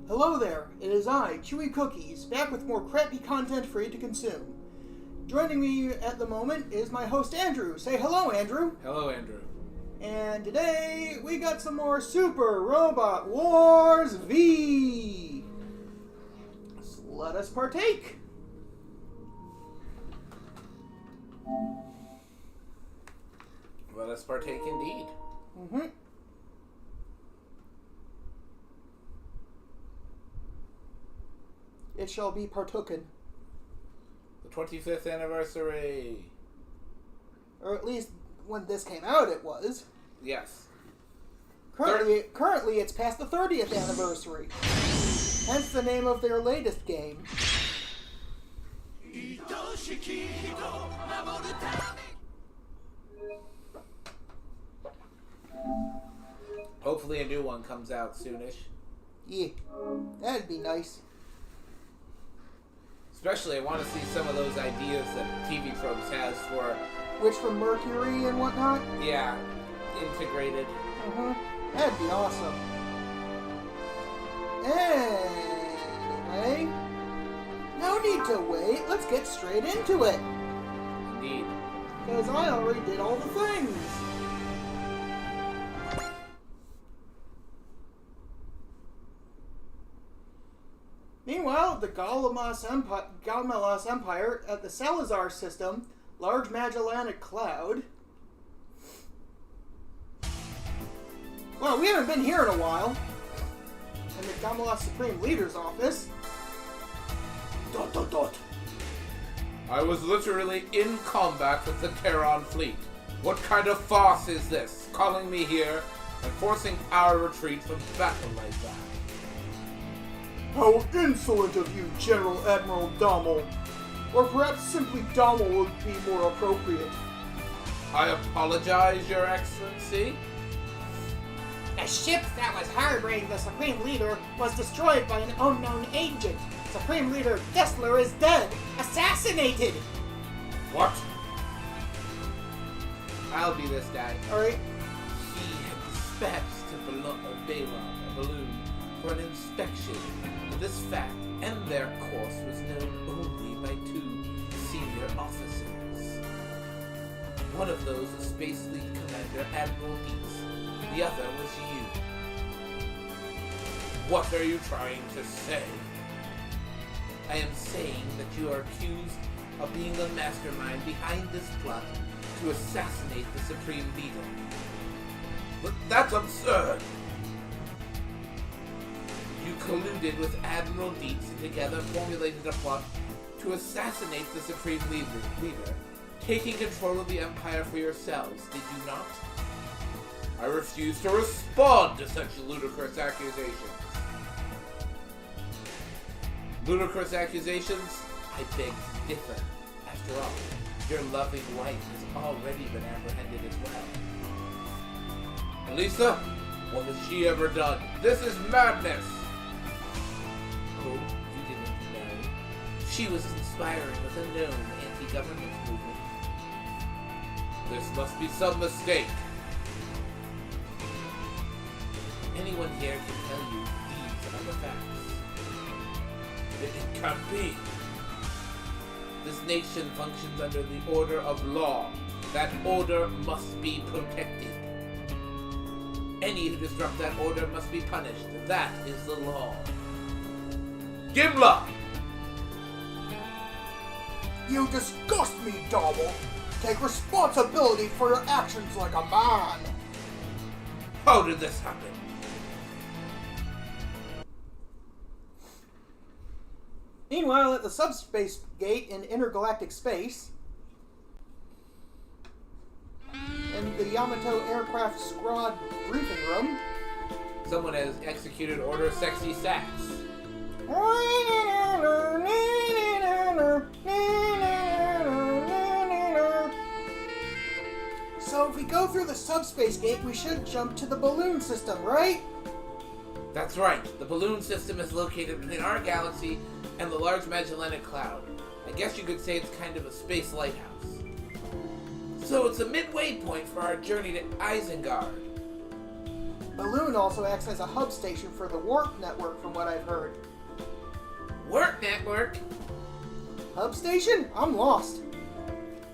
Hello there, it is I, Chewy Cookies, back with more crappy content for you to consume. Joining me at the moment is my host Andrew. Say hello, Andrew. Hello, Andrew. And today we got some more Super Robot Wars V. So let us partake. Let us partake indeed. Mm-hmm. It shall be partooken. The 25th anniversary. Or at least when this came out it was. Yes. Currently it's past the 30th anniversary. Hence the name of their latest game. Hopefully a new one comes out soonish. Yeah, that'd be nice. Especially, I want to see some of those ideas that TV Probes has for... Which from Mercury and whatnot? Yeah, integrated. That'd be awesome. Anyway, no need to wait. Let's get straight into it. Indeed. Because I already did all the things. Meanwhile, the Gaumelas Empire at the Salazar system, Large Magellanic Cloud. Well, we haven't been here in a while. In the Gaumelas Supreme Leader's office. ... I was literally in combat with the Terran fleet. What kind of farce is this? Calling me here and forcing our retreat from battle like that. How insolent of you, General Admiral Dommel. Or perhaps simply Dommel would be more appropriate. I apologize, Your Excellency. A ship that was harboring the Supreme Leader was destroyed by an unknown agent. Supreme Leader Dessler is dead. Assassinated! What? I'll be this guy. Alright. He had dispatched to Baylock, a balloon, for an inspection. This fact and their course was known only by two senior officers. One of those was Space Fleet Commander Admiral Dietz. The other was you. What are you trying to say? I am saying that you are accused of being the mastermind behind this plot to assassinate the Supreme Leader. But that's absurd! You colluded with Admiral Dietz and together formulated a plot to assassinate the Supreme Leader, taking control of the Empire for yourselves, did you not? I refuse to respond to such ludicrous accusations. Ludicrous accusations? I beg to differ. After all, your loving wife has already been apprehended as well. Elisa, what has she ever done? This is madness! Oh, you didn't know. She was conspiring with a known anti-government movement. This must be some mistake. Anyone here can tell you these are the facts. It can't be. This nation functions under the order of law. That order must be protected. Any who disrupt that order must be punished. That is the law. Gimla! You disgust me, Dommel. Take responsibility for your actions like a man. How did this happen? Meanwhile, at the subspace gate in intergalactic space, in the Yamato Aircraft Squad briefing room, Someone has executed Order Sexy Sax. So if we go through the subspace gate, we should jump to the balloon system, right? That's right. The balloon system is located between our galaxy and the Large Magellanic Cloud. I guess you could say it's kind of a space lighthouse. So it's a midway point for our journey to Isengard. Balloon balloon also acts as a hub station for the warp network, from what I've heard. Warp network? Hub station? I'm lost.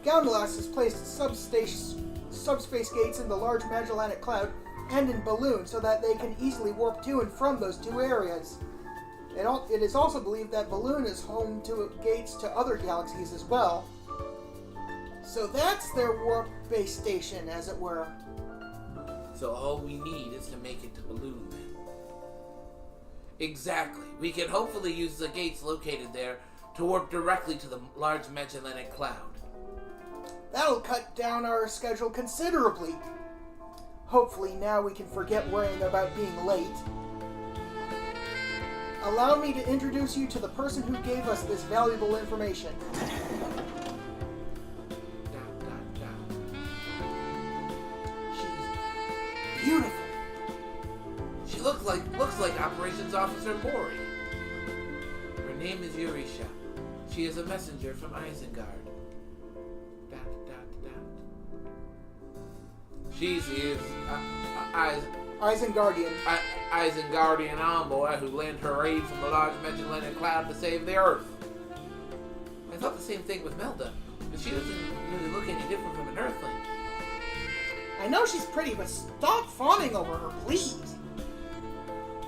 Galgalax has placed subspace gates in the Large Magellanic Cloud and in Balloon so that they can easily warp to and from those two areas. It is also believed that Balloon is home to gates to other galaxies as well. So that's their warp base station, as it were. So all we need is to make it to Balloon, then. Exactly. We can hopefully use the gates located there to warp directly to the Large Magellanic Cloud. That'll cut down our schedule considerably. Hopefully now we can forget worrying about being late. Allow me to introduce you to the person who gave us this valuable information. She's beautiful. She looks like Operations Officer Mori. Her name is Eurisha. She is a messenger from Isengard. She is Isengardian. Isengardian envoy who lent her aid from the Large Magellanic Cloud to save the Earth. I thought the same thing with Melda, but she doesn't really look any different from an Earthling. I know she's pretty, but stop fawning over her, please.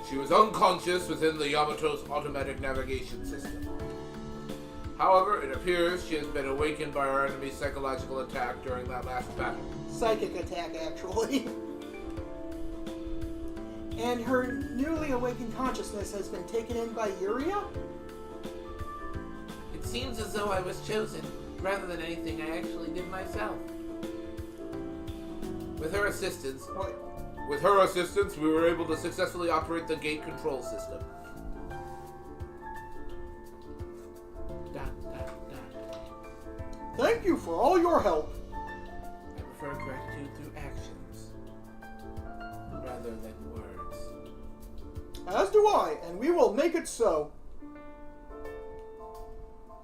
She was unconscious within the Yamato's automatic navigation system. However, it appears she has been awakened by our enemy's psychological attack during that last battle. Psychic attack, actually. And her newly awakened consciousness has been taken in by Yuria? It seems as though I was chosen, rather than anything I actually did myself. With her assistance, we were able to successfully operate the gate control system. Thank you for all your help. I prefer gratitude through actions, rather than words. As do I, and we will make it so.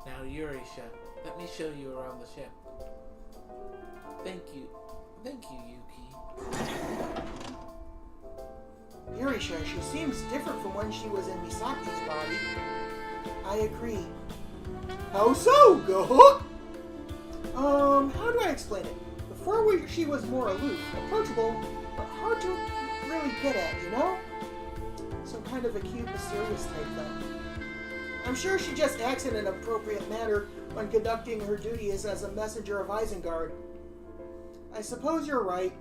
Now, Eurisha, let me show you around the ship. Thank you, Yuki. Yurisha, she seems different from when she was in Misaki's body. I agree. How so, Go? How do I explain it? Before she was more aloof, approachable, but hard to really get at, you know? Some kind of acute, mysterious type, though. I'm sure she just acts in an appropriate manner when conducting her duties as a messenger of Isengard. I suppose you're right.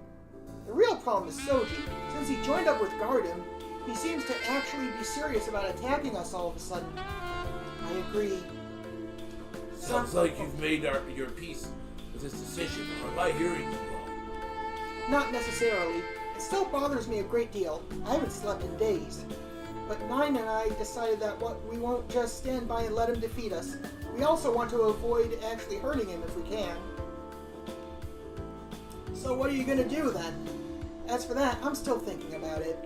The real problem is Soji. Since he joined up with Garden, he seems to actually be serious about attacking us all of a sudden. I agree. Sounds like you've made your peace with this decision, or am I hearing you wrong? Not necessarily. It still bothers me a great deal. I haven't slept in days. But Nine and I decided that we won't just stand by and let him defeat us. We also want to avoid actually hurting him if we can. So what are you going to do then? As for that, I'm still thinking about it.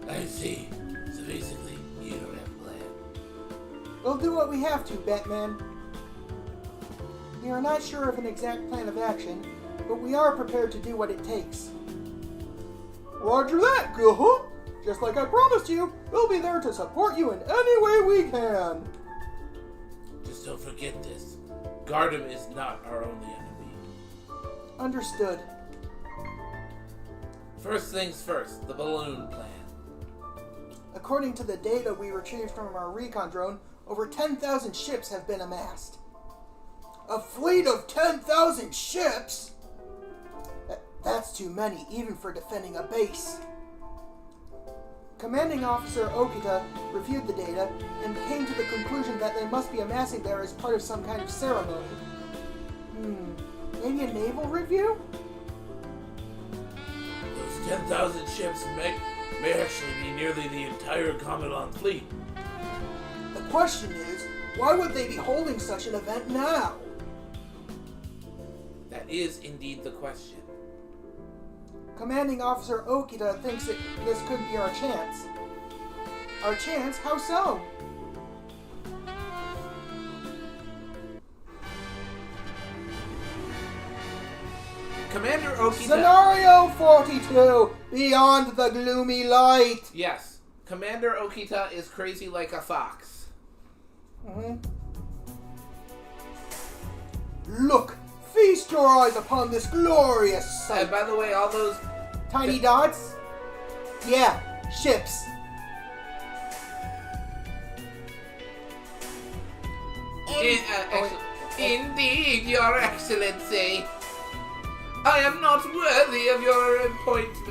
I see. So basically, you don't have a plan. We'll do what we have to, Batman. We are not sure of an exact plan of action, but we are prepared to do what it takes. Roger that, Go! Just like I promised you, we'll be there to support you in any way we can. Just don't forget this. Gardem is not our only enemy. Understood. First things first, the balloon plan. According to the data we retrieved from our recon drone, over 10,000 ships have been amassed. A fleet of 10,000 ships? That's too many, even for defending a base. Commanding Officer Okita reviewed the data and came to the conclusion that they must be amassing there as part of some kind of ceremony. Maybe a naval review? Those 10,000 ships may actually be nearly the entire Commandant fleet. The question is, why would they be holding such an event now? That is indeed the question. Commanding Officer Okita thinks that this could be our chance. Our chance? How so? Commander Okita... Scenario 42, Beyond the Gloomy Light. Yes. Commander Okita is crazy like a fox. Mm-hmm. Look, feast your eyes upon this glorious sight. And by the way, all those... Tiny dots? Yeah, ships. Indeed, Your Excellency. I am not worthy of your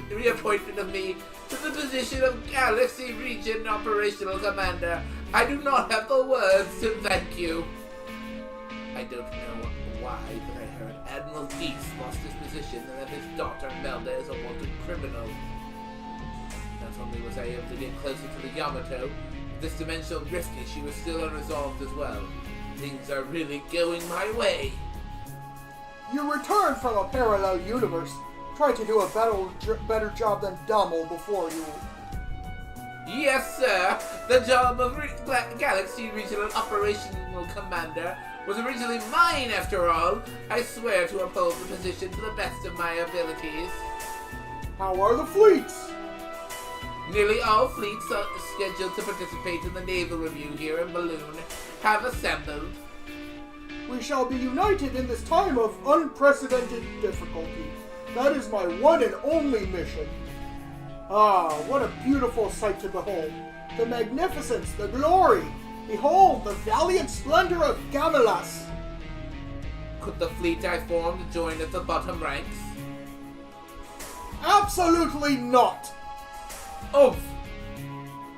reappointment of me to the position of Galaxy Region Operational Commander. I do not have the words to thank you. I don't know why, but I heard Admiral Deese lost his position and that his daughter Melda is a wanted criminal. Not only was I able to get closer to the Yamato, this dimensional rift issue is still unresolved as well. Things are really going my way. You returned from a parallel universe. Try to do a better job than Dummel before you. Yes, sir. The job of Galaxy Regional Operational Commander was originally mine, after all. I swear to uphold the position to the best of my abilities. How are the fleets? Nearly all fleets are scheduled to participate in the naval review here in Balloon have assembled. We shall be united in this time of unprecedented difficulty. That is my one and only mission. Ah, what a beautiful sight to behold. The magnificence, the glory. Behold, the valiant splendor of Gamalas. Could the fleet I formed join at the bottom ranks? Absolutely not. Oof!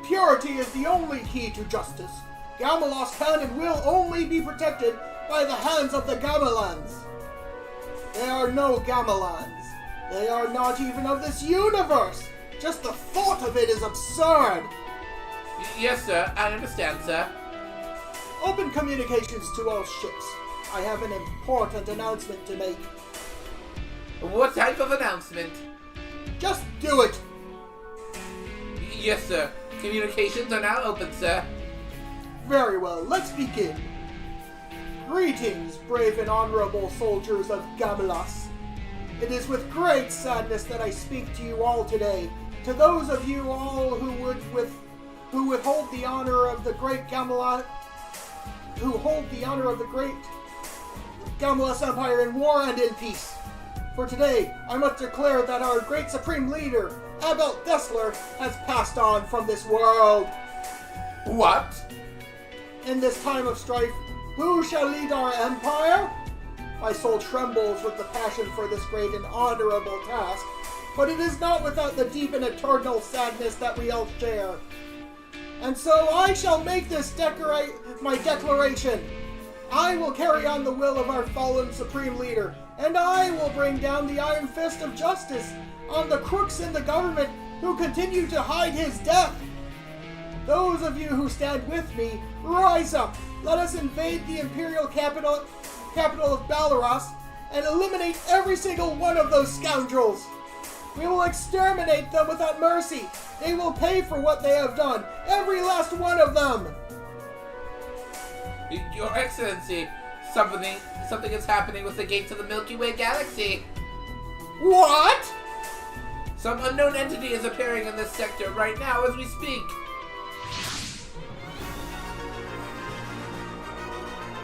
Purity is the only key to justice. Gamalas can and will only be protected by the hands of the Gamelans. There are no Gamelans. They are not even of this universe. Just the thought of it is absurd. Yes, sir. I understand, sir. Open communications to all ships. I have an important announcement to make. What type of announcement? Just do it. Yes, sir. Communications are now open, sir. Very well, let's begin. Greetings, brave and honorable soldiers of Gamelas. It is with great sadness that I speak to you all today. To those of you all who withhold the honor of the great Gamelas, who hold the honor of the great Gamelas Empire in war and in peace. For today, I must declare that our great supreme leader, Abel Dessler, has passed on from this world. What? In this time of strife, who shall lead our empire? My soul trembles with the passion for this great and honorable task, but it is not without the deep and eternal sadness that we all share. And so I shall make this my declaration. I will carry on the will of our fallen supreme leader, and I will bring down the iron fist of justice on the crooks in the government who continue to hide his death. Those of you who stand with me, rise up. Let us invade the imperial capital of Balaros and eliminate every single one of those scoundrels. We will exterminate them without mercy. They will pay for what they have done, every last one of them. Your Excellency, something is happening with the gates of the Milky Way galaxy. What? Some unknown entity is appearing in this sector right now as we speak.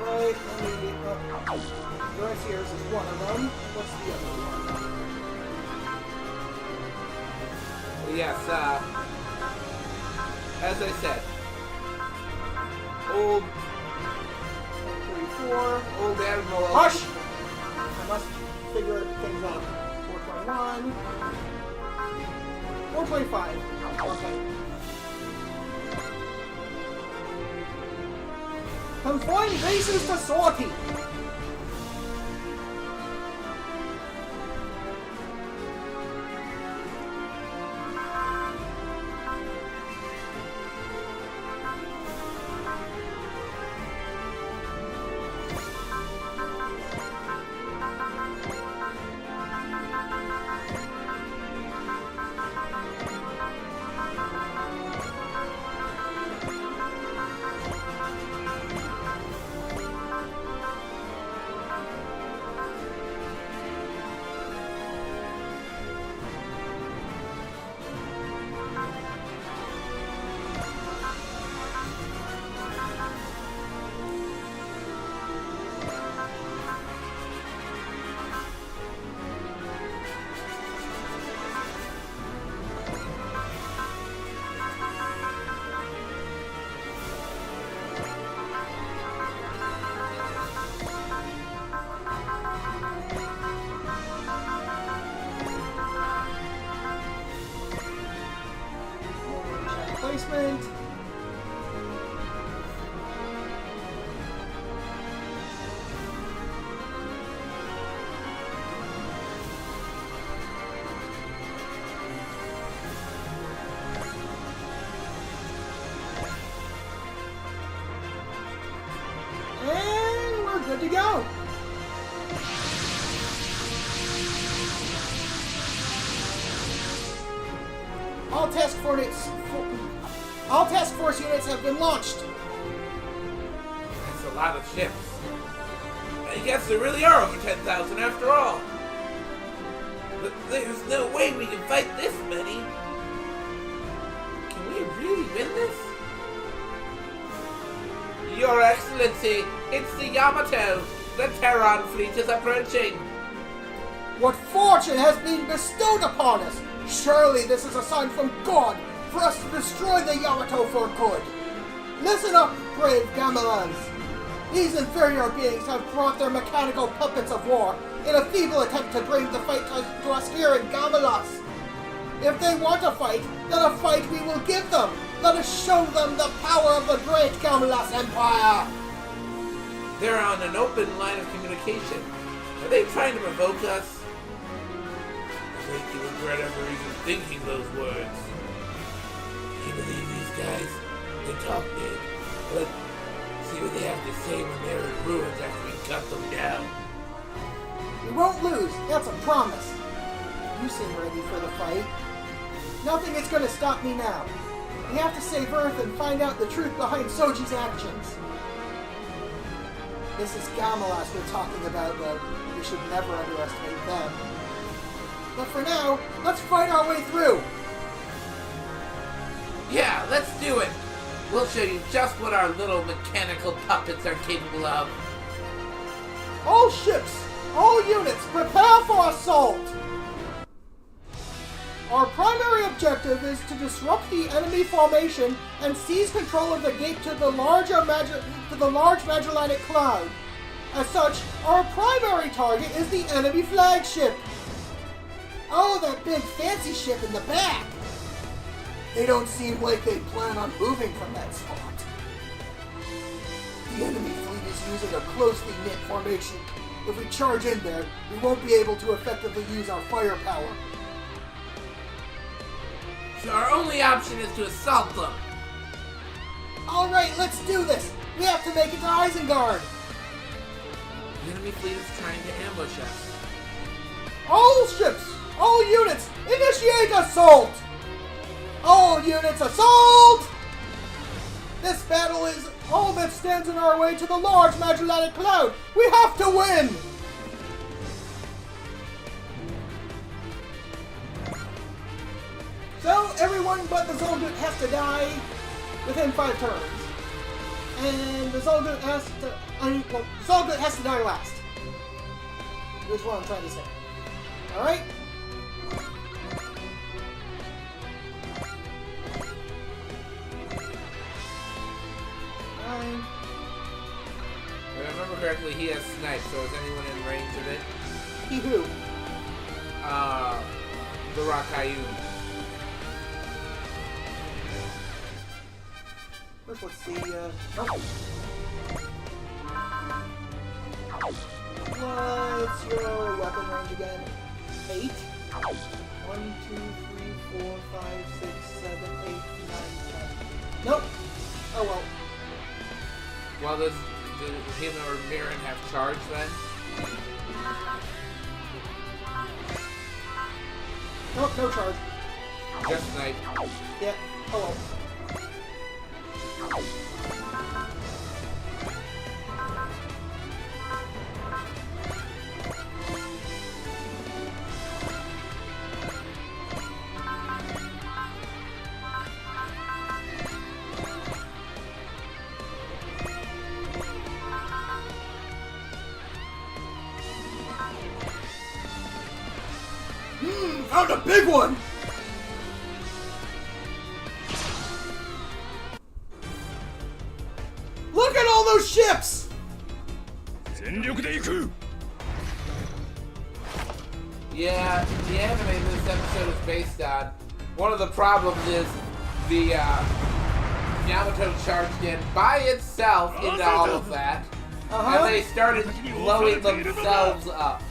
Right, let me... Graciers is one of them. What's the other one? Yes, as I said, old 34. Old Admiral... Hush! I must figure things out. 421. 425. Okay. Confine bases to Sortie. replacement. And we're good to go. All task force units have been launched. That's a lot of ships. I guess there really are over 10,000 after all. But there's no way we can fight this many. Can we really win this? Your Excellency, it's the Yamato. The Terran fleet is approaching. What fortune has been bestowed upon us? Surely this is a sign from God for us to destroy the Yamato for good. Listen up, brave Gamelans. These inferior beings have brought their mechanical puppets of war in a feeble attempt to bring the fight to us here in Gamelas. If they want a fight, then a fight we will give them. Let us show them the power of the great Gamelas Empire. They're on an open line of communication. Are they trying to provoke us? I think you regret ever even thinking those words. You believe these guys? They talk big. Let's see what they have to say when they're in ruins after we cut them down. We won't lose, that's a promise. You seem ready for the fight. Nothing is going to stop me now. We have to save Earth and find out the truth behind Soji's actions. This is Gamelas we're talking about, though. We should never underestimate them. But for now, let's fight our way through. Yeah, let's do it. We'll show you just what our little mechanical puppets are capable of. All ships, all units, prepare for assault! Our primary objective is to disrupt the enemy formation and seize control of the gate to the large Magellanic Cloud. As such, our primary target is the enemy flagship. Oh, that big fancy ship in the back! They don't seem like they plan on moving from that spot. The enemy fleet is using a closely knit formation. If we charge in there, we won't be able to effectively use our firepower. So our only option is to assault them. Alright, let's do this! We have to make it to Isengard! The enemy fleet is trying to ambush us. All ships! All units! Initiate assault! All units assault! This battle is all that stands in our way to the large Magellanic Cloud! We have to win! So, everyone but the Zoldyck has to die within 5 turns. And the Zoldyck has to... Zoldyck has to die last. Which one I'm trying to say. Alright? If I remember correctly, he has snipe, so is anyone in range of it? He who? The Rakayu. First, let's see, What's your weapon range again? 8? 1, 2, 3, 4, 5, 6, 7, 8, 9, 10. Nope. Oh well. Well, does him or Mirren have charge then? Nope, no charge. Just snipe. Yeah. Oh well. Found a big one! Look at all those ships! Yeah, the anime this episode is based on, one of the problems is the Yamato charged in by itself into all of that, and they started blowing themselves up.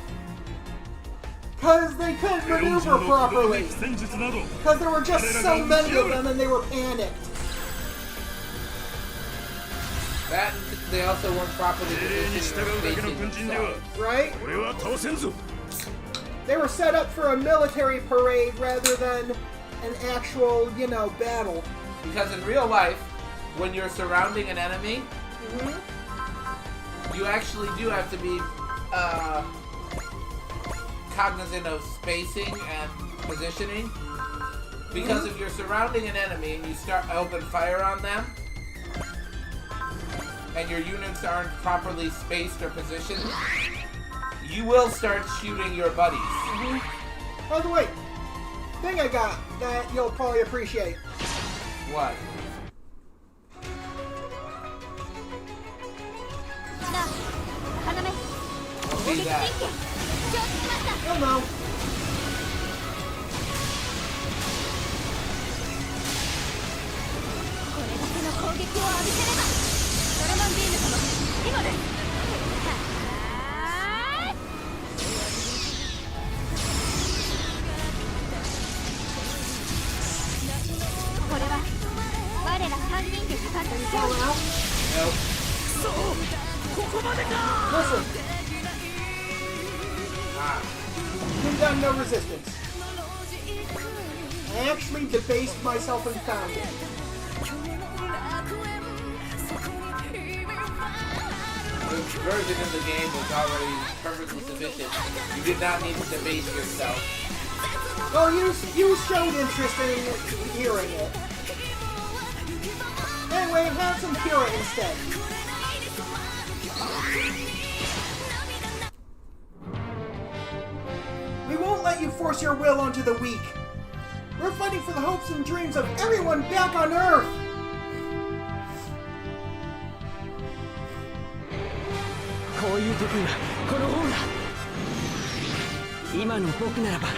Because they couldn't maneuver properly. Because there were just so many of them and they were panicked. That and they also weren't properly facing themselves. Right? They were set up for a military parade rather than an actual, battle. Because in real life, when you're surrounding an enemy, you actually do have to be cognizant of spacing and positioning. Because if you're surrounding an enemy and you start open fire on them, and your units aren't properly spaced or positioned, you will start shooting your buddies. By the way, thing I got that you'll probably appreciate. What? What be that? Oh no. Nope. Listen, Ah. you've done no resistance. I actually debased myself and found it. This version of the game was already perfectly sufficient. You did not need to debase yourself. Well, you showed interest in hearing it. Anyway, have some Kira instead. We won't let you force your will onto the weak. We're fighting for the hopes and dreams of everyone back on Earth. こういう時にはこの方が今の僕ならば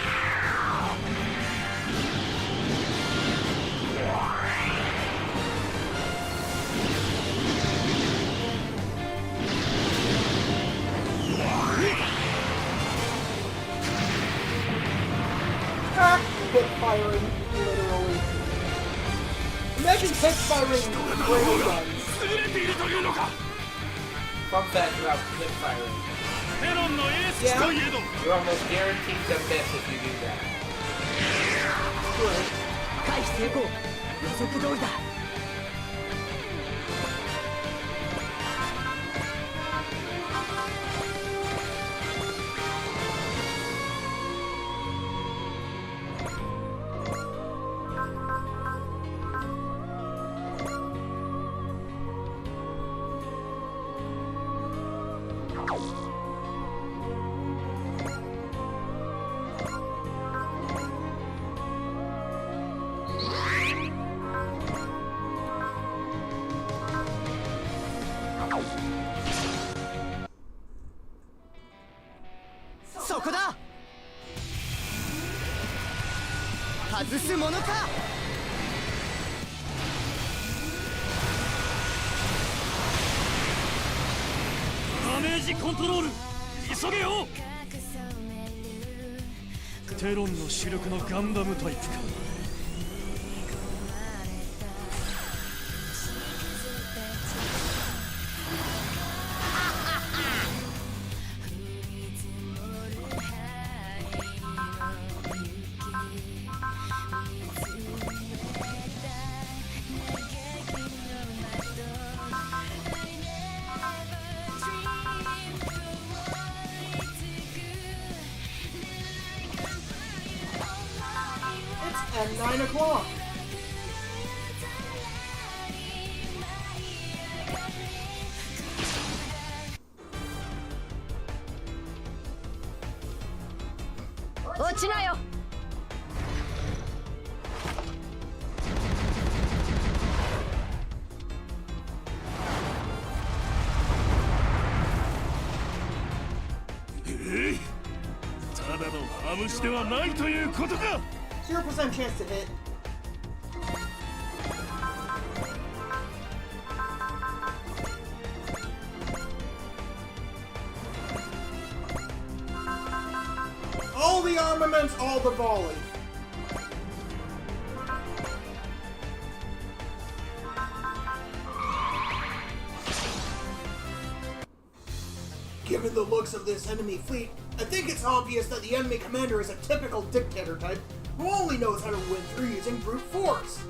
Hip firing, literally. Imagine hip firing ray guns. Fun fact about hip firing. Yeah? You're almost guaranteed to miss if you do that. 回避成功予測通りだ そこだ外すものかダメージコントロール急げよテロンの主力のガンダムタイプかAt 9 o'clock.落ちなよ ただのハムシではないということか 0% chance to hit. the armaments, all the volley. Given the looks of this enemy fleet, I think it's obvious that the enemy commander is a typical dictator type who only knows how to win through using brute force.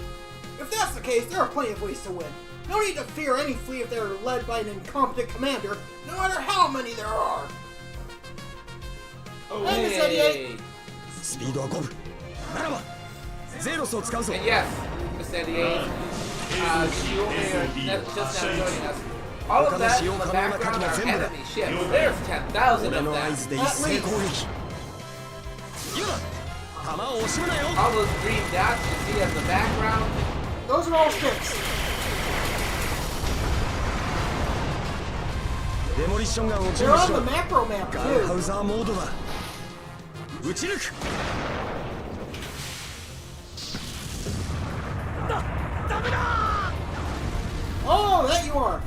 If that's the case, there are plenty of ways to win. No need to fear any fleet if they are led by an incompetent commander, no matter how many there are. Oh, Hey, Miss 88. スピードは5分ならばゼロスを使うぞ And yes, Miss 88, you are just now joining us. All of that in the background are enemy ships. There's 10,000 of 俺の合 them. 図で一斉攻撃今だ弾を惜しむなよ All those green dots you see in the background. Those are all ships. デモリッションガンを準 They're 備し on ろ the macro map ガンハ too. ウザーモードだ撃ち抜く Oh, that you are.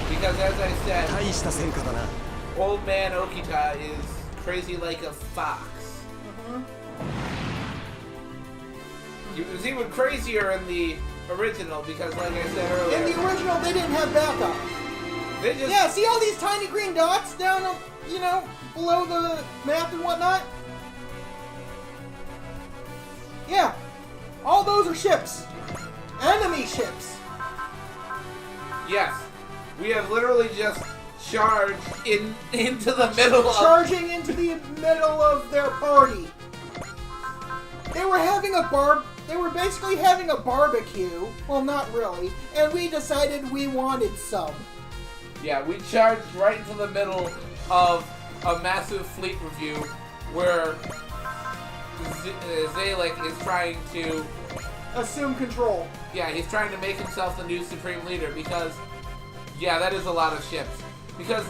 Because as I said, 大した戦果だな Old Man Okita is crazy like a fox. He was even crazier in the original because, like I said earlier, In the original, they didn't have backup. they just Yeah, see all these tiny green dots down, below the map and whatnot? Yeah, all those are ships. Enemy ships. yes, we have literally just charged into the middle of. Charging into the middle of their party. They were basically having a barbecue. Well, not really. And we decided we wanted some. Yeah, we charged right into the middle of a massive fleet review where Zalek is trying to. Assume control. Yeah, he's trying to make himself the new Supreme Leader because, yeah, that is a lot of ships. Because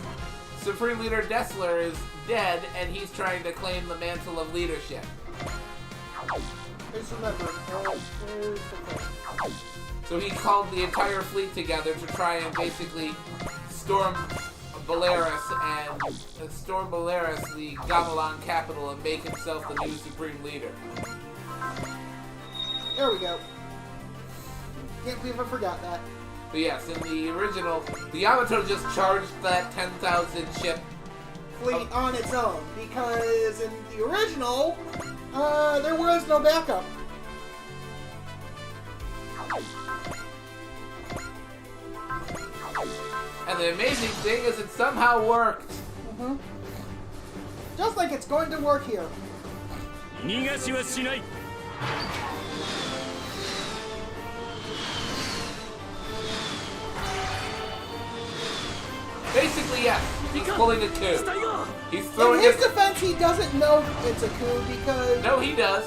Supreme Leader Dessler is dead and he's trying to claim the mantle of leadership. Just remember, there's the thing. So he called the entire fleet together to try and basically storm Valeris, the Gamelan capital, and make himself the new Supreme Leader. There we go. Can't believe I forgot that. But yes, in the original, the Yamato just charged that 10,000 ship. Fleet on its own, because in the original, there was no backup. And the amazing thing is it somehow worked. Just like it's going to work here. 逃がしはしない Basically, yes, he's pulling a coup. 死体が He's In throwing his it. defense, he doesn't know it's a coup because... No, he does.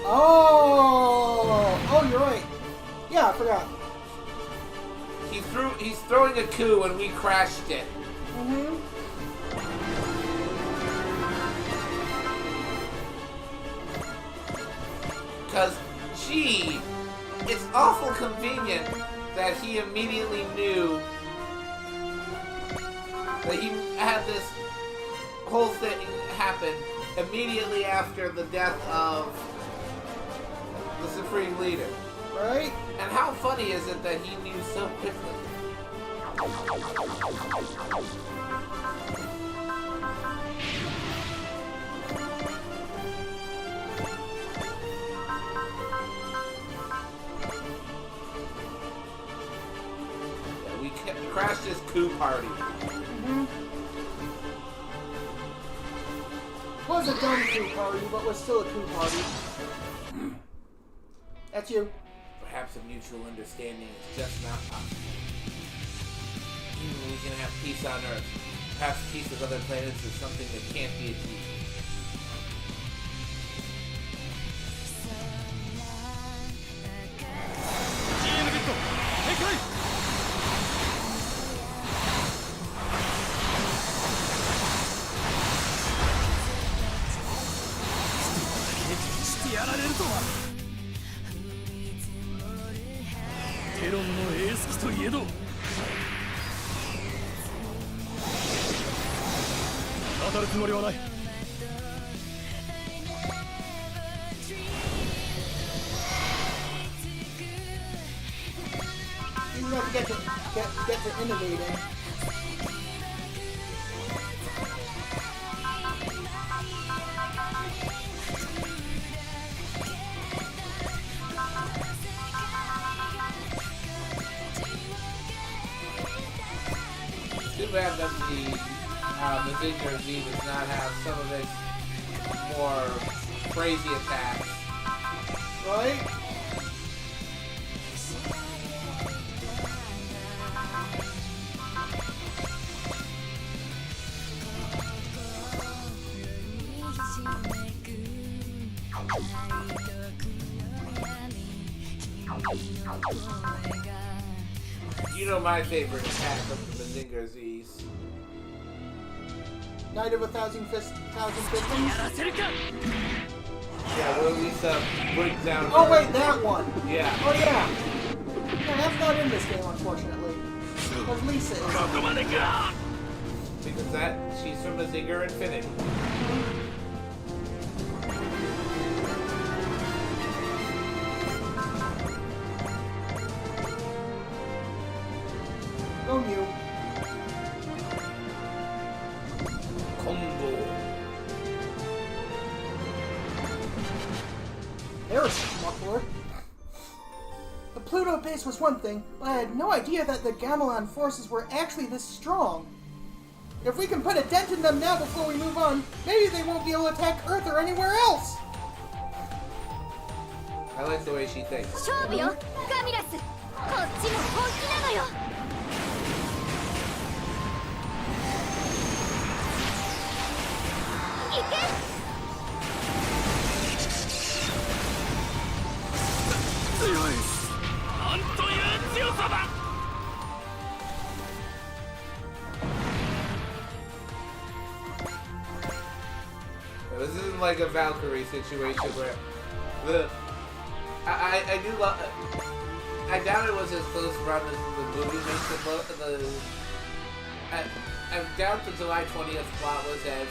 Oh, you're right. Yeah, I forgot. He's throwing a coup and we crashed it. Because, gee, it's awful convenient that he immediately knew that he had this whole thing happen immediately after the death of the Supreme Leader. Right? And how funny is it that he knew so quickly? Yeah, we crashed his coup party. Was a dumb coup party, but was still a coup party. That's you. Perhaps a mutual understanding is just not possible. Even when we can have peace on Earth, perhaps peace with other planets is something that can't be achieved. GM ゲット展開 してやられるとはテロンのエース機といえど当たるつもりはない。 You have to get to innovating. Too bad that the Mazinger Z does not have some of its more crazy attacks. Right? You know my favorite attack of the Mazinger Z's. Knight of a Thousand Fists. Yeah, where Lisa brings down. Oh wait, that one. Yeah. Oh yeah. Yeah, that's not in this game, unfortunately. Because Lisa is. Because she's from Mazinger Infinity. Go you. Combo. There's a smuggler. The Pluto base was one thing, but I had no idea that the Gamelon forces were actually this strong. If we can put a dent in them now before we move on, maybe they won't be able to attack Earth or anywhere else. I like the way she thinks. 勝負よガミラスこっちも本気なのよ行け なんという強さだ This isn't like a Valkyrie situation where I do love. I doubt it was as close a run as the movie makes it look. I doubt the July 20th plot was as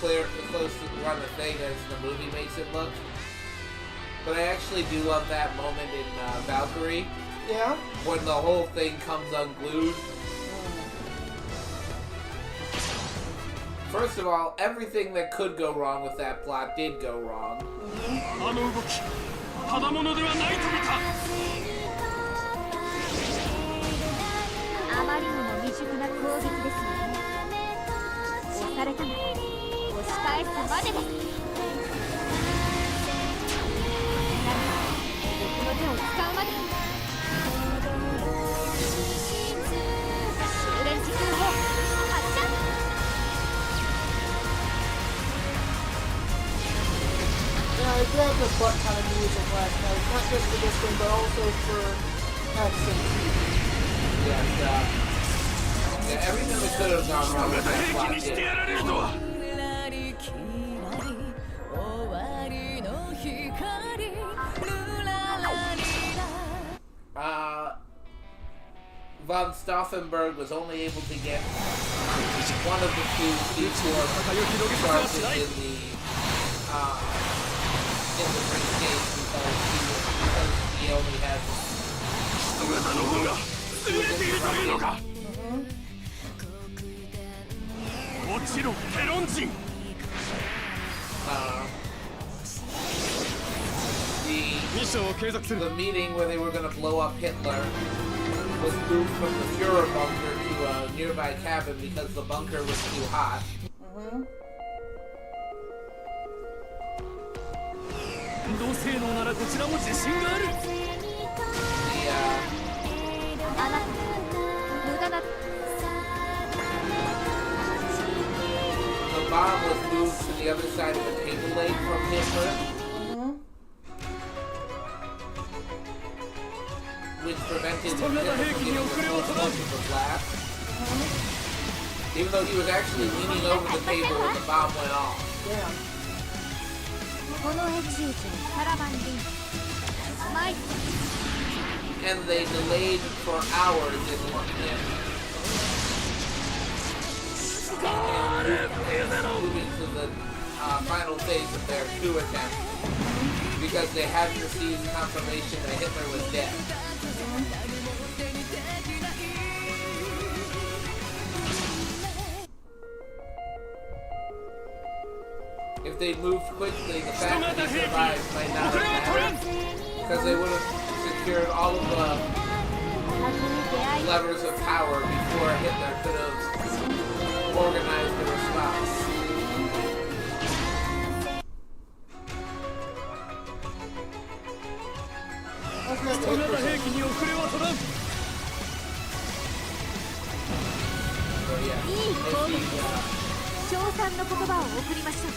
close to run a thing as the movie makes it look. But I actually do love that moment in Valkyrie Yeah? when the whole thing comes unglued. First of all, everything that could go wrong with that plot did go wrong. あの動きただものではないと見た あまりにも未熟な攻撃ですので押されたなら押し返すまでです僕の手を使うまで修練時間を発射 Yeah, I grabbed the butt kind of music last night, not just for this game, but also for Accent. Yes, yeah, everything that could have gone wrong with that 兵器 plot にして did. やられるとは Von Stauffenberg was only able to get one of the two D4 charges in the briefcase because he only has あなたの方が優れているというのか。落ちろケロン人 ミッションを継続する。 the meeting where they were going to blow up Hitler was moved from the Fuhrer bunker to a nearby cabin because the bunker was too hot. 運動性能ならどちらも自信がある The あなた無駄だ the bomb was moved to the other side of the table leg from Hitler, which prevented him from getting the full explosive of blast. Even though he was actually leaning over the table when the bomb went off. Yeah. このエキシューチのカラバンリンマイク And they delayed for hours in moving to the final phase of their coup attempt because they hadn't received confirmation that Hitler was dead. If they moved quickly, the fact that he survived might not have mattered because they would have secured all of the levers of power before Hitler could have organized the response. 人型兵器に遅れは取らん So yeah, いい攻撃です称賛の言葉を送りましょう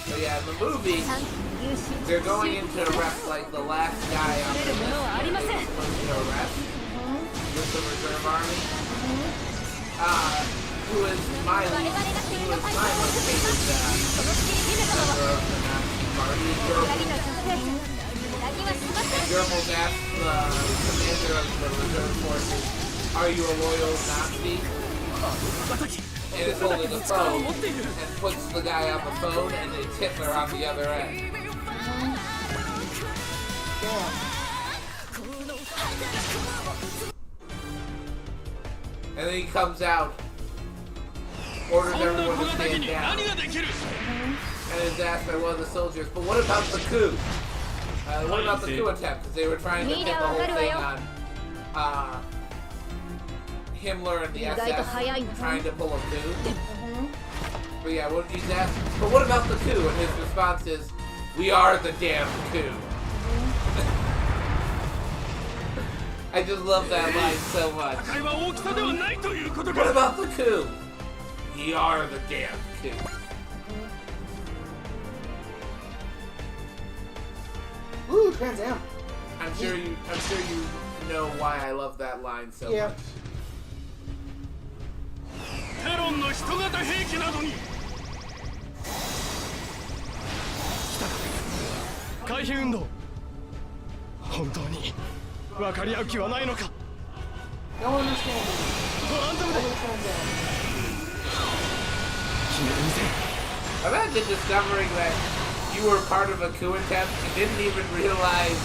so yeah, in the movie, 短期優秀 they're going in to arrest like the last guy on the list that they're supposed to arrest with the reserve army. Who is my located member of the Nazi party. 裏切の女性何はしません Goebbels asked the commander of the reserve forces, "Are you a loyal Nazi?" And is holding the phone and puts the guy on the phone, and it's Hitler on the other end. Damn. And then he comes out, orders everyone to stand down, 何ができる and is asked by one of the soldiers, "But what about the coup? What about the coup attempt?" Because they were trying to pin the whole thing on Himmler and the SS trying to pull a coup. But yeah, what he's asked, "But what about the coup?" And his response is, "We are the damn coup." I just love that line so much. 戦いは大きさではないということ What か about the coup? We are the damn coup. Ooh, Trans Am. I'm sure you know why I love that line so Yeah. much. テロンの人型兵器などに回避運動本当に分かり合う気はないのか No understanding. トランザムで Only Trans Am. 決める店 Imagine discovering that you were part of a coup attempt and didn't even realize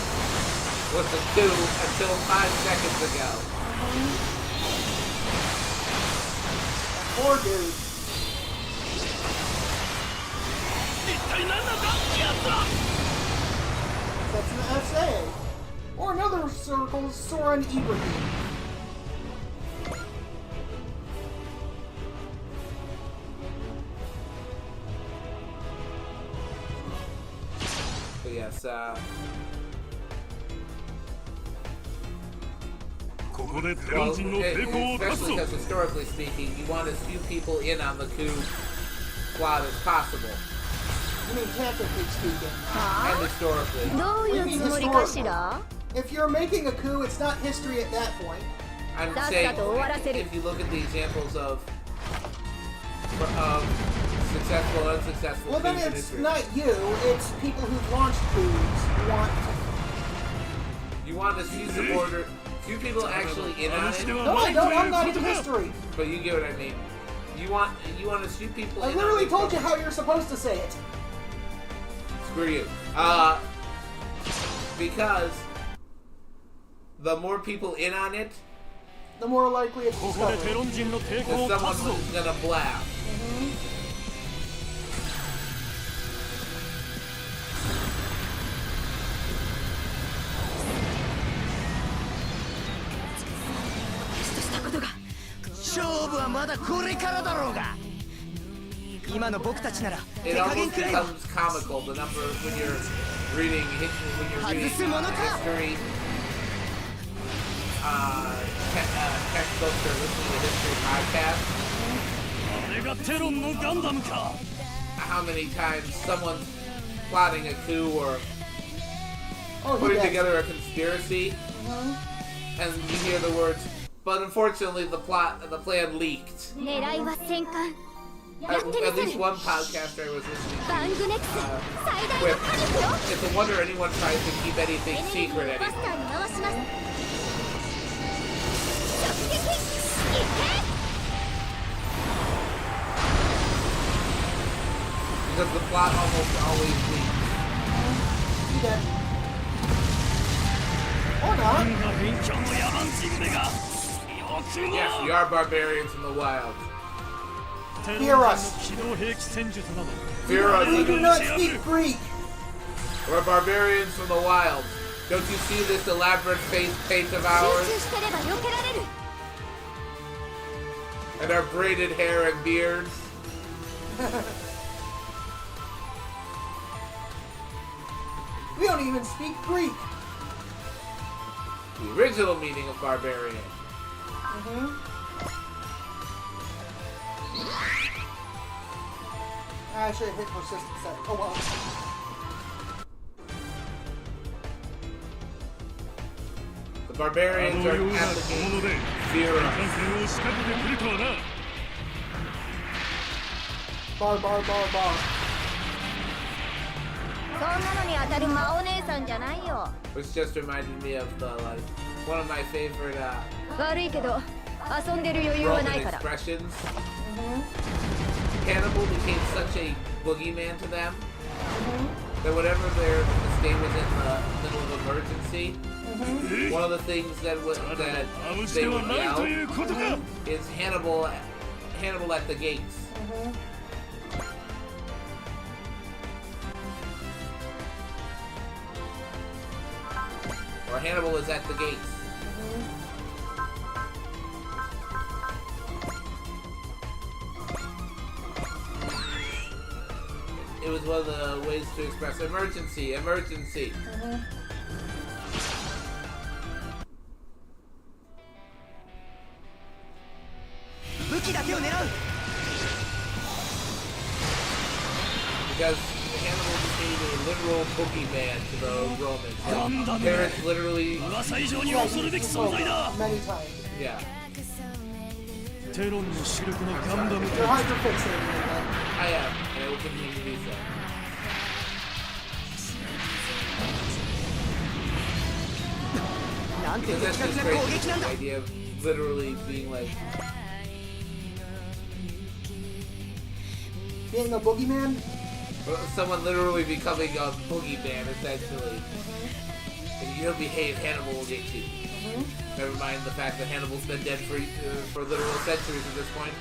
was a coup until 5 seconds ago. Poor dude. 一体何なんだやつは That's an SA. Or another circle, Soren Ibrahim. But yes, ここでテロ well, ン人の抵抗を断つ especially ぞ because historically speaking, you want as few people in on the coup plot as possible. I mean, technically speaking. And historically. どういうつもりかしら If you're making a coup, it's not history at that point. I'm That's saying, not the if you look at the examples of successful and unsuccessful Well, then coups in it's history, not you. It's people who've launched coups who want. you want as few supporters, few people actually in on it, No, I don't. I'm not into history. but you get what I mean. You want as few people I in literally on it. told you how you're supposed to say it. Screw you. Because the more people in on it, The more likely it's ここでテ discovered. ロン人の抵抗 there's を断 someone つぞ who's gonna blab. It almost becomes comical, the number when you're reading history textbooks or listening to history podcasts, あれがテロンのガンダムか how many times someone's plotting a coup or Oh, he putting does. together a conspiracy, and you hear the words, but unfortunately the plan leaked. 狙いは戦艦やってみ At せ least る one podcaster I was listening バングネックス最大 to の火力よ it's a wonder anyone tries to keep エ anything ネルギ secret ーをバ anymore. スターに回します直撃いって Because the plot almost always leads. See that? Or not. 今日の野蛮人めがよくも Yes, we are barbarians in the wild. テロ Fear ン us. の機動兵器戦術など Fear us, We do even. not speak Greek. We're barbarians from the wild. Don't you see this elaborate face paint of 集 ours? 中してれば避けられる And our braided hair and beards? We don't even speak Greek. The original meaning of barbarian. I should have hit persistent set. Oh well. The barbarians あ are のような小 advocating 物で fear 感 us. 染を仕掛けてくるとはな Bar, bar, bar, bar. そんなのに当たる魔お姉さんじゃないよ Which just reminded me of the one of my favorite 悪いけど遊んでる余裕はない Roman から expressions. Hannibal became such a boogeyman to them that whenever their state was in the middle of emergency, one of the things that they would ないと yell いうことか is Hannibal at the gates. Or Hannibal is at the gates. It was one of the ways to express emergency, emergency. 武器だけを狙う Because Hannibal became a literal boogeyman to the Romans. Like, parents literally, 噂以上に Yeah, 恐るべき he 存在だ spoke many times. yeah. テロンの主力のガンダム You're hyper fixated on I am, and I will continue to do so. なんて Because 的 that's 確 just な攻 crazy. 撃なん The だ idea of literally being like, being a boogeyman. someone literally becoming a boogeyman, essentially. If you don't behave, Hannibal will get you. Never mind the fact that Hannibal's been dead for literal centuries at this point.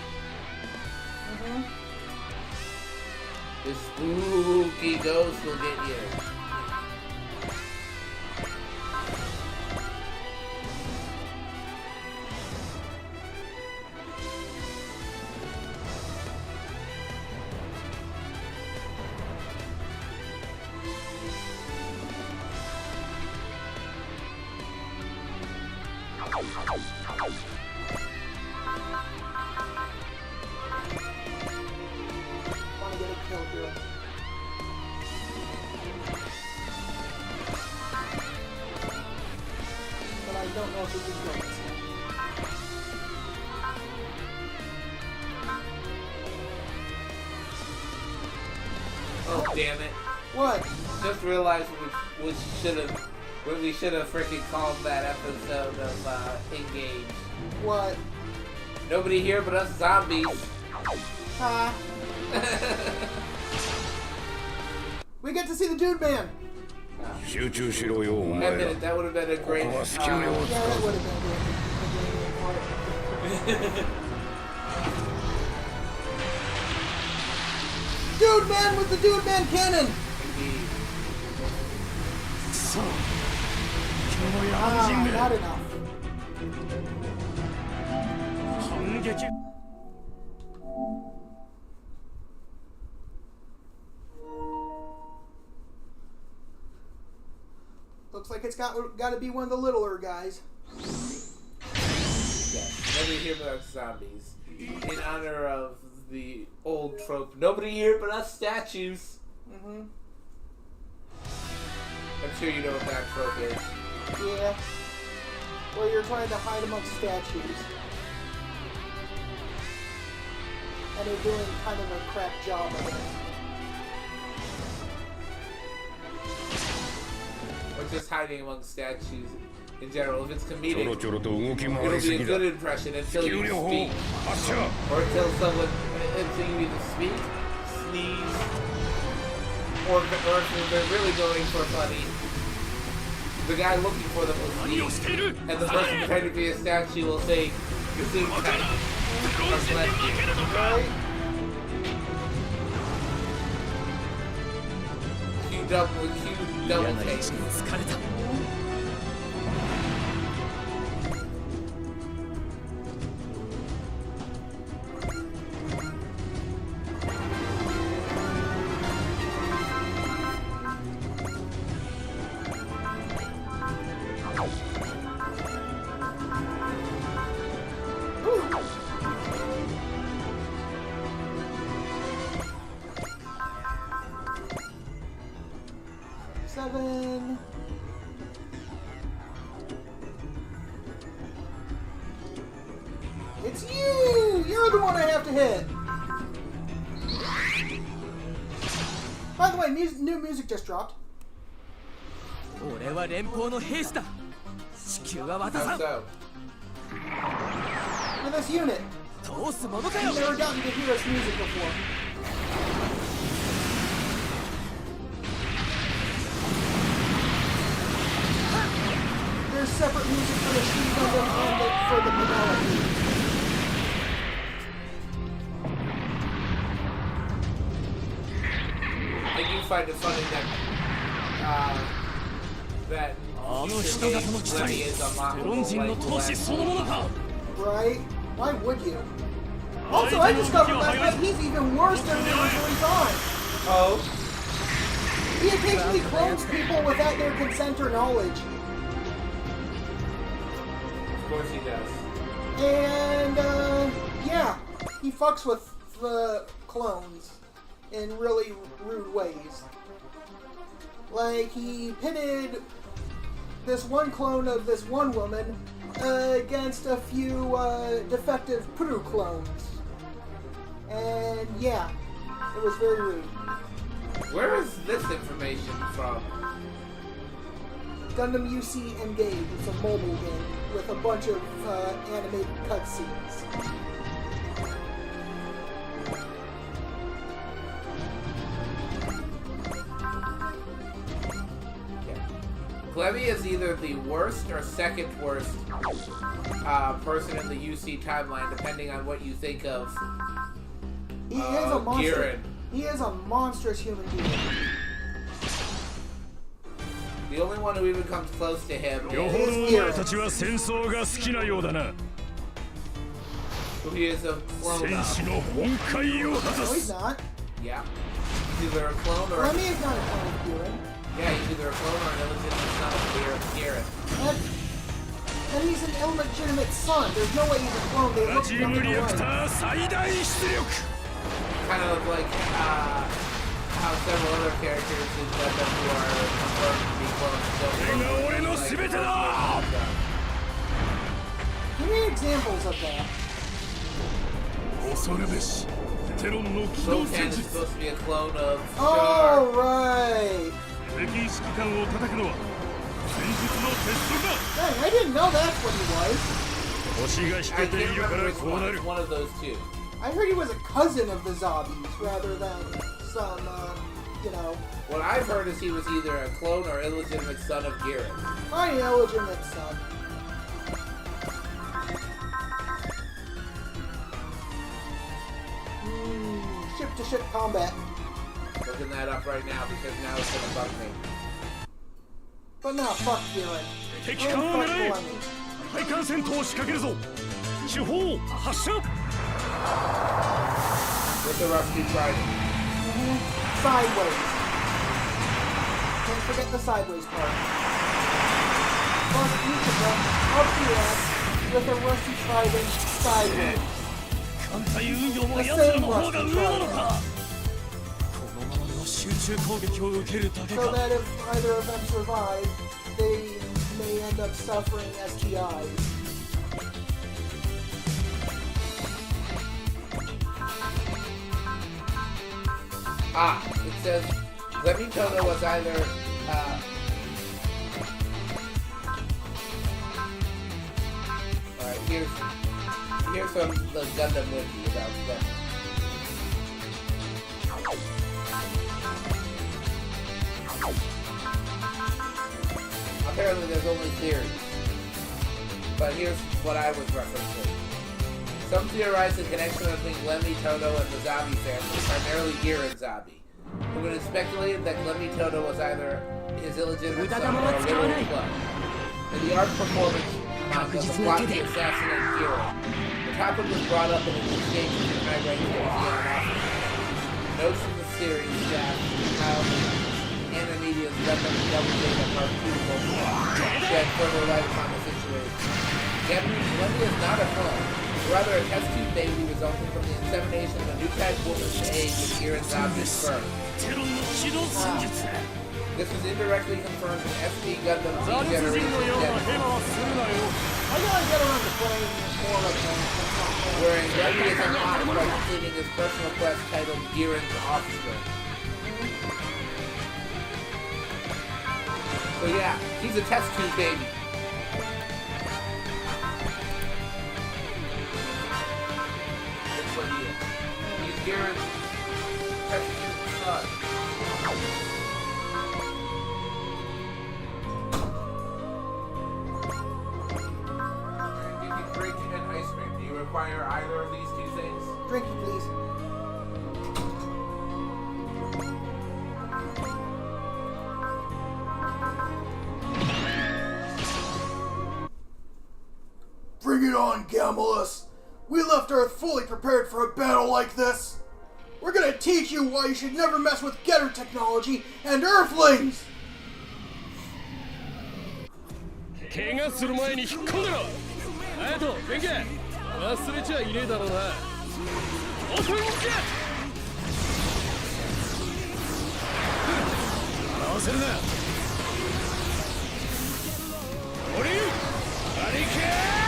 This spooky ghost will get you. Want to get a kill here. But I don't know if we can kill this. Oh damn it! What? Just realized we should have freaking called that episode of Engage. What? Nobody here but us zombies. Ha! We get to see the dude man. 集中しろよお That 前ら that would have been a great. ここは隙間を Yeah, that would have been good. Dude man with the dude man cannon. Indeed. そうこの野蛮 Ah, 人め not enough. 反撃 Looks like it's got to be one of the littler guys. Yes. Nobody here but us zombies. In honor of the old trope, nobody here but us statues. Mm-hmm. I'm sure you know what that trope is. Yeah. Where you're trying to hide amongst statues. And they're doing kind of a crap job of it. Or just hiding among statues in general. If it's ちょろ comedic, ちょろと動き回 it'll りす be a ぎだ good impression until 給 you 料法 speak. 発射 Or until you either speak, sneeze, or if they're really going for funny, the guy looking for them will What are see, you doing? and the person pretending to be a statue will say, Gesundheit, or bless you. Right? Q double 嫌な take. 一に疲れた 7. It's you! You're the one I have to hit! By the way, new music just dropped. 俺は連邦の兵士だ地球は渡さ How ん so? For this unit. 通すものかよ You've never gotten to hear this music before. There's separate music for the Shin Gundam and for the Penelope. I do find it funny that あの人型の機体 Lenny is a テロン人の闘士そのものか Right? Why would you? Also, I discovered last night he's even worse than we originally thought. Oh? He occasionally clones people without their consent or knowledge. Of course he does. And, yeah, he fucks with the clones in really rude ways. Like, he pitted this one clone of this one woman against a few defective Puru clones. And, yeah, it was very rude. Where is this information from? Gundam UC Engage. It's a mobile game with a bunch of animated cutscenes. Clevy is either the worst or second worst person in the UC timeline, depending on what you think of He is a monster. Giran. He is a monstrous human being. The only one who even comes close to him よほ is どお前たちは戦争が好きなようだな who he is a clone 戦 of. 士の本懐を果た No, he's す not. Yeah. He's either a clone or Remy is not a clone of Giran. yeah, he's either a clone or an illegitimate son of Garrett. And he's an illegitimate son. There's no way he's a clone. They ラ look チーム nothing リアクタ alike. ー最大出力 Kind of like how several other characters in Gundam who are confirmed to be clones don't これが look 俺の like 全てだ Give me examples of that. 恐るべしテロンの機動 Sotan 戦 is 術 supposed to be a clone of Oh, Char. right. 敵指揮官を叩くのは戦術の鉄則 Dang, I didn't know that's what he was. だ星が引 I けてい can't るか remember ら which こう one. な It's る one of those two. I heard he was a cousin of the zombies rather than some, you know, What I've heard is he was either a clone or illegitimate son of Garrett. my illegitimate son. Ship-to-ship combat. Looking that up right now because now it's gonna bug me. But no, fuck Giran. 敵 And 艦を fuck 狙え Blemmy. 対艦戦闘を仕掛けるぞ主砲発射 With the Rusty Trident. Sideways. Don't forget the sideways part. Plus, you can run up the ass with a rusty trident sideways. 艦隊運用も奴らの方が上なのかこのままでは集中攻撃を受けるだけ So か that if either of them survive, they may end up suffering STIs. Ah, it says Lemitono was either alright, here's some the Gundam wiki about them. apparently there's only theories. But here's what I was referencing. Some theorize the connection between Lemmy, Todo, and the Zabi family, primarily Giran Zabi, who would have speculated that Lemmy Todo was either his illegitimate son or a literal clone. In the art performance manga, the plot to assassinate Giran, the topic was brought up in an exchange between high-ranking Museum and officers. Notes from the series staff how Animedia's Weapon Double Data Part 2 will shed further light upon the situation. Lemmy is not a clone, but rather a test tube baby resulting from the insemination of a new type woman's egg with Giran Zabi's sperm. This was indirectly confirmed in SD Gundam Z Generation I gotta get around to playing more of them. wherein Lemmy is unlocked by completing his personal quest titled Giran's Offspring. So yeah, he's a test tube baby. That's what he is. He's Giran's test tube son. Drink and ice cream. Do you require either of these two things? Drink it, please. Bring it on, Gamulus! We left Earth fully prepared for a battle like this! We're gonna teach you why you should never mess with Getter technology and Earthlings! 怪我する前に引っ込んでろ。あと弁慶忘れちゃいねえだろうな。オープンジェット。合わせるな。オリューハリケーン。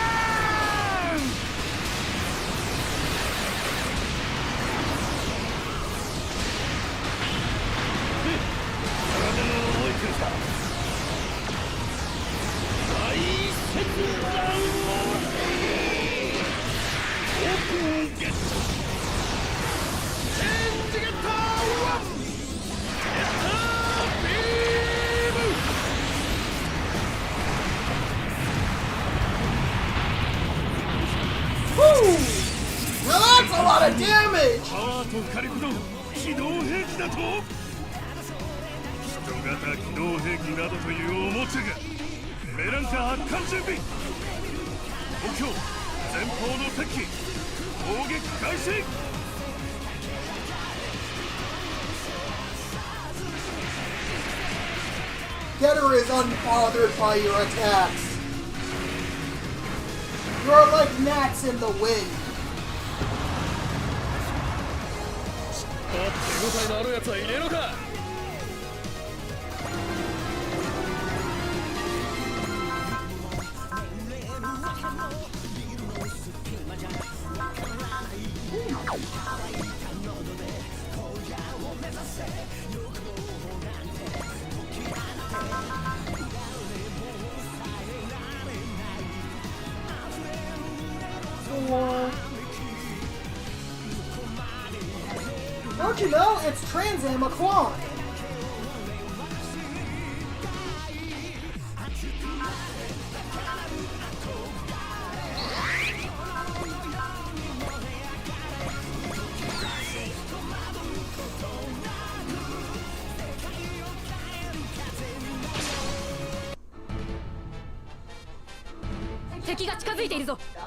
体の覚えてるか。Now that's a lot of damage! パワーと火力の機動兵器だと人型機動兵器などというおもちゃがメランカ発艦準備目標前方の敵攻撃開始 Getter is unbothered by your attacks. You're like gnats in the wind. 手応えのあるやつはいねえのか Don't you know? It's Trans Am Aquan. Marie!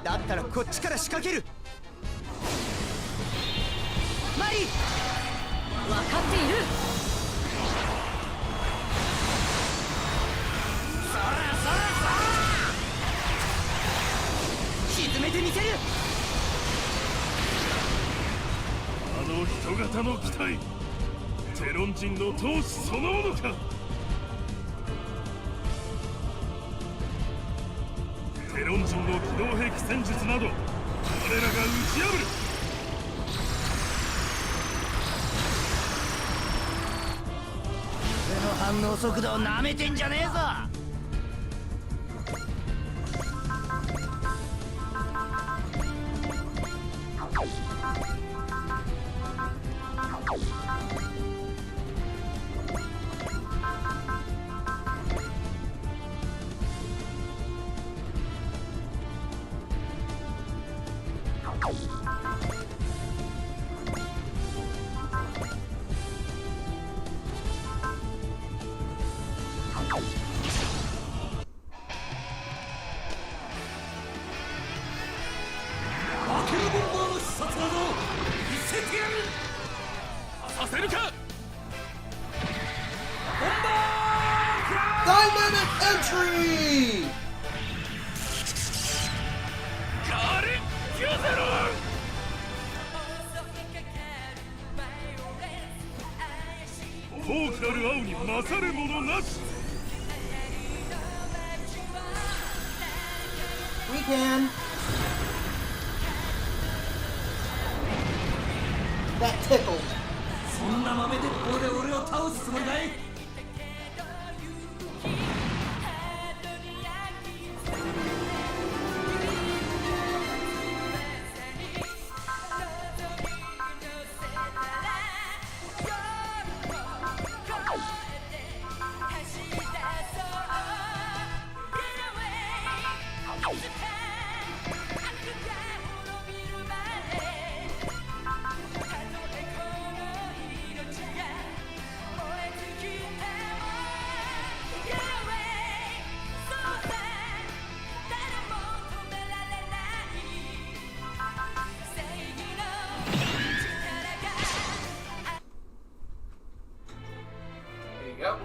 だったらこっちから仕掛けるマリー分かっているそらそらそら沈めてみせるあの人型の機体テロン人の闘士そのものかテロン人の機動兵器戦術など我らが打ち破る俺の反応速度をなめてんじゃねえぞ Entry! ガレッキュゼロンフォークなる青に勝るものなし We can. That tickled. そんな豆鉄砲で俺を倒すつもりかい。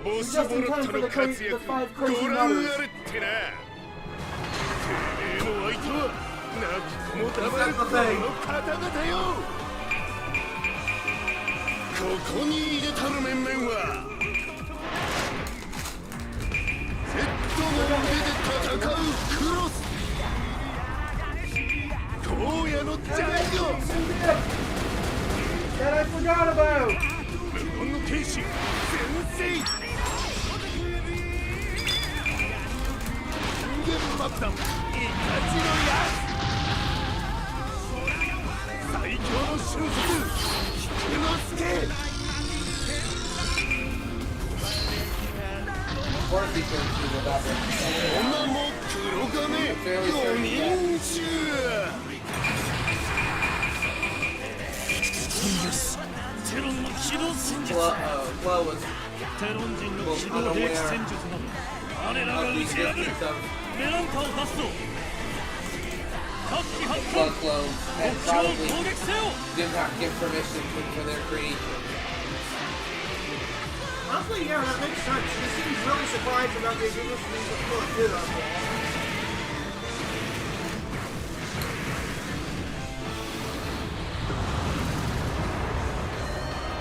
ボスボルトの活躍ご覧あれってなてめえの相手は泣き子も黙るこの方々よここに入れたる面々は Z の腕で戦うクロス荒野のジャイオ That I forgot about! 無言の剣士先生 人間爆弾イタチの矢最強の俊足菊之助 Of course he turned to without them. 女も黒金4人衆 テロンの起動戦術。 Well was テロン人の起動兵器戦術など我らが of the 打ち破る existence of メランカを出すぞ。各機発 blood 艦 clones 目 and 標を probably 攻撃せよ。 did not give permission for their creation. Honestly, yeah, that makes sense. She seems really surprised about the existence of Philip did on that.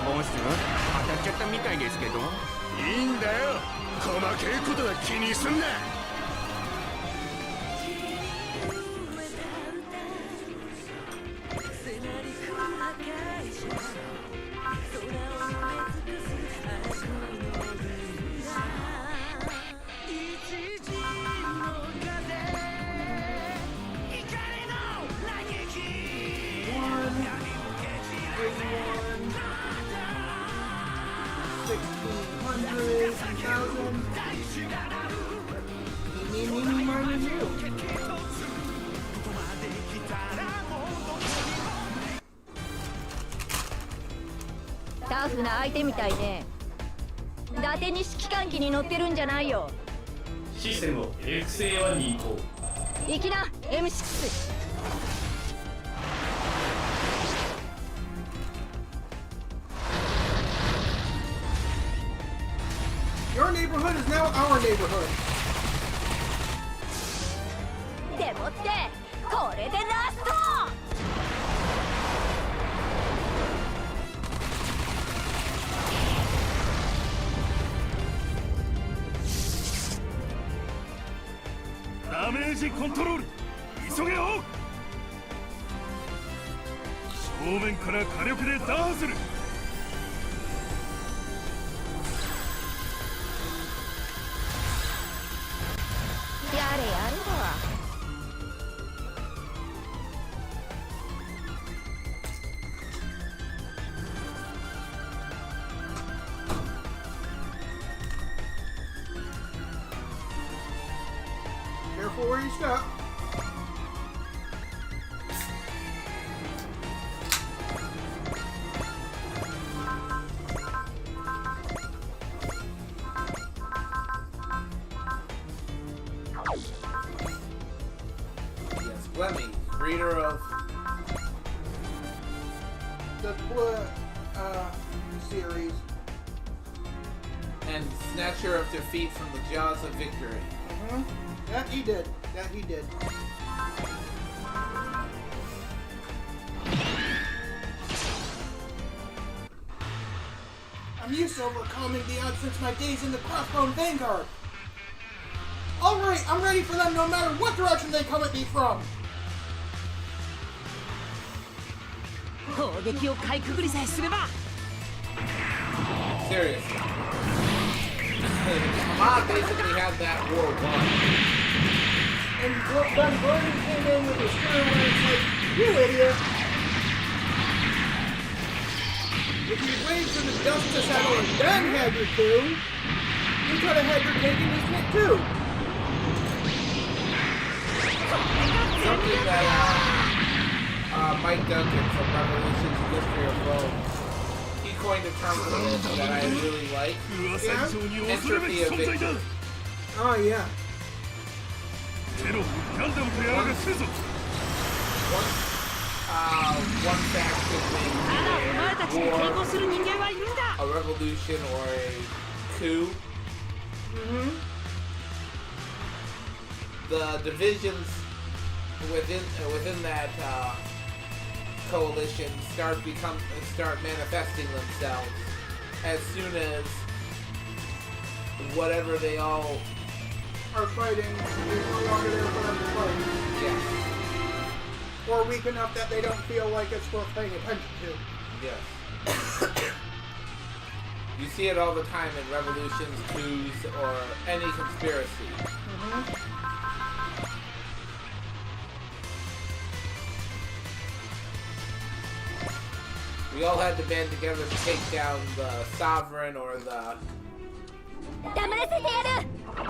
モンスター当たっちゃったみたいですけど。いいんだよ細けいことは気にすんな タフな相手みたいね。伊達に指揮官機に乗ってるんじゃないよ。システムを XA1 に移行。行きな M6。 Your neighborhood is now our neighborhood. でもってこれでラスト。ダメージコントロール急げよ正面から火力で打破する やれやれだ。 Careful where you step. Yes, Glemmy, breeder of The series. and snatcher of defeat from the jaws of victory. That he did. That he did. I'm used to overcoming the odds since my days in the Crossbone Vanguard. Alright, I'm ready for them no matter what direction they come at me from. 攻撃をかいくぐりさえすれば Seriously. Hamad basically had that war won. And then Gordon came in with his spear and it's like, you idiot. If you waited for the dust to settle and then had your coup, you could have had your cake and eaten it too. Something that Mike Duncan from Revolution's History of Rome, he coined a term for this that I really like. 噂以上に恐るべき存在だ Oh yeah. テロガンダムとやらがするぞ One faction お前たちに抵抗する人間はいるんだ a revolution or a coup. The divisions within that coalition start manifesting themselves as soon as whatever they all Are fighting is no longer there for them to fight. yeah Or weak enough that they don't feel like it's worth paying attention to. yes. You see it all the time in revolutions, coups, or any conspiracy. We all had to band together to take down the sovereign or the 黙らせてやるここ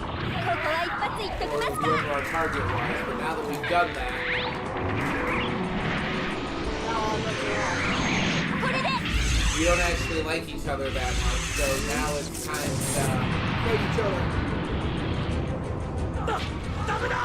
は一発いっとき or ますか whoever our target was. But now that we've done that, これで we don't actually like each other that much. So now it's time to Fight each other. ダメだ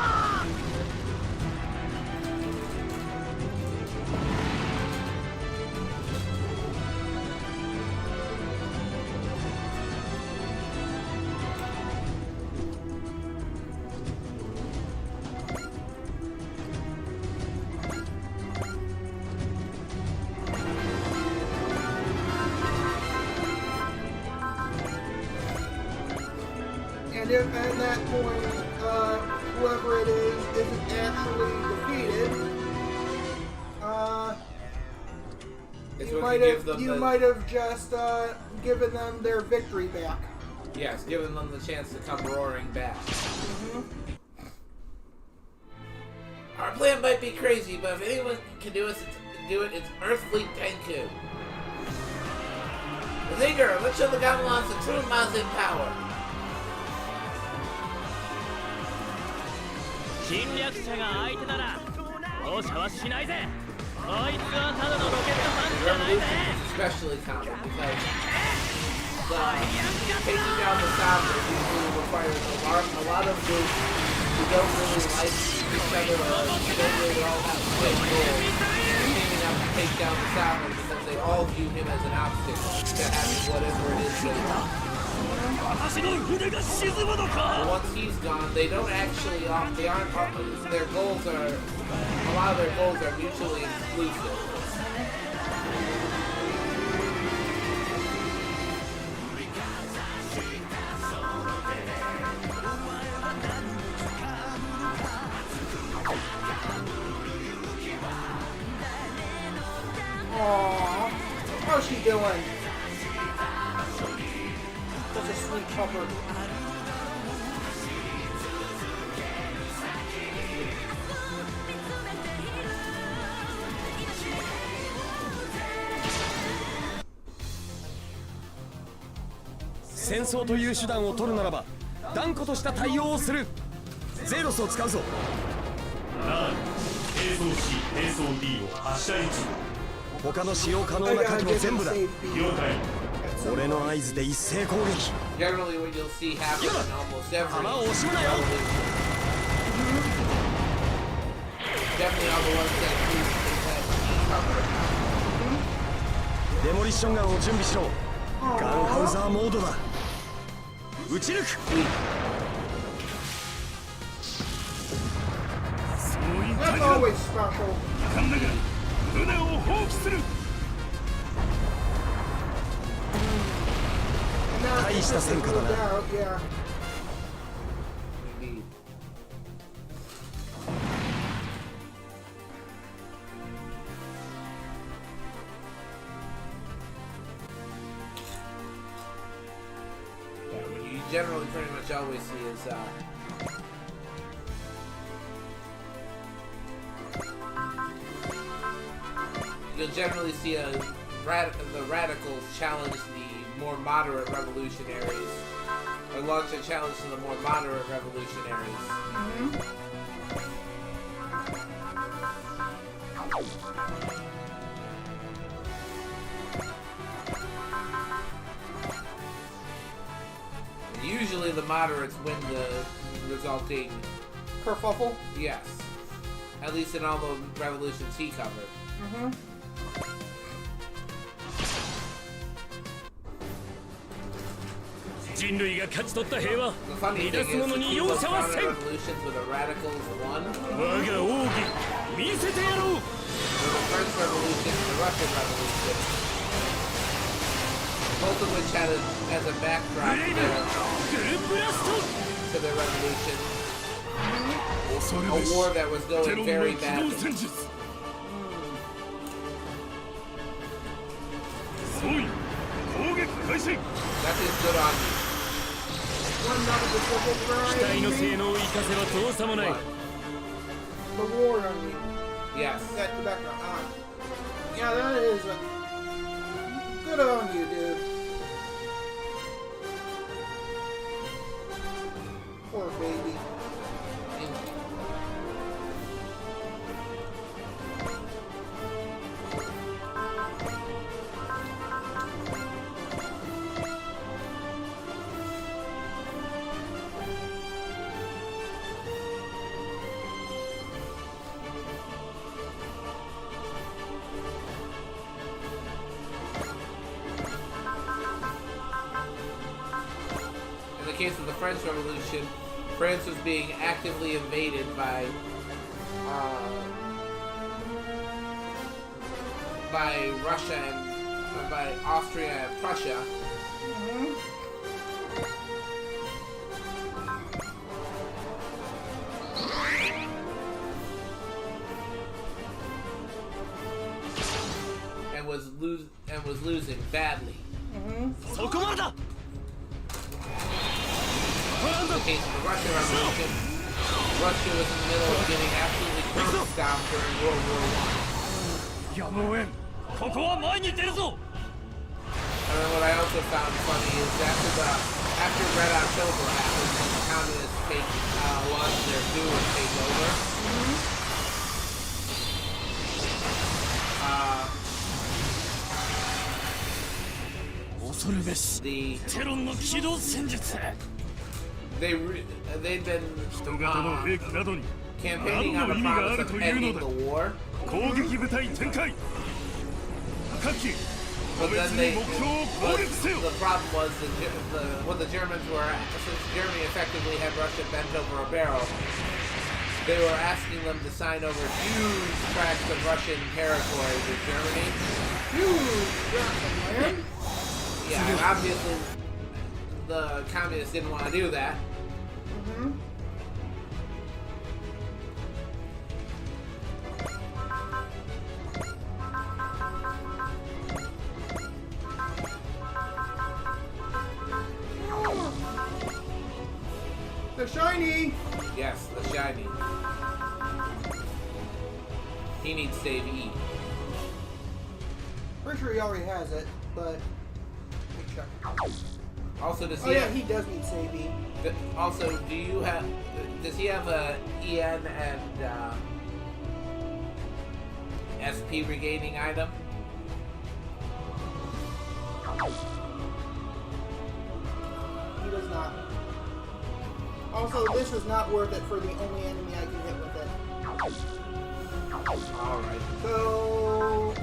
And if at that point, whoever it is isn't actually defeated, it's you what might you give have them you the, might have just given them their victory back. yes, giving them the chance to come roaring back. Our plan might be crazy, but if anyone can do it, it's Earthfleet Tenku. Zinger, let's show the Gamelons the true Mazin power. 侵略者が相手なら容赦はしないぜこいつはただのロケットパンチじゃないぜ Especially common because taking down the sovereign usually requires a lot of groups who don't really like each other or don't really all have the same goals teaming up to take down the sovereign because they all view him as an obstacle to having whatever it is they want. 私の船が沈むの But か once he's gone, they don't actually, they aren't, their goals are, a lot of their goals are mutually exclusive. Aww, how's she doing? Such a sweet pupper.「戦争という手段を取るならば断固とした対応をする」「ゼーロスを使うぞ」ラーン並走 C 並走 D を発射位置他の使用可能な火器も全部だ了解俺の合図で一斉攻撃 Generally, what you'll see happen in almost every revolution, definitely all the ones that use cover. デモリッションガンを準備しろガンハウザーモードだ撃ち抜く そういった That's 意味だ always special. 遺憾ながら船を放棄する And now Ay, it's está just cerca, moved ¿verdad? out, yeah. Indeed. Yeah, what you generally pretty much always see is you'll generally see the radicals challenge the more moderate revolutionaries, or launch a challenge to the more moderate revolutionaries. And usually the moderates win the resulting, Kerfuffle. yes, at least in all the revolutions he covered. 人類が勝ち取った平和 The funny 乱 thing す is, 者 the に two 容 most 赦は modern せん revolutions where the radicals won 我が奥義見せてやろう were the French Revolution and the Russian Revolution. Both of which had as a backdrop ブレイブグルブラスト to their revolution 恐る a べし war that was テ going ロンの very 機動 badly. 戦術総員攻撃開始 That is good on you. One out of the triple 機体の variety. 性能を生かせばどうさもない What? The war on me. Yes. That the background. Yeah, that is good on you, dude. Poor baby. In the case of the French Revolution, France was being actively invaded by Russia and by Austria and Prussia. And was losing badly. そこまでだ In the case of the Russian Revolution, Russia was in the middle of getting absolutely crushed down during World War I. やむをえんここは前に出るぞ And then what I also found funny is after Red October happened and the communists launched their coup and take over. Uh, 恐るべし the テロンの機動戦術 they'd been 人型の兵器などに campaigning on 何の the 意味があ promise る of という ending の the だ war, 攻撃部隊展開各機 but 個別 then に目標を攻 but 撃せよ the problem was what the Germans were, since Germany effectively had Russia bent over a barrel, they were asking them to sign over huge tracts of Russian territory to Germany. Huge land. Yeah, and obviously the communists didn't want to do that. The shiny. Yes, the shiny. He needs save E. Pretty sure he already has it, but let me check. Also, does Oh he yeah, have, he does need save E. also, does he have a EN and SP regaining item? He does not. Also, this is not worth it for the only enemy I can hit with it. Alright. So...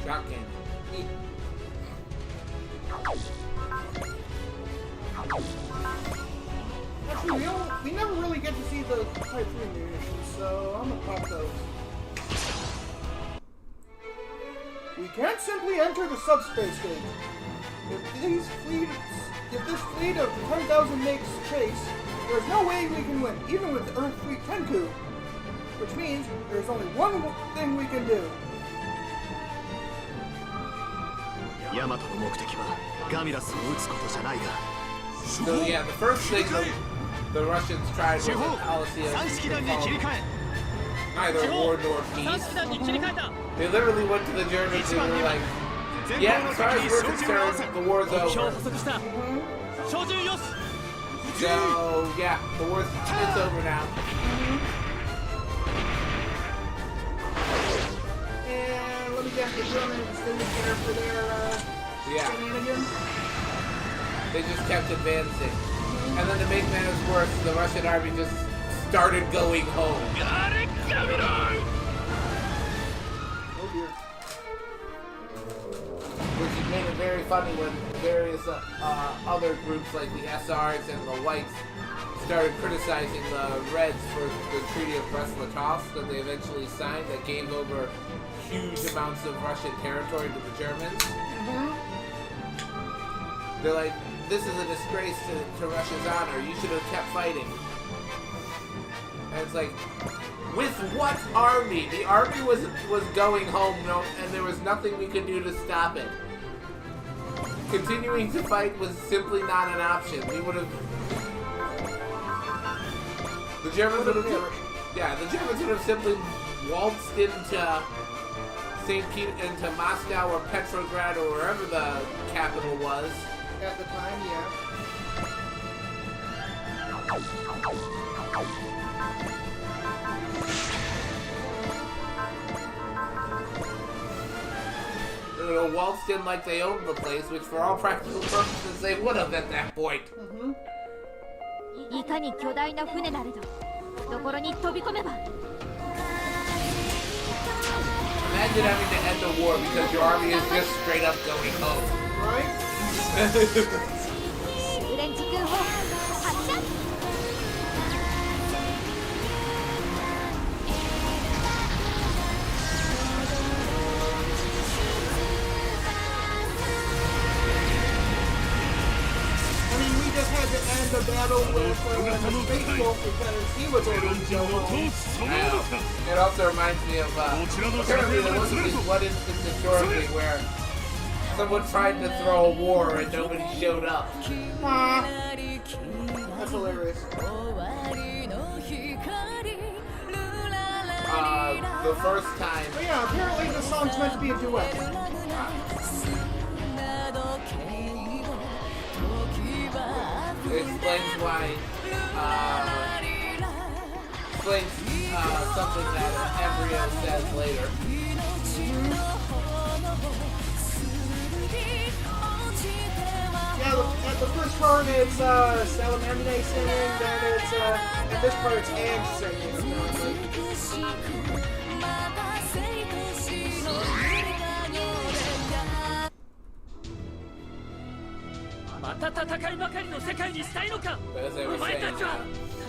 Shot cannon. Actually, we never really get to see the Type 3 munitions, so I'm gonna pop those. We can't simply enter the subspace gate. If this fleet of 10,000 makes chase, there's no way we can win, even with Earth Fleet Tenku. Which means there's only one thing we can do. ヤマトの目的はガミラスを撃つことじゃないが So yeah, the first thing the Russians tried was 四 at 方 Palacio 三式弾に切り替え neither war nor 三 peace. 式弾に切り替えた They literally went to the Germans and were like, 前 yeah, 方 as の far 敵 as we're 照準を合わせ concerned, the war's 目標を over. 捕捉した照準よし So yeah, the war's it's over now. And let me guess, the Germans didn't care for their Yeah, shenanigans. they just kept advancing. And then to make matters worse, the Russian army just started going home. Oh dear. Which made it very funny when various other groups like the SRs and the Whites started criticizing the Reds for the Treaty of Brest-Litovsk that they eventually signed that gave over huge amounts of Russian territory to the Germans. They're like, this is a disgrace to Russia's honor. You should have kept fighting. And it's like, with what army? The army was going home, and there was nothing we could do to stop it. Continuing to fight was simply not an option. We would have. The Germans would have. Yeah, the Germans would have simply waltzed into into Moscow or Petrograd or wherever the capital was. At the time, yeah. They would have waltzed in like they owned the place, which for all practical purposes they would have at that point. いかに巨大な船なれど懐に飛び込めば Imagine having to end a war because your army is just straight up going home. Right? 修練時空砲発射 I mean, we just had to end the battle with the Space Wolf because he was ordered to go の home. 闘志そのものか It also reminds me of apparently there was this one instance historically where someone tried to throw a war and nobody showed up. Ah, that's hilarious. The first time. But yeah, apparently the song's meant to be a duet. It explains why. Explains something that Embryo says later. Yeah, at the first part it's Salamandre singing, then it's at this part it's Ange singing. Apparently. また戦いばかりの世界にしたいのか But as I お was 前 saying, たちは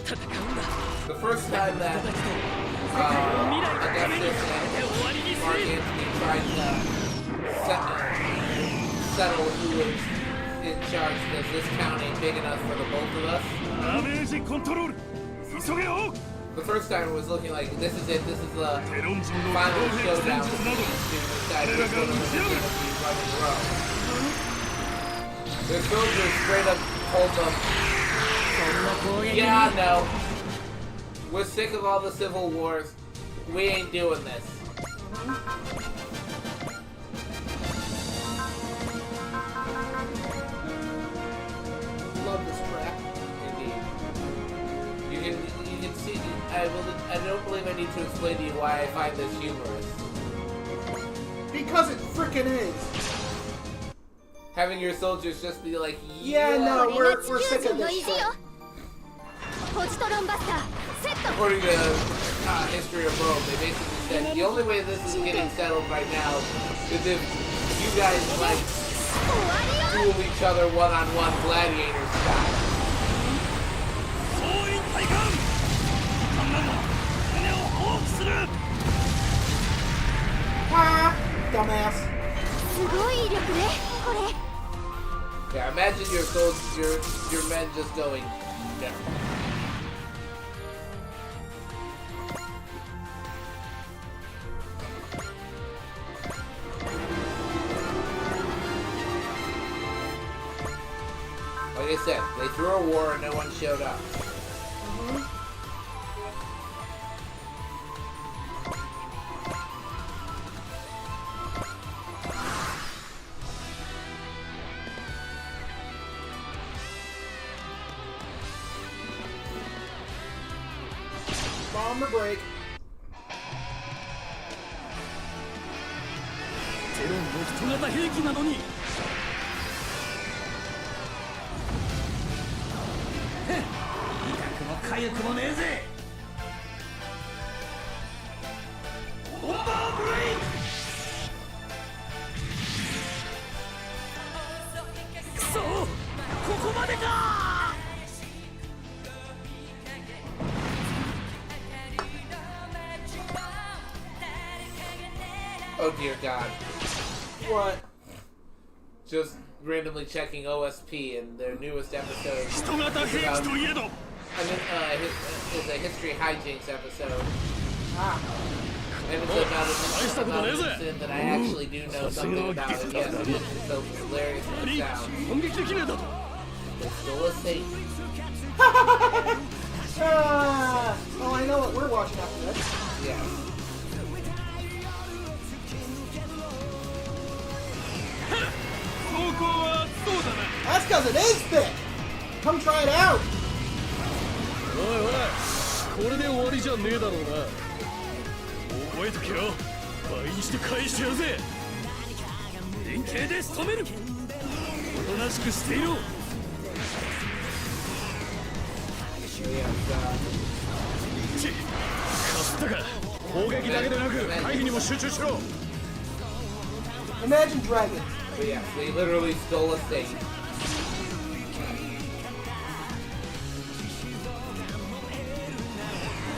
戦うんだ the first time that 未来のために Augustus 全てを終わりに and す Mark る Antony tried to settle who was in charge because this town ain't big enough for the both of us. ダメージコントロール急げよ The first time it was looking like this is it, this is the テロン人の final 攻撃 showdown 戦術 between など these two to decide which one of them is going to be running row. Their soldiers straight up told them, そんな攻撃に yeah, no. We're sick of all the civil wars. We ain't doing this. Love this track. Indeed. You can see. I don't believe I need to explain to you why I find this humorous. Because it frickin' is. Having your soldiers just be like, Yeah, no, これが we're 地 sick 球 of 人の this 意地よ shit. ポジトロンバスターセット According to History of Rome, they basically said the only way this is getting settled right now is if you guys like duel each other one-on-one gladiator style. 総員体感こんなの胸を放棄する Ah, dumbass. すごい威力ねこれ。 Yeah, imagine your soldiers, your men just going, no. Like I said, they threw a war and no one showed up. Bomb or break. テロンの人型兵器なのにへっ痛くも痒くもねえぜボンバーブレイクくそここまでか Oh dear God. What? Just randomly checking OSP in their newest episode. 人型兵器といえど It's a history hijinks episode. Ah. And it's about an incident that I actually do know something about it. Yes, it is so hilarious as it sounds. 攻撃的なだと They stole a safe. Ah. Oh, I know what we're watching after this. Yeah. That's because it is thick. Come try it out. おいおいこれで終わりじゃねえだろうな覚えとけよ倍にして返してやるぜ連携で仕留めるおとなしくしていろ So yeah, ちかすったか砲撃だけでなく回避にも集中しろ Imagine Dragons. but yeah, they literally stole a safe.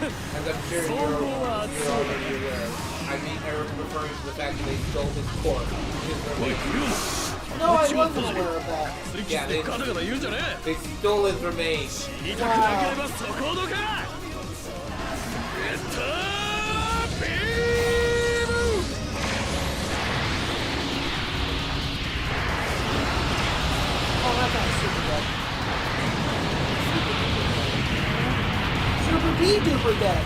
As I'm sure you're already aware. I mean, Eric referring to the fact that they stole his corpse. His remains. No, I wasn't aware of that. Yeah, ガタガタ言うんじゃね they stole his remains. え痛くなければそこほどかやったービーム Oh, that guy's super dead. Super D duper dead.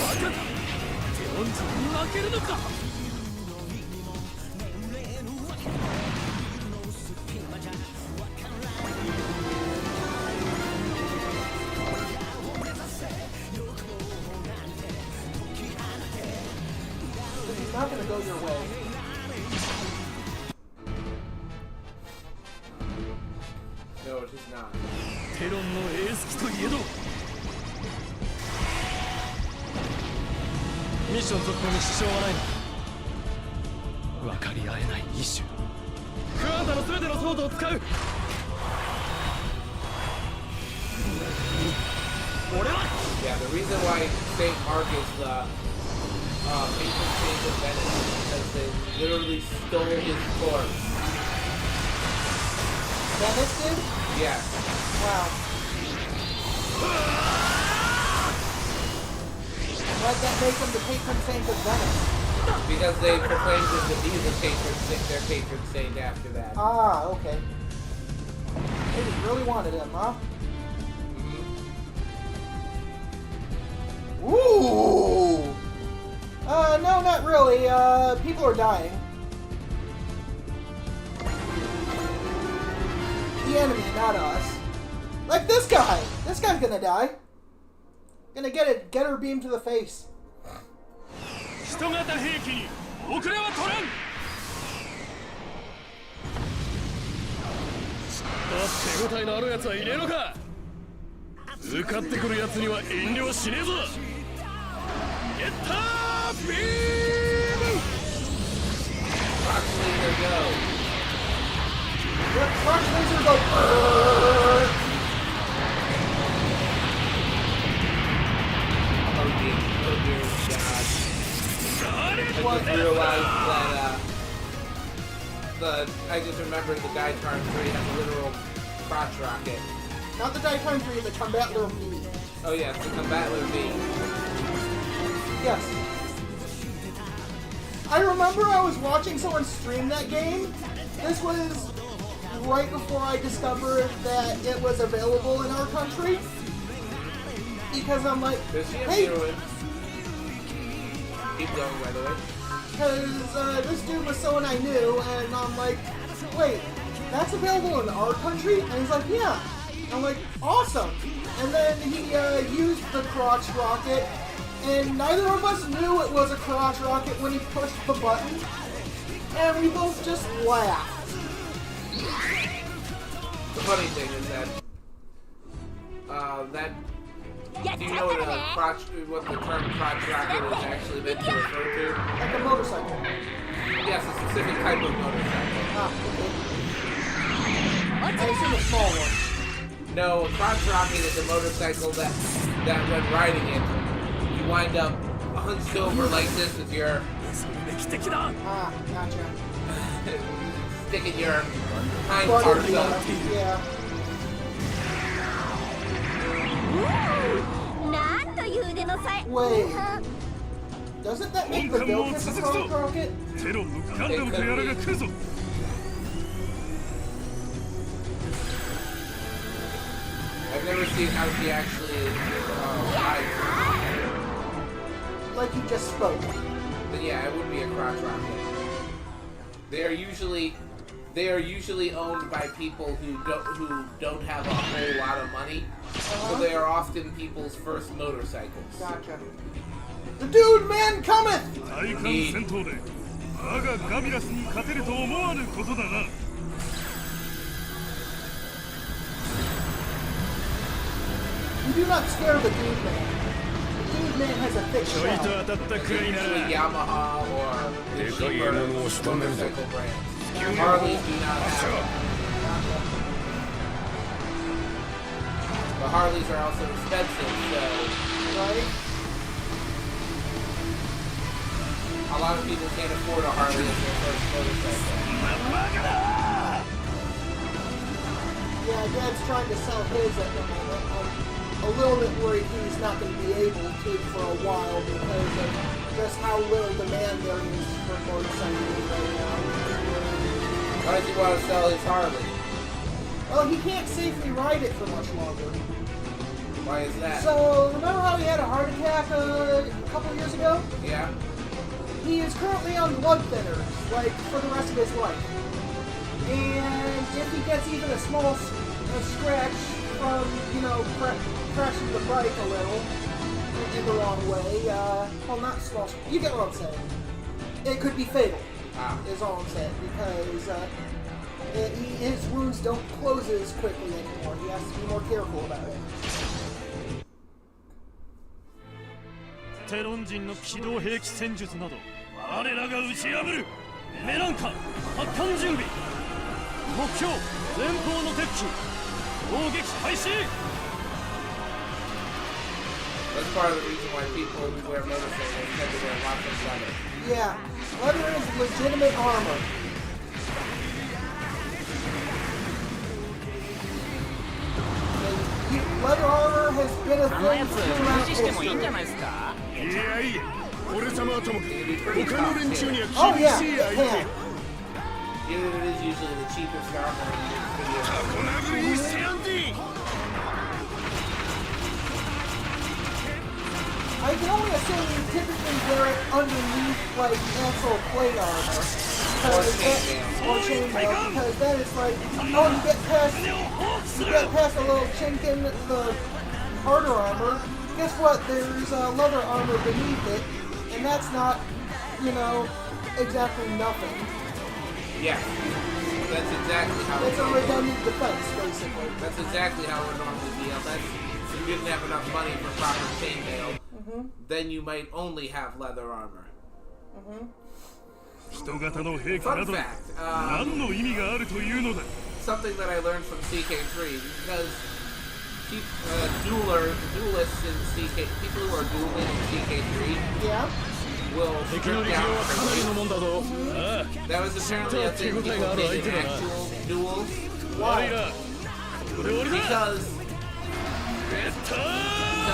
バカだテロンズに負けるのか It's not gonna go your way. No, it is not. テロンのエース機といえどミッション続行に支障はないな分かり合えないイシュクワンタの全てのソードを使う俺は Yeah, the reason why St. Mark is the patron saint of Venice is because they literally stole his corpse. Venice did? Yes. Wow. Why'd that make them the patron saint of Venice? Because they proclaimed him to be their patron saint after that. Ah, okay. They just really wanted him, huh? Ooh! No, not really. People are dying. The enemy, not us. Like this guy! This guy's gonna die. Gonna get her beam to the face. 人型兵器に遅れは取らん手応えのあるやつはいねえのか受かってくるやつには遠慮しねえぞゲッタービーム Rock Laser go. Yep, Rock Laser go. Brrr. Oh dear God. I just realized that, I just remembered the Daitarn 3 has a literal crotch rocket. Not the Daitarn 3, the Combattler V. Oh yes, the Combattler V. Yes. I remember I was watching someone stream that game. This was right before I discovered that it was available in our country. Because I'm like, There's the hey, heroine. Keep going, by the way. because this dude was someone I knew, and I'm like, wait, that's available in our country? And he's like, yeah. I'm like, awesome. And then he used the crotch rocket, and neither of us knew it was a crotch rocket when he pushed the button, and we both just laughed. The funny thing is that, do you know what the term crotch rocket is actually meant to refer to? Like a motorcycle. Yes, a specific type of motorcycle. Ah, okay. I assume a small one. No, a crotch rocket is a motorcycle that when riding it, you wind up hunched over like this with your Ah, gotcha. sticking your hind Butter, parts yeah. up. Yeah. なんという腕のさえ Wait. Doesn't that make the Vilcus a crotch rocket? テロムガンダムとやらが来るぞ I've never seen how she actually rides. Like you just spoke. But yeah, it would be a crotch rocket. They are usually owned by people who don't have a whole lot of money. So they are often people's first motorcycles. Gotcha. The dude man cometh! 体感戦闘で我がガミラスに勝てると思わぬことだな You do not scare the dude man. The dude man has a thick ちょいと shell. 当たったくらいな Usually ら Yamaha or the cheaper motorcycle brands. Harleys do not have it. But Harleys are also expensive, so Right? a lot of people can't afford a Harley as their first motorcycle. Yeah, Dad's trying to sell his at the moment. I'm a little bit worried he's not going to be able to for a while because of just how little demand there is for motorcycles right now. Why does he want to sell his Harley? Well, he can't safely ride it for much longer. Why is that? So, remember how he had a heart attack a couple of years ago? Yeah? He is currently on blood thinners, like, for the rest of his life. And if he gets even a small scratch from, you know, crashing the bike a little in the wrong way, well, not small, you get what I'm saying. It could be fatal, is all I'm saying, because his wounds don't close as quickly anymore. He has to be more careful about it. テロン人の機動兵器戦術など我らが打ち破るメランカ発艦準備目標前方の敵機攻撃開始 That's part of the reason why people who wear motorcycles tend to wear lots of leather. Yeah, leather is legitimate armor. Leather armor has been a あのや thing つ throughout 無視してもいいんじゃ history. ないですか いやいや俺様はともかく他の連中には Oh 厳 yeah, しい it 相手 can. Even if it is usually the cheapest armor in the video. タコ殴りにしてやんで I can only assume you typically wear it underneath like actual plate armor. Or Or chainmail, because then it's like, oh, you get past a little chink in the harder armor. Guess what? There's leather armor beneath it, and that's not, you know, exactly nothing. Yeah. That's exactly how It's a redundant defense, basically. That's exactly how it would normally be, unless you didn't have enough money for proper chainmail. then you might only have leather armor. 人型の兵器 Fun など fact, 何の意味があるというのだ something that I learned from CK3, because duelists in CK, people who are dueling in CK3 Yeah. will 敵の strip 力量 down はかなり for の weight. もんだぞ。あ That was apparently a thing people did in actual duels あ、悪いな。ここで終わりだ。 because やったー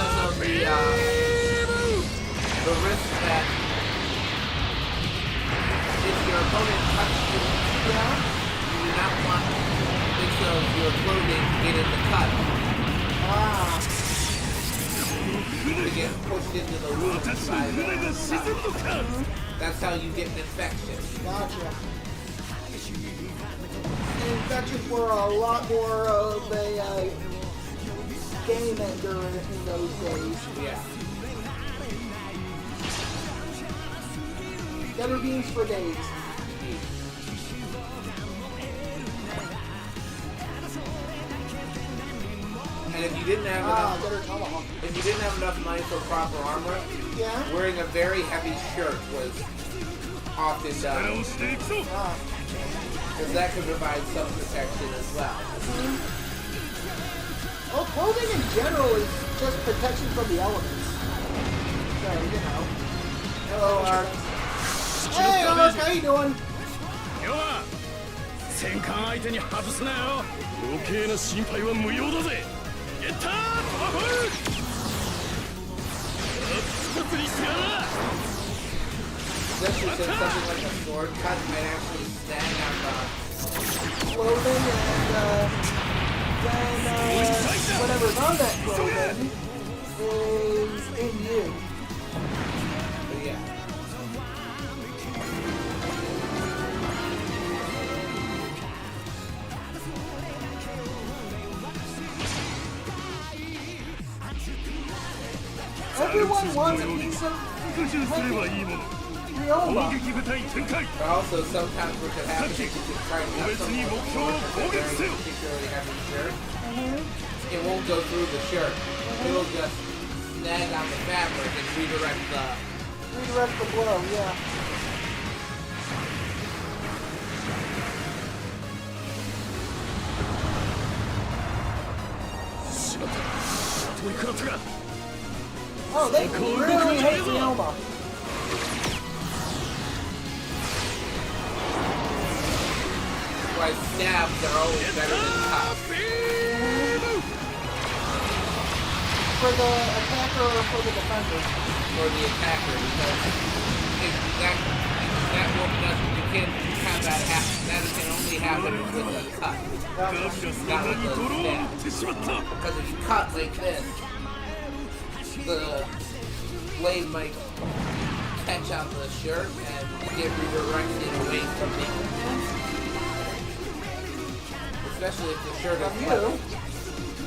of the risk that if your opponent touches you, you do not want bits of your clothing to get in the cut. To get pushed into the wound by the cut. That's how you get an infection. Gotcha. The infections were a lot more of a game ender in those days. Yeah. Better beans for days. And if you didn't have enough, Better tomahawk. if you didn't have enough money for proper armor, Yeah. wearing a very heavy shirt was often 力 done, をしていくぞ because that could provide some protection as well. Well, clothing in general is just protection from the elements. So, you know. Hello, Ark. Hey, Ark, how you doing? 要は戦艦相手に外すなよ。余計な心配は無用だぜ。やったーパワフル。一つにしてやら。 Especially since something like a sword cut might actually snag on Clothing and, then, whatever's on that clothing is in you. but yeah. Everyone wants a piece of 復讐すればいいもの Ryoma. 攻撃部隊展開 But also sometimes what could happen is you could try to have someone with a sword with a very particularly heavy shirt. It won't go through the shirt. It'll just snag on the fabric and redirect the. Redirect the blow, yeah. Oh, they really hate Ryoma. Why stabs are always better than cuts. For the attacker or for the defender? For the attacker, because that won't doesn't you can't have that happen. That can only happen with a cut. ガビラスの名に泥を塗ってしまった Because if you cut like this, the blade might catch on the shirt and get redirected away from the. Especially if the shirt is You?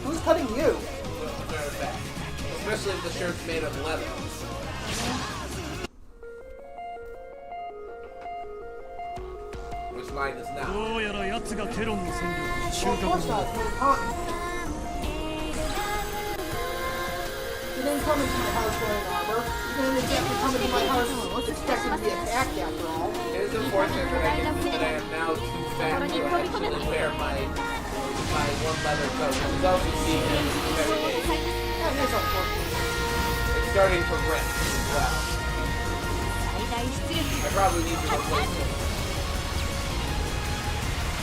Who's cutting you? Especially if the shirt's made of leather. Which mine is not. どうやら奴がテロンの戦力に収 Well, of 穫 course not. It's made of cotton. You didn't come into my house wearing armor. You didn't exactly come into my house expecting to be attacked after all. It is unfortunate that I am now too fat to actually wear my one leather coat, which is also seen every day. That is unfortunate. It's starting to rip as well. I probably need to replace it.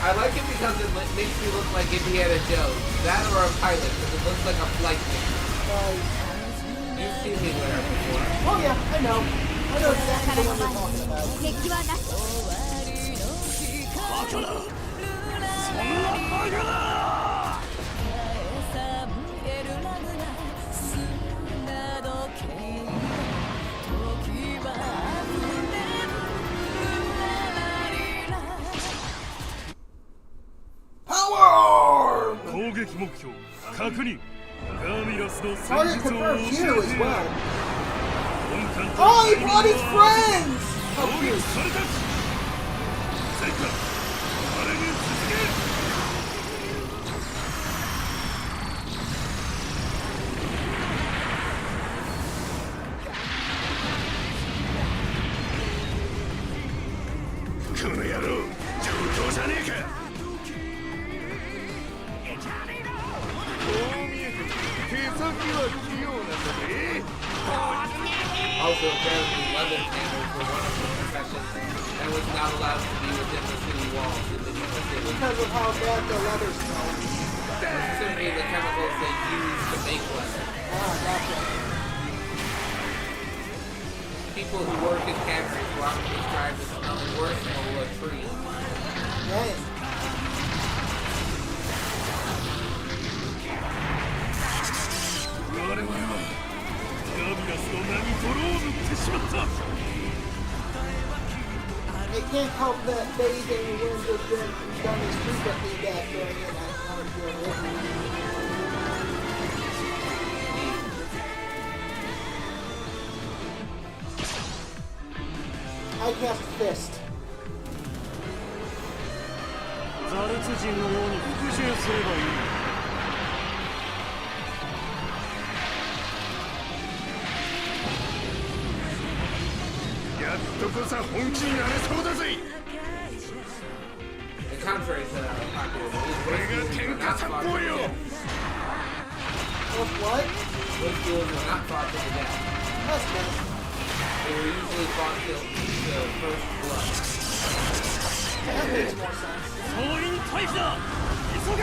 I like it because it makes me look like Indiana Jones. That or a pilot, because it looks like a flight thing. You've seen me wear it before. Oh yeah, I know. I know exactly what you're talking about. 敵はなしバカだそんなバカだ Power! 攻撃目標確認ガミラスの Target 戦術を confirmed 教 you え as て well. 本艦と Oh, he brought his friends! How 攻撃 cute. された戦艦あれに続け Well, Also, apparently, London candles were one of the professions that was not allowed to be within the city walls in the New York City. Because of how bad the leather smells. Specifically, the chemicals they use to make leather. Ah, gotcha. People who work in canneries were often described as smelling worse than a tree. Dang. 我々はガビラスの名に泥を塗ってしまった。 It can't help that bathing winds have been done as frequently that during an time period. I cast Fist. ザルツ人のように復讐すればいい。やっとこそ本気になれそうだぜ。 And contrary to popular belief, これが West 天 were 下 not 殺 fought 法 to よ。 death. What? West were not fought to the death. That's good. They were usually fought till the first blood. That makes more sense. 総員退避だ。急げ。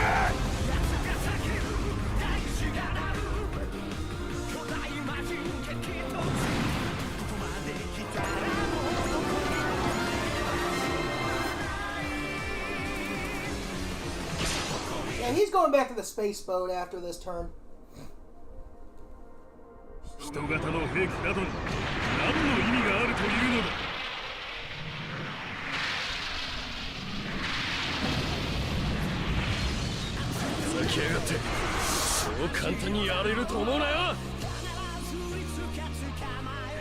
Yeah, he's going back to the space boat after this turn. 人型の兵器などに何の意味があるというのだ。ふざけやがって。そう簡単にやれると思うなよ。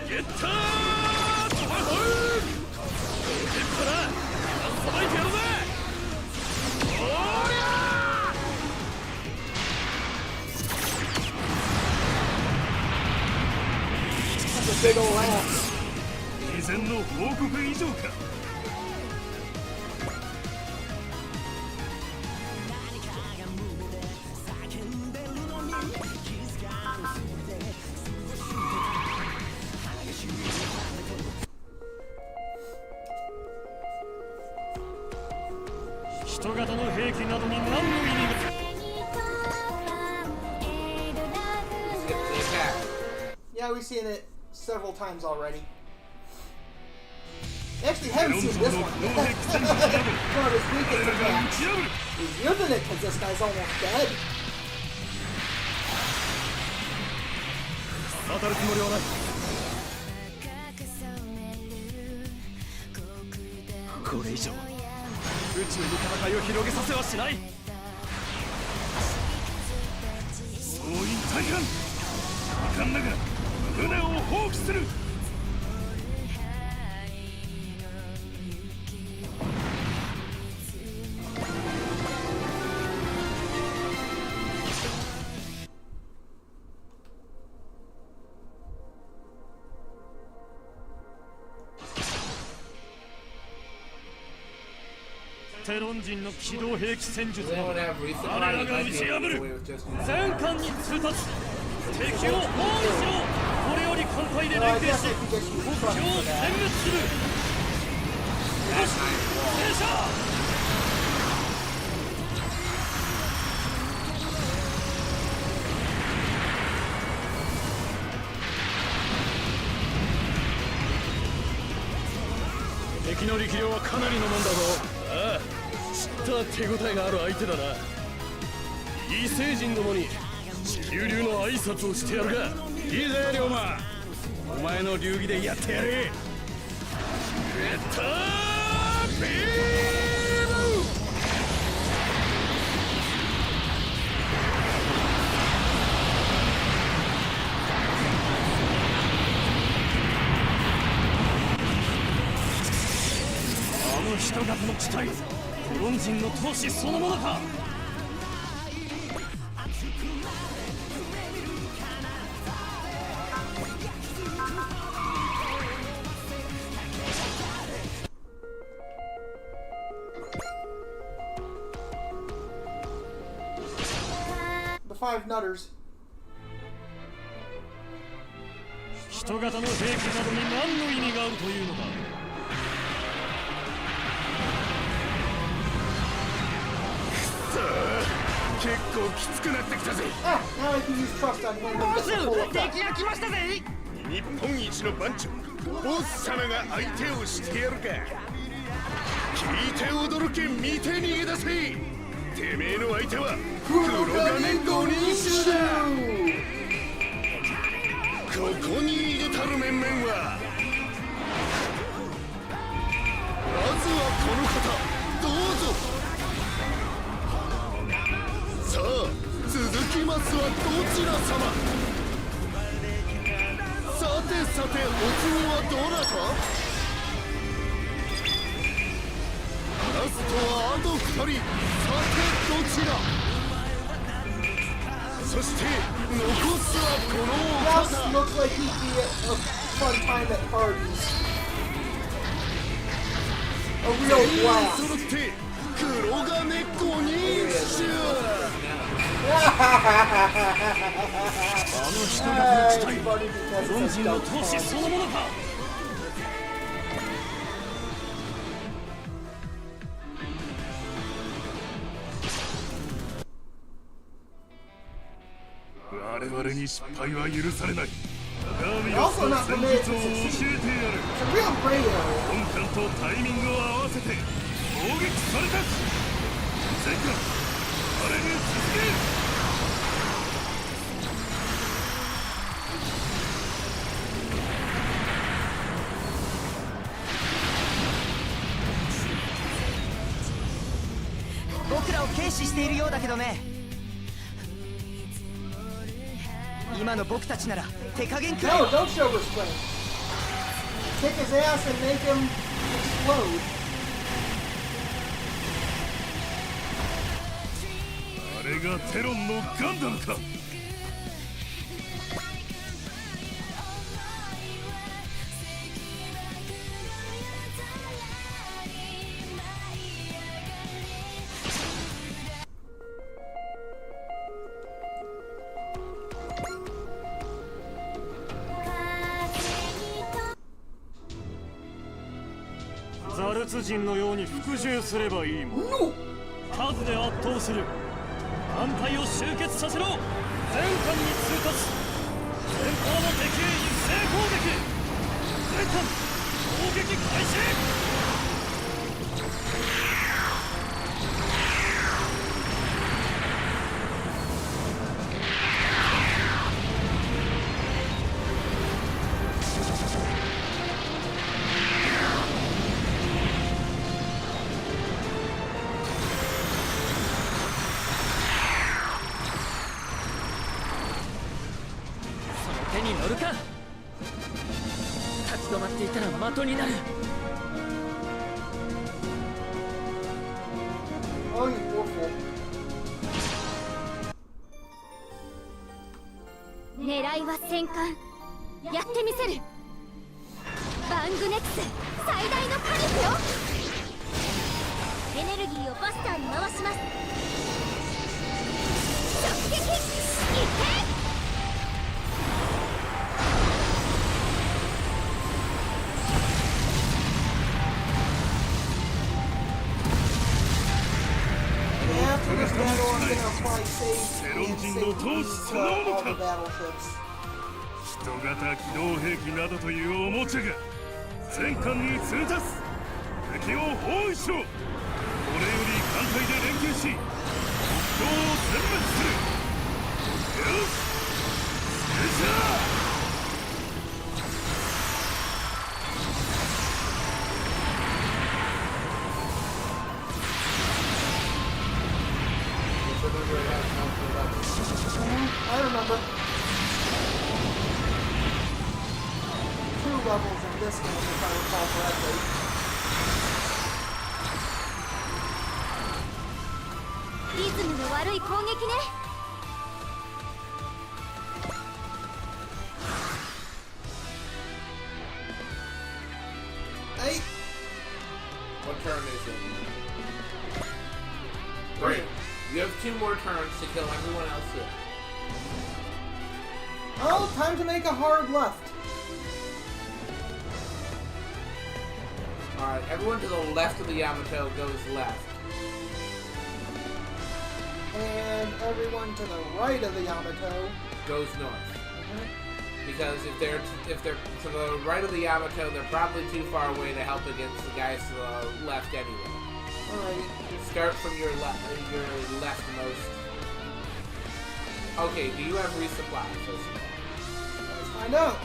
ゲッター！トマホーク！ゲッター！さばいてやるぜ！おりゃ！ That's a big ol' ass. 以前の報告以上か。 人型の兵器などに何の意味が。 Skip the attack. Yeah, we've seen it several times already. Actually, haven't seen this one. One of his weakest attacks. He's using it because this guy's almost dead. 当たるつもりはない。これ以上宇宙に戦いを広げさせはしない。総員大半。遺憾ながら船を放棄する。 テロン人の機動兵器戦術 Does など anyone have recent 我ら money が like 打ち they 破 did る away with just 全艦に通達敵を包囲しろこれより艦隊で So 連 I 携 guess し I could just use 敵を buttons 殲 for 滅 that. するよし停車 敵の力量はかなりのもんだぞ。ああ、知った手応えがある相手だな。異星人どもに地球流の挨拶をしてやるか。いいぜ、龍馬。お前の流儀でやってやれ。ゲッタービーム！ あの人型の機体、テロン人の闘志そのものか。The five nutters. 人型の兵器などに何の意味があるというのだ。結構きつくなってきたぜ。 Ah, now I can use trust on him and get the full effect. が来ましたぜ。日本一の番長ボス様が相手をしてやるか。聞いて驚け、見て逃げ出せ。てめえの相手は黒金五人衆だ。ここに入れたる面々はまずはこの方、どうぞ。さあ続きますはどちら様。さてさて、お次はどなた。ラストはあと2人。さてどちら。そして残すはこのお Mouse 方。 looks like he'd be a fun time at parties. A real 全員 blast. 揃って黒金五人衆。あの人々の It's 地帯 funny because ロン it's 人 a の dumb 闘志 song. そのものか。我々に失敗は許されない。ガーミ And オス also の not 戦 permitted 術 to を教 succeed. えてやる。 It's a real gray area. 本艦とタイミングを合わせて攻撃された。戦艦あれに続け。僕らを軽視しているようだけどね。今の僕たちなら手加減くらい No, don't show restraint. Kick his ass and make him explode. あれがテロンのガンダムか。ザルツ人のように服従すればいいもん。数で圧倒する。艦隊を集結させろ。全艦に通達。前方の敵へ一斉攻撃。全艦攻撃開始。手に乗るか。立ち止まっていたら的になる。 Oh, you poor fool. 狙いは戦艦。やってみせる。バングネックス最大の火力よ。エネルギーをバスターに回します。直撃。いって。 After this battle, I'm gonna probably save and Teronjin save no these, toshi all the sonomono ka. battleships. 人型機動兵器などというおもちゃが全艦に通達。敵を包囲しろ。これより艦隊で連携し目標を殲滅する。よし、それじゃあ。 I remember. 2 levels in this game, if I recall correctly. Rhythm の悪い攻撃ね。 Hey, What turn is it? 3. You have 2 more turns to kill everyone else here. oh, time to make a hard left. Alright, everyone to the left of the Yamato goes left. And everyone to the right of the Yamato Goes north. Because if they're to the right of the Yamato, they're probably too far away to help against the guys to the left anyway. Alright. Start from your leftmost. Okay, do you have resupply first of all? Let's find out.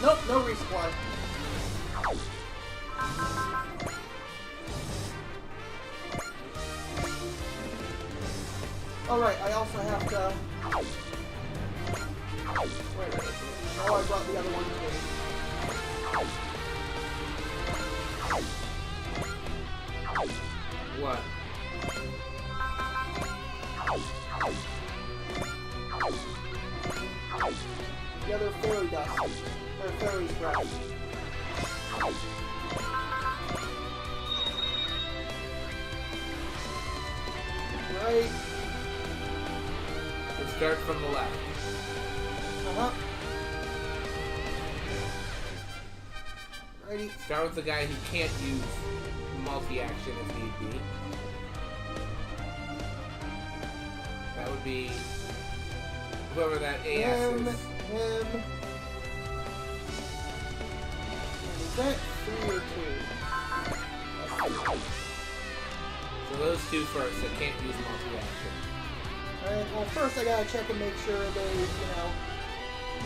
Nope, no resupply. Alright, I also have to... Wait. Oh, I brought the other one too. What? The other fairy dust. Or fairy's breath. Right. Let's start from the left. Uh-huh. Righty. Start with the guy who can't use multi-action if need be. That would be whoever that AS Him. is. Is that 3 or 2? So those two first that can't use multi-action. Alright, well first I gotta check and make sure they,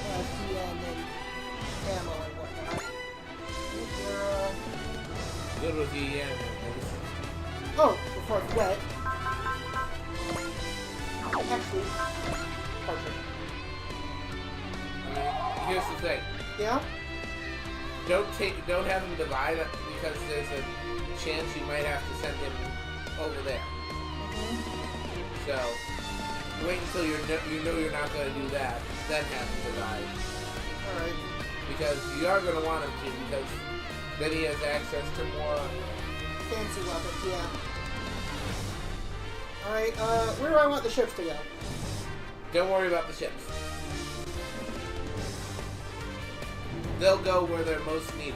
have TN and ammo and whatnot. Good with the Oh, before I forget. Actually, partial. I mean, here's the thing. Yeah? Don't have him divide it because there's a chance you might have to send him over there. So wait until you know you're not going to do that, then have him divide. Alright. Because you are going to want him to, because then he has access to more. Fancy weapons, yeah. Alright, where do I want the ships to go? Don't worry about the ships. They'll go where they're most needed.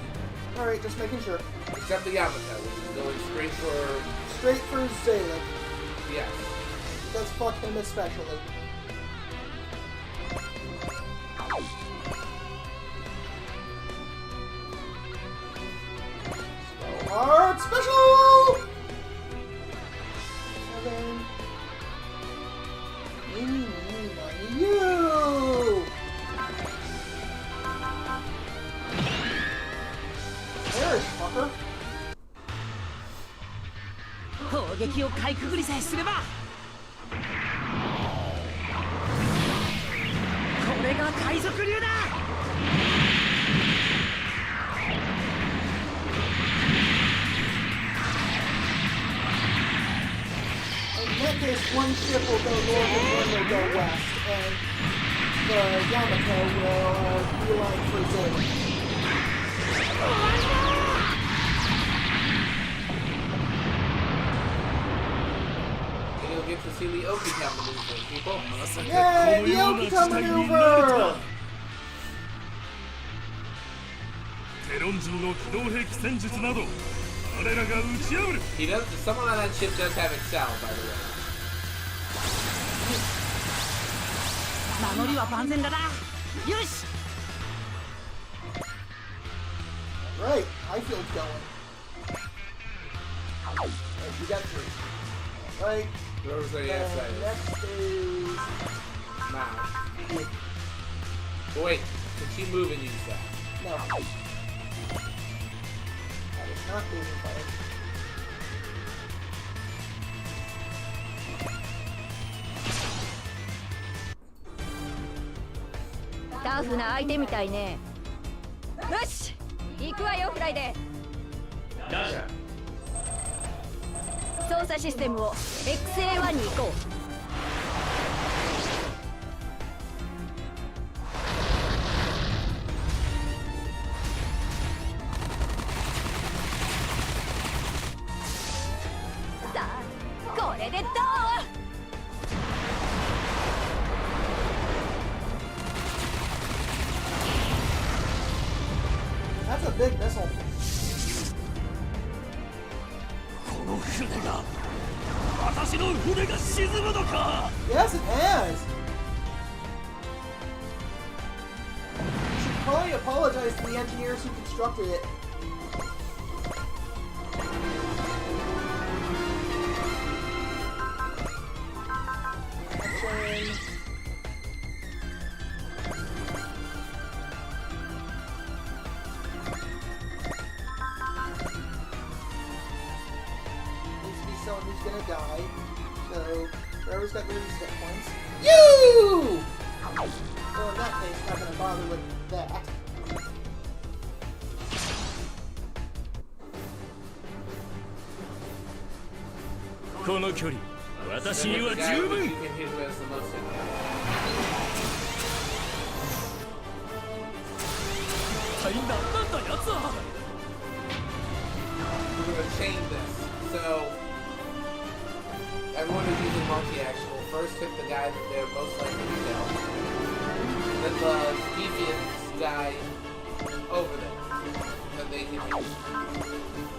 Alright, just making sure. Except the Yamato, which is going straight for... Straight for Zalek. Yes. Because fuck him especially. Hard special! 7. Eeny, meeny, miny, you! Perish, fucker. 攻撃をかいくぐりさえすればこれが海賊流だ In that case, one ship will go north and one will go west, and the Yamato will beeline for Zalek. And you'll get to see the Okita maneuver, people. Yay, the Okita maneuver! テロン城の機動兵器戦術など我らが打ち破る He does. Someone on that ship does have Excel, by the way. 守りは万全だなよし Right, Highfield's going. Right, we got 3. Right, Whoever's the and AS is. next is... Now. But wait, can she move and use that? No. That is not moving fire. タフな相手みたいね。よし行くわよフライデー。ラジャー。操作システムを XA1 に移行。さあこれでどう？ missile. この船が私の船が沈むのか。 Yes, it has. You should probably apologize to the engineers who constructed it. Action. Needs to be someone who's gonna die. So, whoever's got the least hit points. You! Well, in that case, not gonna bother with that. この距離私には The guy 十 who 分。 you can hit who has the most impact. 一体何なんだやつは。 We're gonna chain this. So everyone who's using multi-action will first hit the guy that they're most likely to kill. Then the deviant guy over them. That they can use.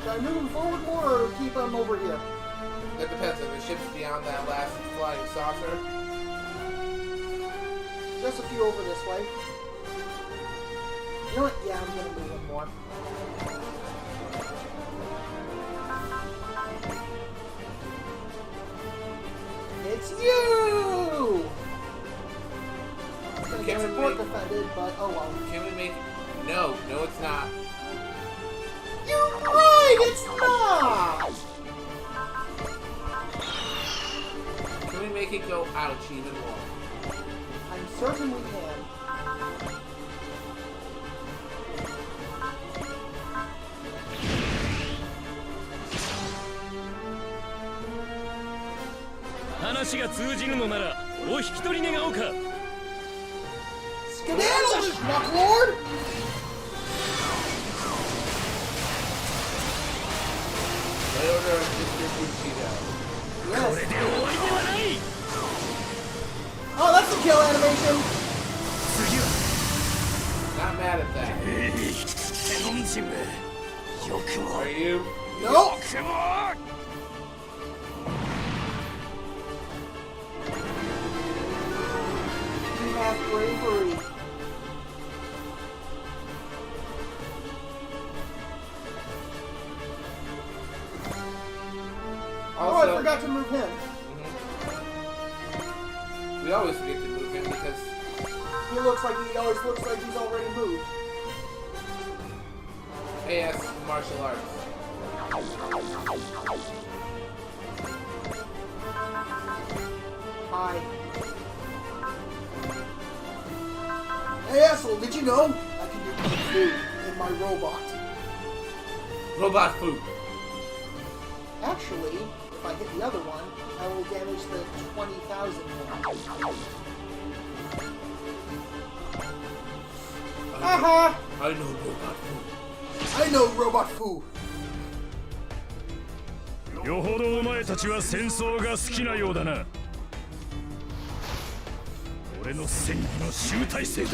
Should I move him forward more or keep him over here? It depends if the ship's beyond that last flying saucer. Just a few over this way. You know what? Yeah, I'm gonna move him more. It's you! I'm gonna get Can we support make- defended, but oh well. Can we make... No, it's not. You're right! It's not! Can we make it go ouch even more? I'm certain we can.「話が通じるのならお引き取り願おうか。 Skedaddle, Schmucklord! By order of Mr. Bushido. これ Yes. で終わりではない。 Oh, that's the kill animation! 次は Not mad at that. テノン人め。よくも Are you? Nope! よくも。 You have bravery. Oh, I Also, forgot to move him. we always forget to move him because He always looks like he's already moved. AS martial arts. Hi. Hey asshole, did you know I can do kung fu in my robot? Robot food. Actually, if I hit the other one, I will damage the 20,000 one. Haha! I know robot food. I know robot fu. よほどお前たちは戦争が好きなようだな。俺の正義の集大成だ。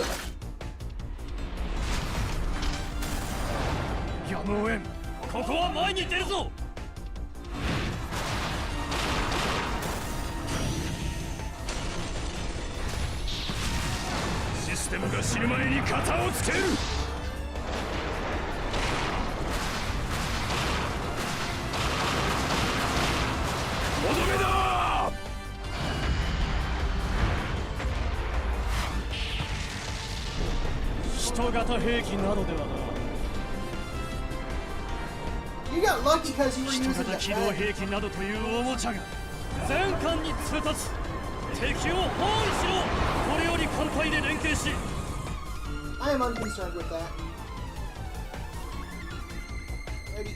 やむをえん。ここは前に出るぞ。システムが死ぬ前に型をつける。とどめだ。人型兵器などではな。 You got lucky because you were 人 using 型 that 機動 bag. 兵器などというおもちゃが全艦に通達。敵を包囲しろ。これより艦隊で連携し。 I am unconcerned with that. Ready.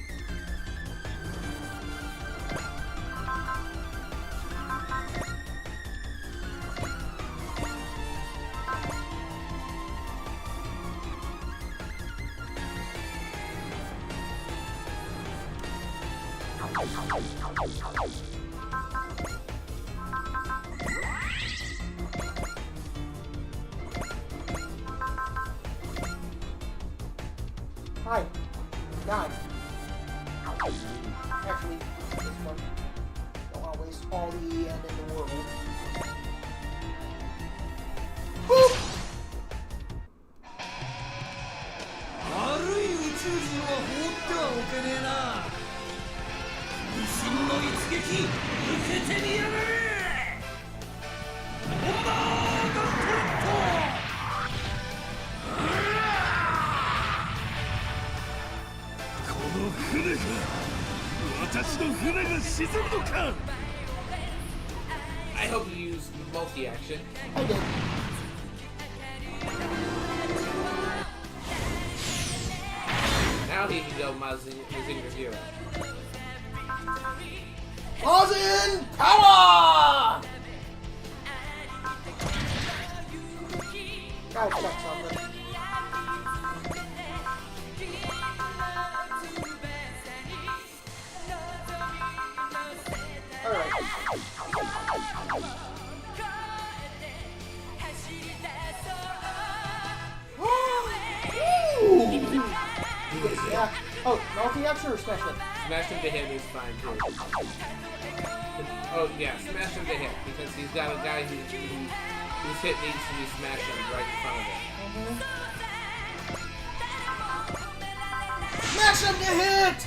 Actually, this one. Don't want to waste all the EN in the world. Boop! 悪い宇宙人は放ってはおけねえな。渾身の一撃受けてみやがれ。ボンバーガントレット。この船が私の船が沈むのか。 I hope you use multi-action. I did. Now he can go Mazinger Zero. Mazin power! Gotta check something. Alright. Yeah. Oh, multi-action or smash hit? Smash him to hit is fine too. Oh yeah, smash him to hit because he's got a guy whose hit needs to be smashed right in front of him. Smash him to hit!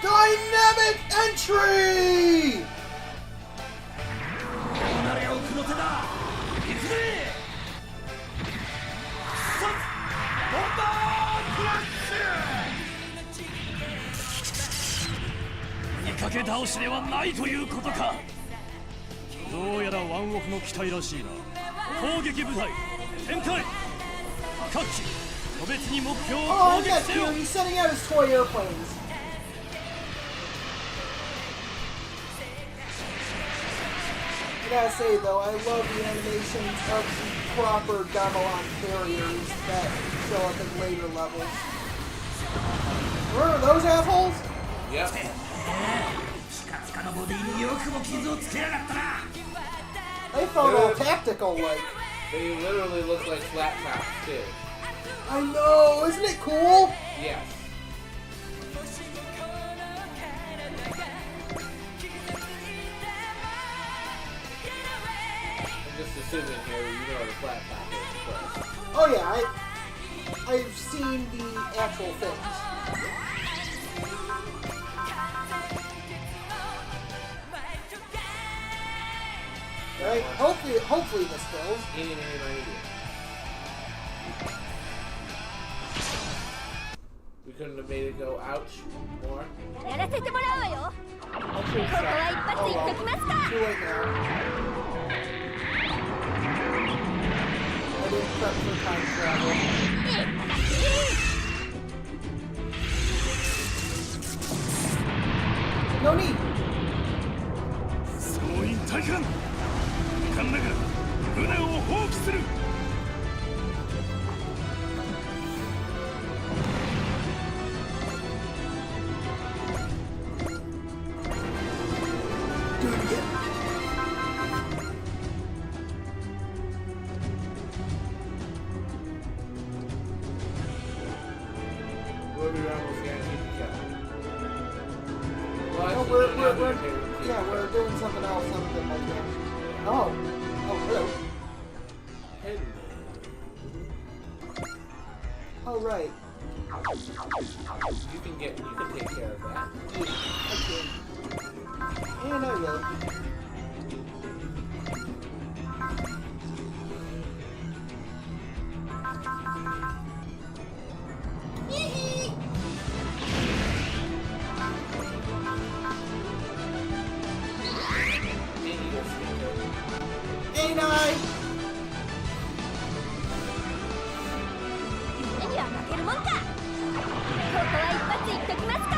Dynamic entry! 離れをくの手だ。行くぜ。さっボンバークラッシュ。見かけ倒しではないということか。どうやらワンオフの機体らしいな。攻撃部隊展開。各機個別に目標を Oh, 攻撃 yeah, せよ。 dude, he's sending out his toy airplanes. I gotta say though, I love the animations of the proper Gamelon carriers that show up in later levels. Remember those assholes? Yep. ピカピカのボディによくも傷をつけやがったな。 They felt all tactical like. They literally look like flat tops too. I know, isn't it cool? Yes. I'm just assuming here you know what a flat top is, of course. Oh yeah, I've seen the actual things. Right? Hopefully this kills. Eeny, meeny, miny, moe. We couldn't have made it go ouch more. やらせてもらうわよ。 Actually, ここは一発いっときますか。 too late now. I didn't prep for time travel. No need. 総員退艦。カンナが船を放棄する。 Do it again. Ruby Ramos guaranteed to kill. Well, No, actually, we're, now we're, they're we're, guaranteed yeah, to we're kill. doing something else other than multi-action. Oh, hello. Oh, right. You can take care of that. Yeah, I can. And I will. Ain't I? 手には負けるもんか。ここは一発いっときますか。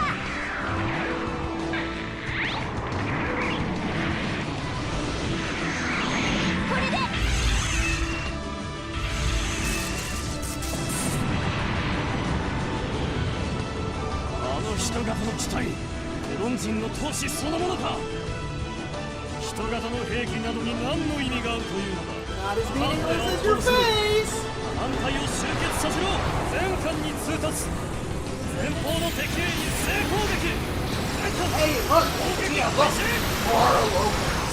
これで。あの人型の機体、テロン人の闘志そのものか。人型の兵器などに何の意味があるというのだ。Not as meaningless as your face! に通達。前方の敵兵に正攻撃。 Hey, look! Yeah, look! Mara Lopez.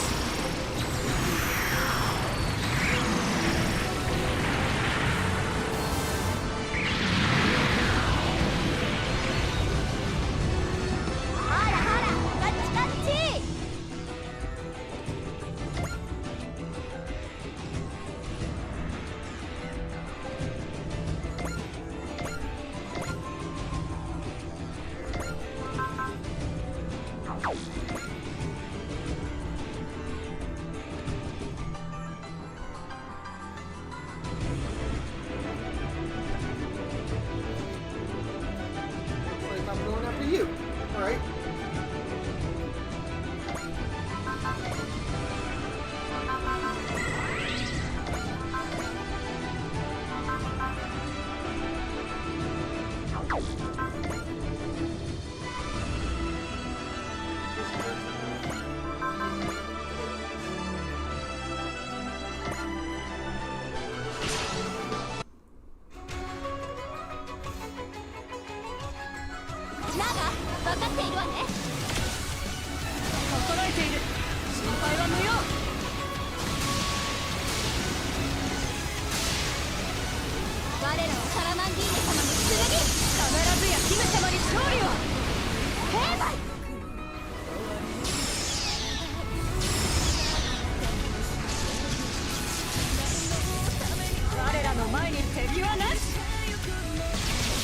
I'm going after you. Alright.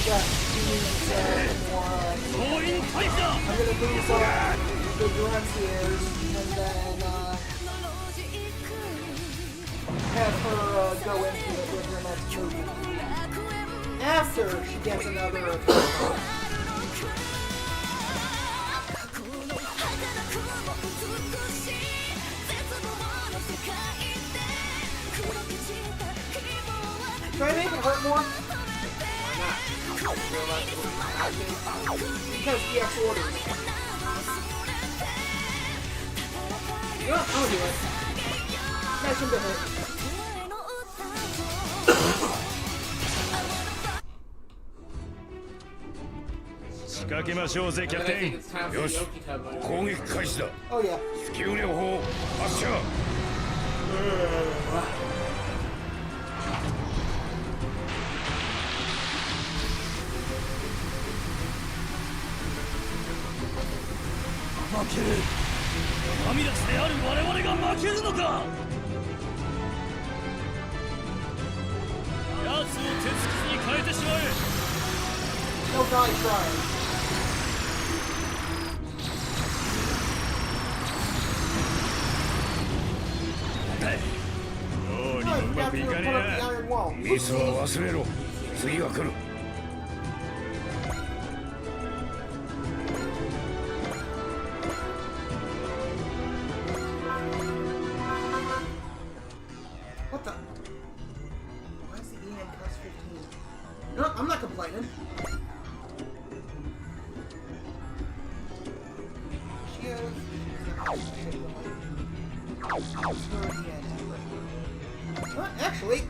Got one. I'm gonna lose the Gruntiers and then have her go into it with her next movie. After she gets another attack. Try to make it hurt more? Because EX orders. You know what? I'll do it. Catch him to hit. 仕掛けましょうぜキャプテン。よし、攻撃開始だ。 Oh yeah. 急療法発射。負ける。ファミラスである我々が負けるのか。奴を鉄くずに変えてしまえ。 No guy trying. どうにもうまくいかねえな。ミスは忘れろ。次が来る。 What the? Why is the EN cost 15? No, I'm not complaining. She has... Actually,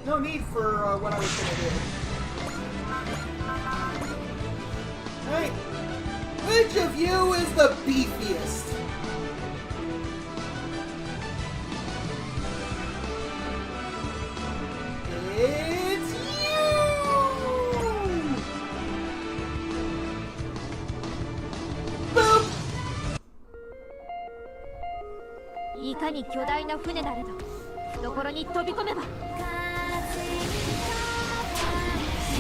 no need for what I was gonna do. Alright, which of you is the beefiest? It's you! Boop! いかに巨大な船なれど懐に飛び込めば支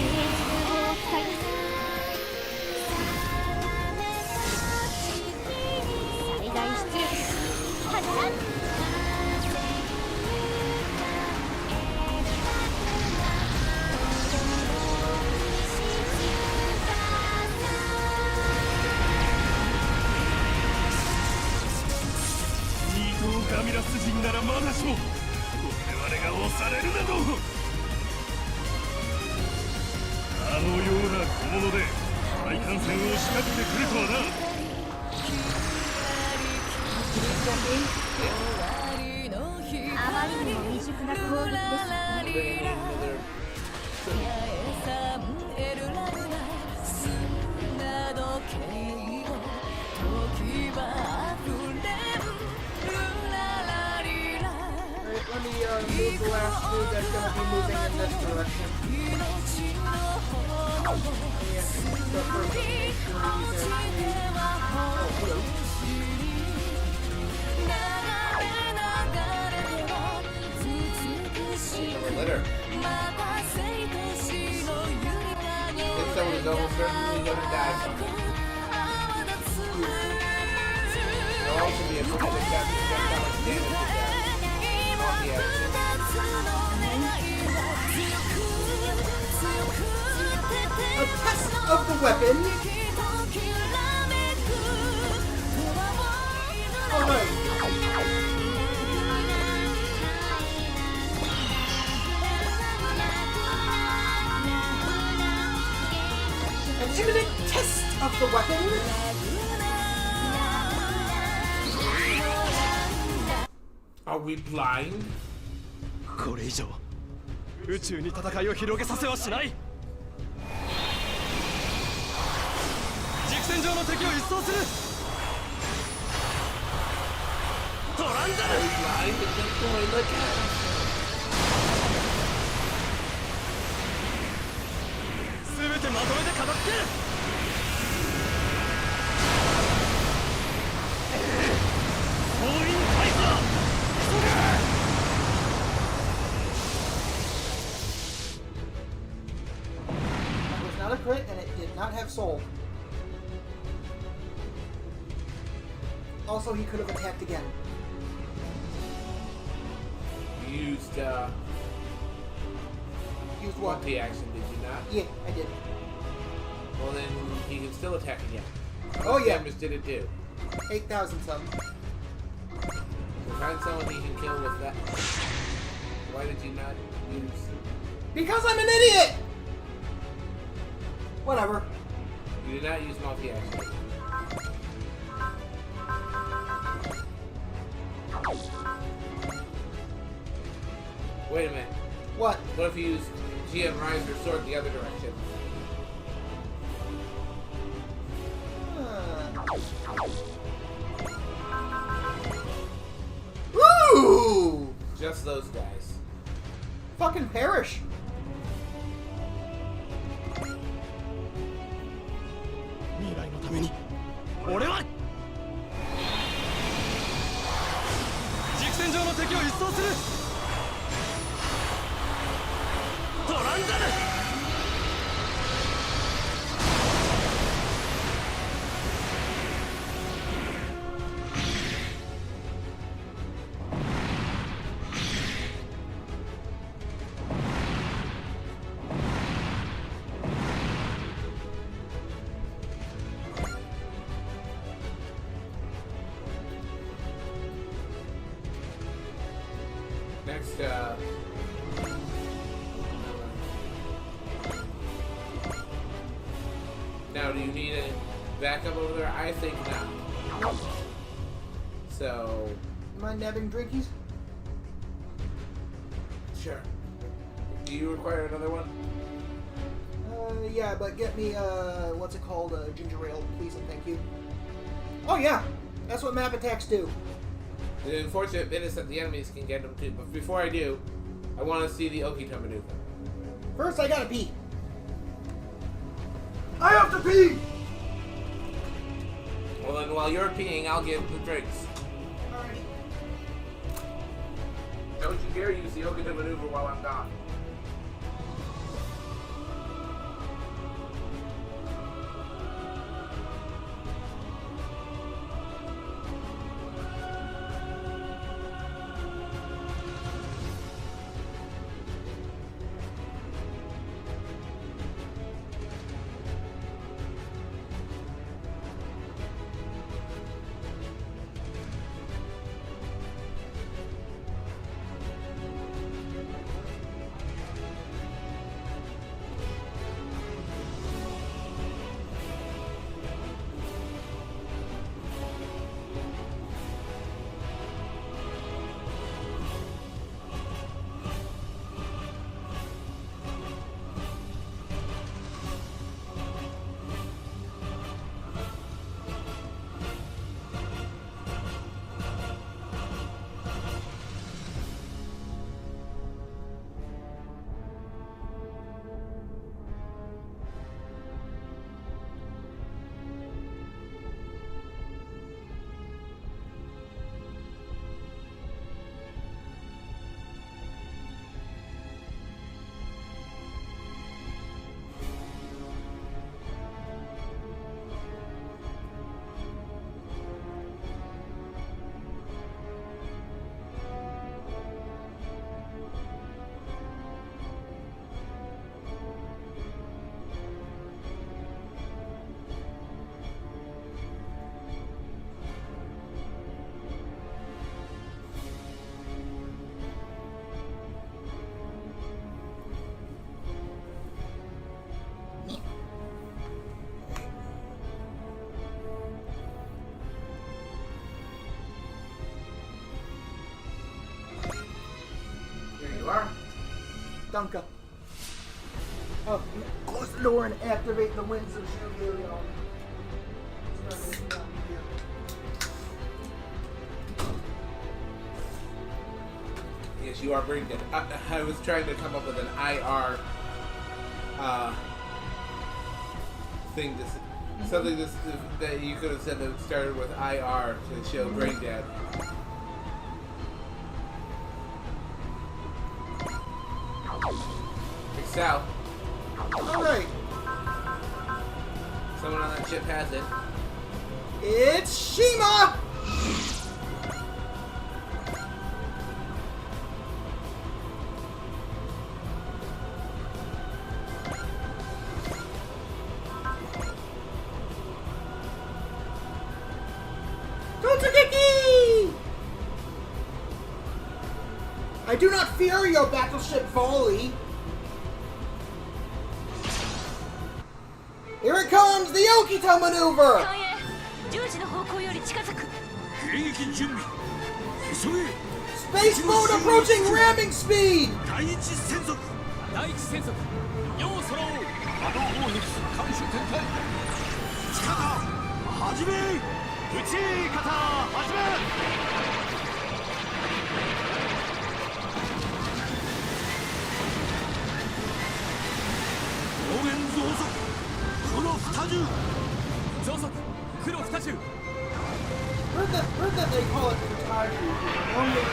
援方法を使います最大出力発射ガミラス人ならまだしも我々が押されるなどあのような小物で大艦船を仕掛けてくるとはな。あまりにも未熟な攻撃です Alright, let me move the last move that's going to be moving in this direction. Yeah, the first make sure these are oh, hello. Litter. If someone is almost certainly going to die from it. There'll also be a permanent captain that how much damage it does. Multi-action. A test of the weapon. Alright. An imminent test of the weapon. Are we blind? これ以上宇宙に戦いを広げさせはしない。軸線上の敵を一掃する。トランザル。 Blind at this point, look at us. 全てまとめて片付ける。総員退散。急げ。 That was not a crit, and it did not have soul. Also, he could have attacked again. You used Used what? multi-action, did you not? Yeah, I did. Well, then he can still attack again. Oh, yeah. Damage did it do? 8,000 some. So find someone he can kill with that. Why did you not use? Because I'm an idiot! Whatever. You did not use multi-action. Wait a minute. What? What if you use GM Riser Sword the other direction? Woo! Just those guys. Fucking perish. 未来のために俺は軸線上の敵を一掃する。トランザル。 Next, now, do you need a backup over there? I think not. So, Mind nabbing drinkies? sure. Do you require another one? Yeah, but get me, what's it called? Ginger ale, please and thank you. Oh, yeah! That's what map attacks do. The unfortunate bit is that the enemies can get them too. But before I do, I want to see the Okito maneuver. First, I gotta pee. I have to pee! Well, then while you're peeing, I'll get the drinks. Alright. Don't you dare use the Okito maneuver while I'm gone. Dunka. Oh, close the door and activate the winds of Shuyo. Yes, you are brain dead. I was trying to come up with an IR thing. Something that you could have said that started with IR to show brain dead. Excel. Alright. Someone on that ship has it. It's Shima! Totsugeki! I do not fear your battleship volley. Here it comes, the Okita maneuver! 10時の方向より近づく。迎撃準備急げ Space mode approaching ramming speed! 第一戦速第一戦速要揃う波動砲撃艦首展開力始め撃ち方始め応援増速黒二重増速黒二重 Heard that they call it Futaji. Normally,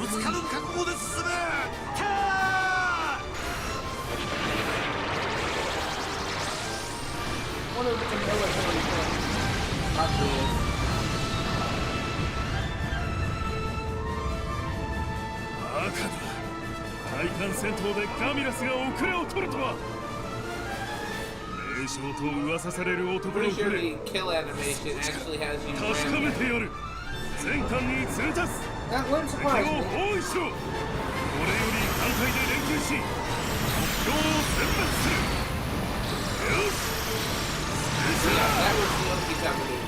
ぶつかる覚悟で進めキャー one of the military things. Probably バカだ対艦戦闘でガミラスが遅れを取るとは名将と噂される男の pretty プ sure レ the ー kill animation actually has you 確かめ ram てやる全艦に通達 That wouldn't 敵 surprise を me. 包囲しろこれより艦隊で連携し目標を殲滅するよしスペシャ Yeah, that was the Okita maneuver.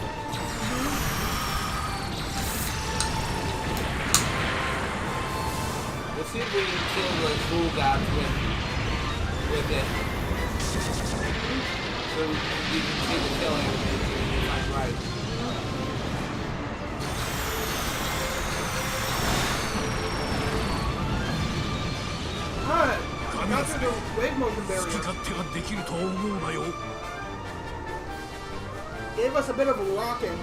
We'll see if we can kill the fool gods with it. So you can see the kill animation and you're like, right. Alright, got through the wave motion 好き barrier. 勝手ができるとは思うなよ Gave us a bit of a rocking.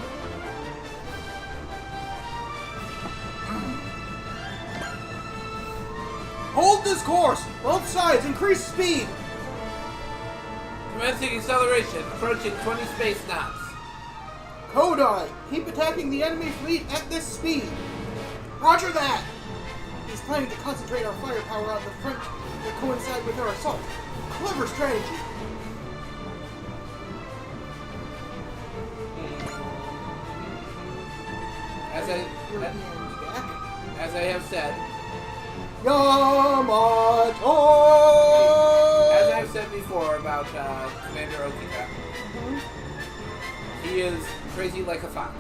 Hold this course! Both sides, increase speed! Commencing acceleration, approaching 20 space knots. Kodai, keep attacking the enemy fleet at this speed. Roger that! He's planning to concentrate our firepower on the front to coincide with our assault. Clever strategy. Europeans back. As I have said, Yamato! as I have said before about Commander Okita, he is crazy like a fox.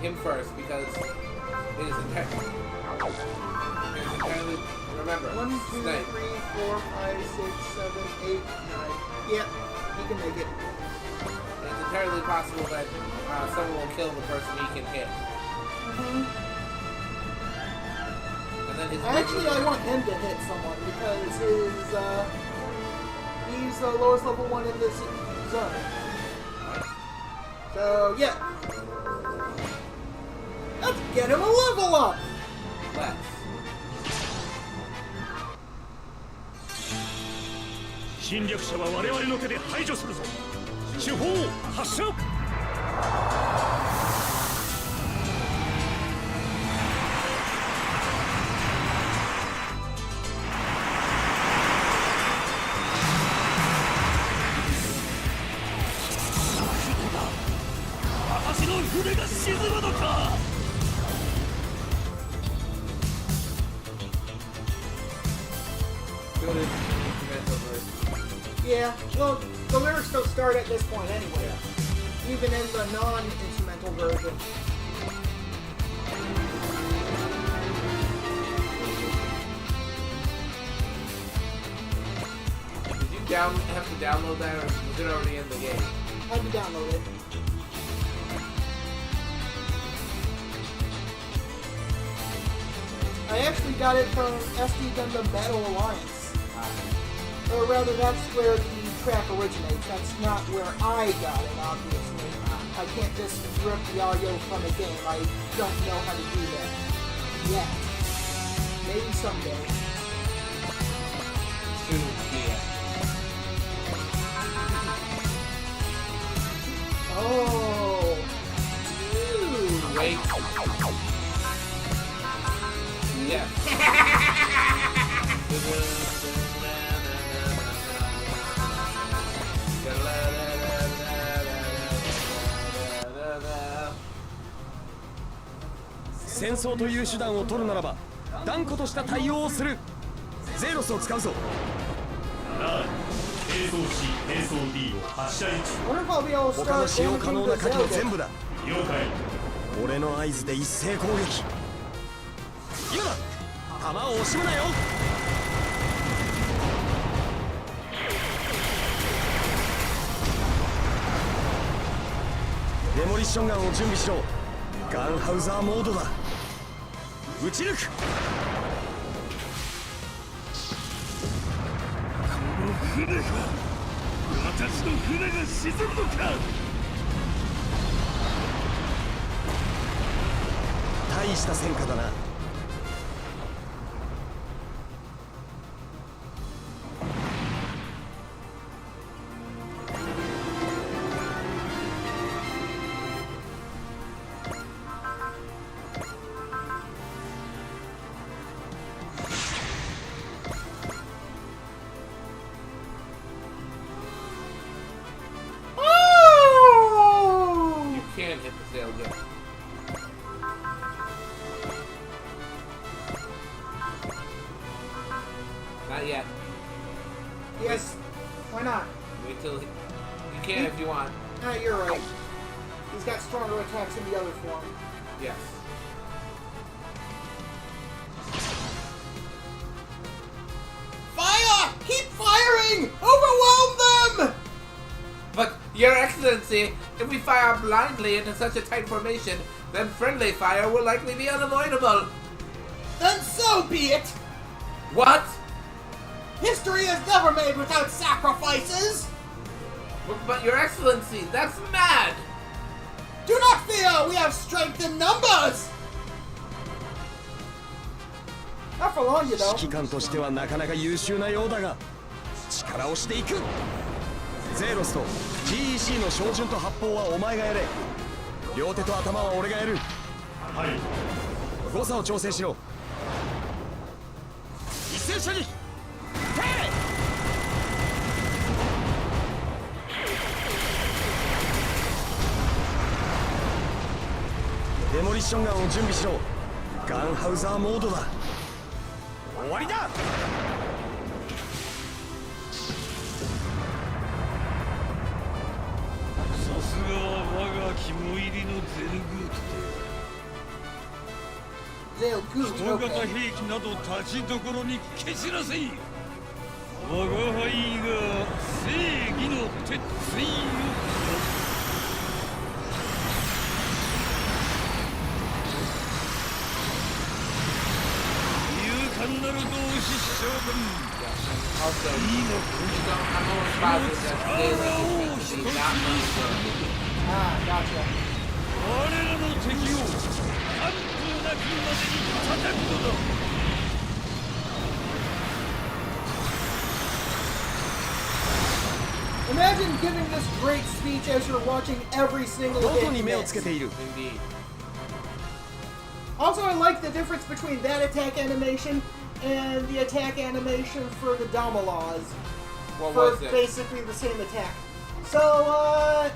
Him first, because it is entirely. Remember, 1, 2, 3, 4, 5, 6, 7, 8, 9. Yep, he can make it. It's entirely possible that someone will kill the person he can hit. And then his Actually, I want him to hit someone because he's the lowest level one in this zone. So, yeah. Let's get him a level up! Let's. 侵略者は我々の手で排除するぞ主砲発射私の船が沈むのか Good instrumental version. Yeah, well, the lyrics don't start at this point anyway. Even in the non-instrumental version. have to download that, or was it already in the game? I had to download it. I actually got it from SD Gundam Battle Alliance. Or rather, that's where the track originates. That's not where I got it, obviously. I can't just rip the audio from a game. I don't know how to do that yet. Maybe someday. Soon, yeah. Oh. Ooh. Wait. Yeah.戦争という手段を取るならば断固とした対応をする。ゼロスを使うぞ。ラー並走し並走 D を発射位置。 Wonder if I'll be able to 他の start 使用可能な damaging 火 the 器を Zelda. 全部だ。了解。俺の合図で一斉攻撃。今だ。弾を惜しむなよ。デモリッションガンを準備しろ。ガンハウザーモードだ。撃ち抜く。船か。私の船が沈むのか。大した戦果だな。You can hit the sail yet. Not yet. Yes. Why not? Wait till you can if you want. Ah, you're right. He's got stronger attacks in the other form. Yes. Fire! Keep firing! Overwhelm them! But, Your Excellency, if we fire blindly into such a tight formation, then friendly fire will likely be unavoidable. Then so be it! What? History is never made without sacrifices! But Your Excellency, that's mad! Do not fear, we have strength in numbers! Not for long, you know. 指揮官としてはなかなか優秀なようだが力をしていく。ゼーロスと GEC の照準と発砲はお前がやれ。両手と頭は俺がやる。はい。誤差を調整しろ。一斉射撃。デモリッションガンを準備しろ。ガンハウザーモードだ。終わりだ。さすがは我が肝入りのゼルグートで They'll goot, 人型 okay. 兵器など立ちどころに蹴散らせ。我が輩が正義の鉄槌を勇敢なる同志将軍。 Also, I'm almost positive that Sailor is not money. Ah, gotcha. 我らの敵を完封なくまでに叩くのだ。 Imagine giving this great speech as you're watching every single どこ hit に you 目を miss. つけている。 Indeed. Also, I like the difference between that attack animation and the attack animation for the Damalas. What For was it? basically the same attack. So,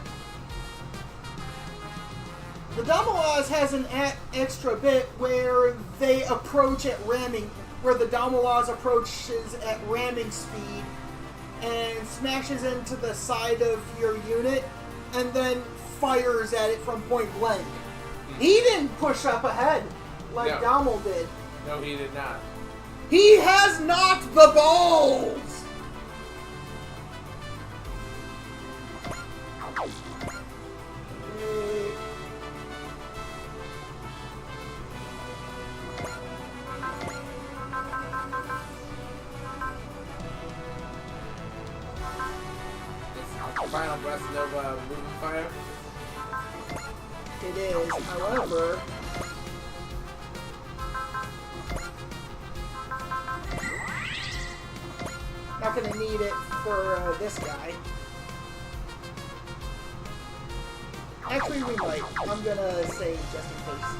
the Damalas has an extra bit where they approach at ramming, where the Damalas approaches at ramming speed and smashes into the side of your unit and then fires at it from point blank. He didn't push up ahead like No. Damal did. No, he did not. He has not the balls! Final Breath Nova Moving Fire? It is, however... Not gonna need it for this guy. Actually, we might. I'm gonna save just in case.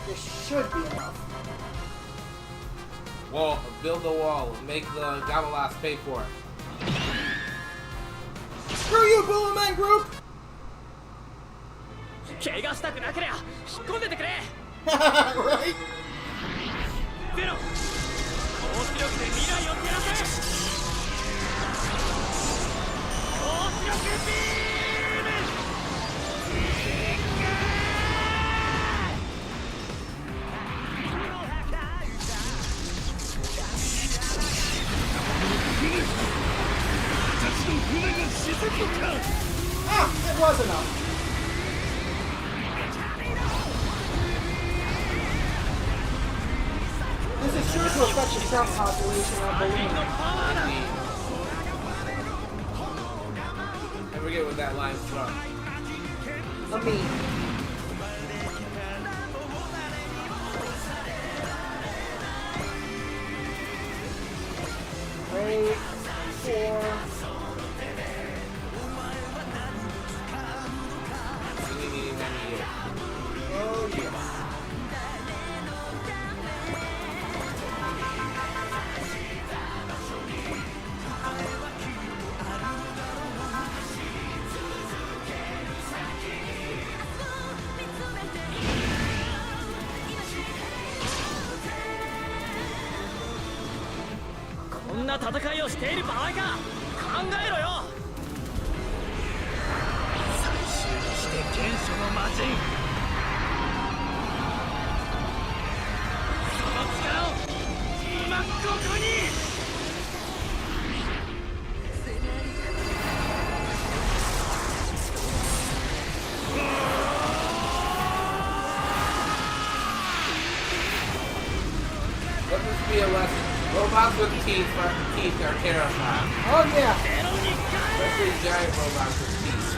This should be enough. Wall. Build a wall. Make the Gavilas pay for it. Screw you, Bullerman Group! 怪我したくなけりゃ引っ込んでてくれ Right? ゼロ高出力で未来を照らせ高出力ビーム Ah, it was enough. This is sure to affect the trout population, I believe. I forget what that line's from. A meme. Wait for... Oh, yes.こんな戦いをしている場合か考えろよ最終にして原初の魔人その力を今ここに Let this be a lesson. Robots with teeth are terrifying. Oh, yeah. Especially giant robots with teeth.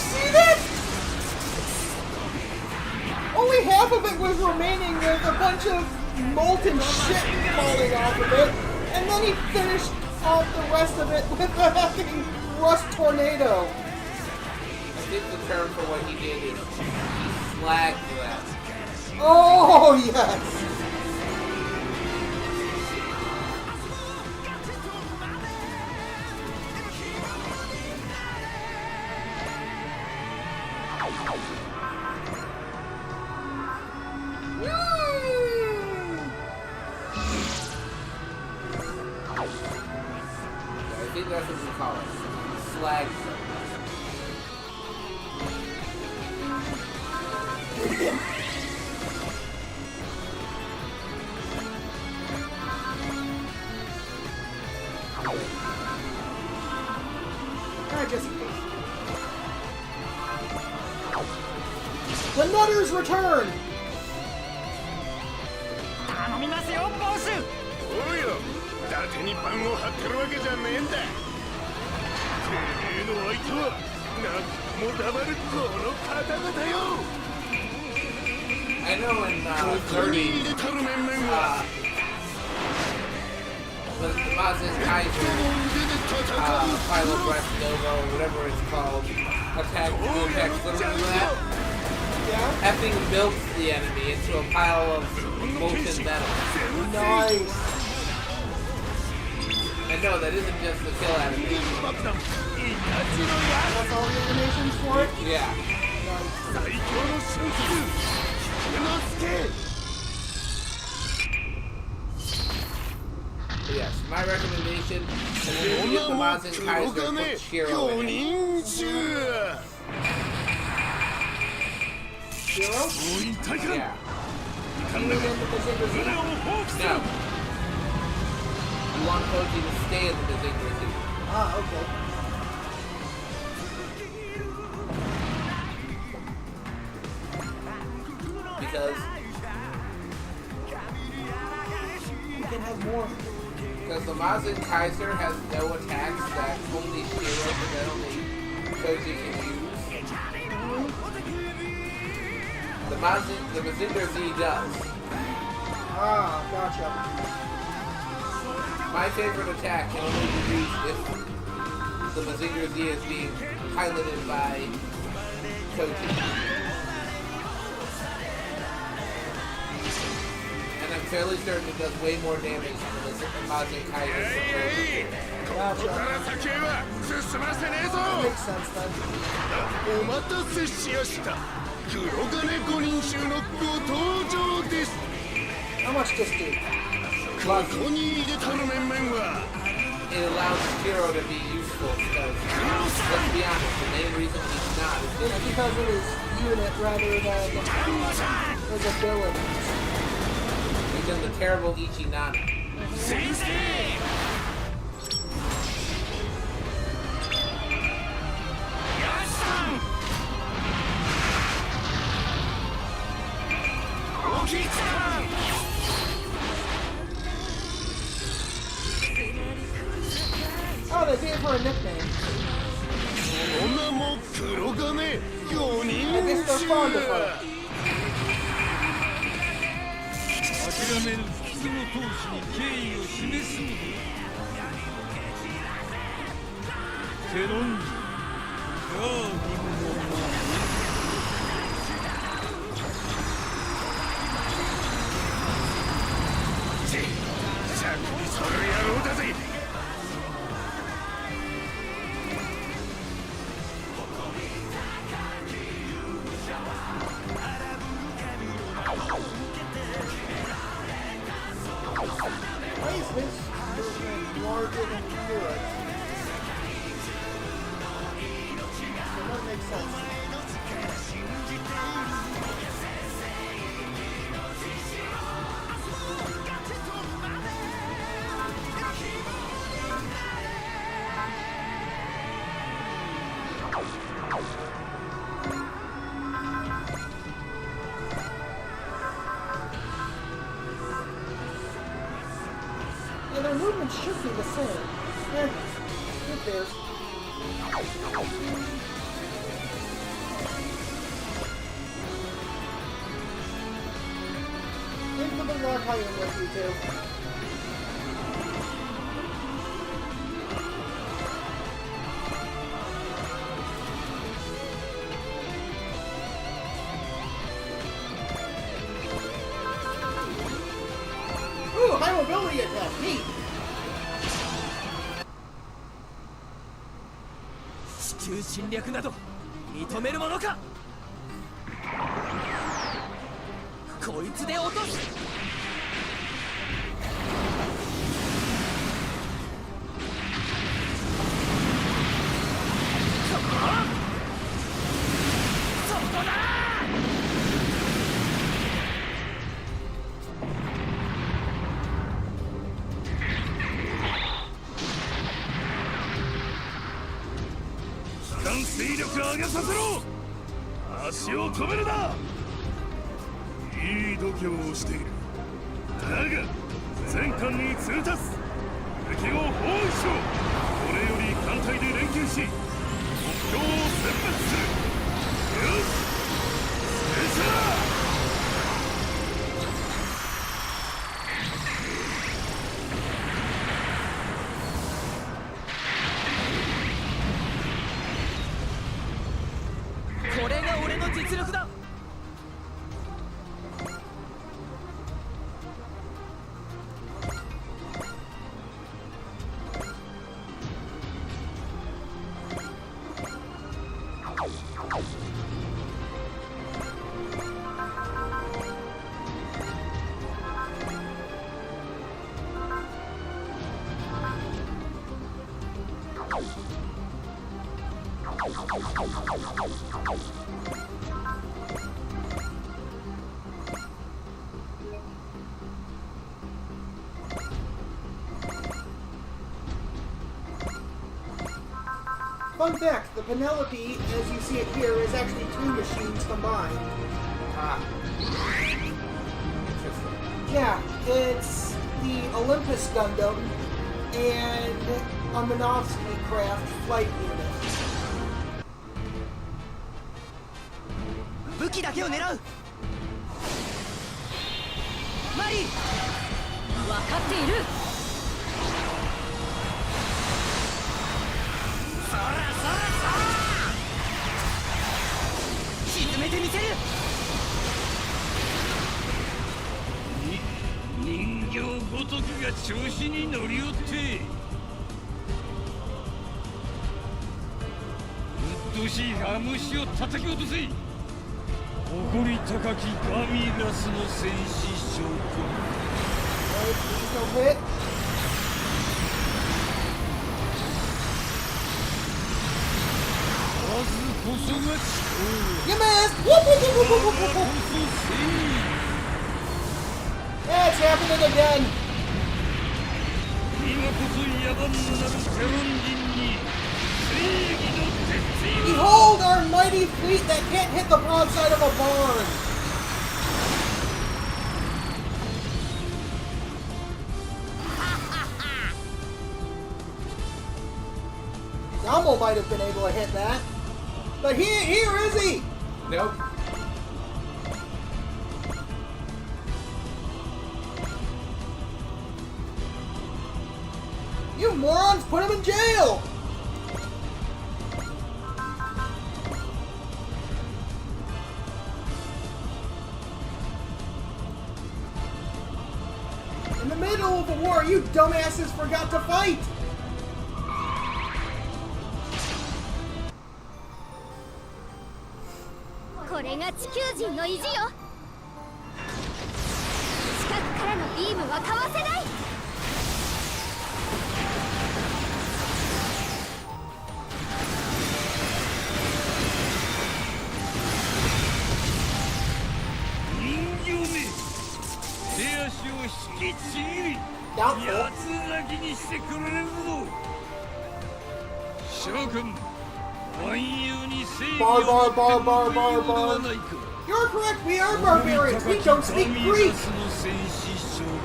See that? Only half of it was remaining with a bunch of molten shit falling off of it, and then he finished off the rest of it with a fucking rust tornado. I think the term for what he did is he slagged them. Oh, yes. I think that's what we call it. Slag. Alright, just in case. The Nutters return! 頼みますよボスおいよ伊達に番を張ってるわけじゃねえんだてめえの相手は何も黙るこの方々よ I know in ここに入れ 30, たる面々は when the Maz's Kaiser, Philo Breath Nova, whatever it's called, attacks literally that. Yeah? Effing melts the enemy into a pile of molten metal. Nice. And no, that isn't just the kill enemy. That's all the animations for it? Yeah. 最強の瞬間宇之助 But yes, my recommendation is to get the Mazin Kaiser put Shiro in it. Shiro? 総員退官 Yeah. 遺憾だが船を放棄する No. You want Koji to stay in the Mazinger Z. Ah, okay. Because You can have more. the Mazin Kaiser has no attacks that only Shiro and then only Koji can use. The Mazinger Z does. Ah, gotcha. My favorite attack can only be used if the Mazinger Z is being piloted by Koji. And I'm fairly certain it does way more damage than the Mazin Kaiser. Gotcha. 先へは進ませねえぞ Makes sense then. お待たせしやした黒金五人衆のご登場です How much this do? ここに入れたの面々は It allows Shiro to be useful because, let's be honest, the main reason he's not is It's because of his unit rather than his abilities. he's in the terrible Ichinana. 先生 Oh, they did it for a nickname. その名も黒金五人 I guess they're 衆 fond of her. 諦める普通の闘士に敬意を示すのだケロンジガーディンのしゃくりそる野郎だぜ Why is his movement larger than Kira's? That makes sense. Yeah, their movement should be the same. Eh, who cares? Into the rock high with you two. Ooh, high mobility attack, neat! 地球侵略など認めるものかこいつで落とす 水力上げさせろ足を止めるないい度胸をしているだが戦艦に通達敵を包囲しろこれより艦隊で連携し目標を選別するよし拙者だ これが俺の実力だ Ooh, Fun fact, the Penelope, as you see it here, is actually 2 machines combined. Ah. Interesting. Yeah, it's the Olympus Gundam and a Minovsky Craft flight unit. 武器だけを狙うマリー分かっている。そらそらそら沈めてみせる人形ごときが調子に乗りよってうっとうしいハムシを叩き落とせ誇り高きガミラスの戦士諸君 Right, please don't hit. 数こそが力 You missed! Whoop, whoop, whoop, whoop, whoop, 我 whoop, こ whoop. そ正義 Yeah, it's happening again. 今こそ野蛮なるテロン人に正義の鉄槌を Behold our mighty fleet that can't hit the broadside of a barn. Dumbo might have been able to hit that. But here is he? Nope. You morons, put him in jail! In the middle of the war, you dumbasses forgot to fight!これが地球人の意地よ。近くからのビームはかわせない。人形め手足を引きちぎり Doubtful. 八つ咲きにしてくれるぞ諸君万有に正義 Bar, を bar, bar, 持 bar, って bar, いるので bar. はないか You're correct, we are barbarians! We don't speak Greek! の戦士諸君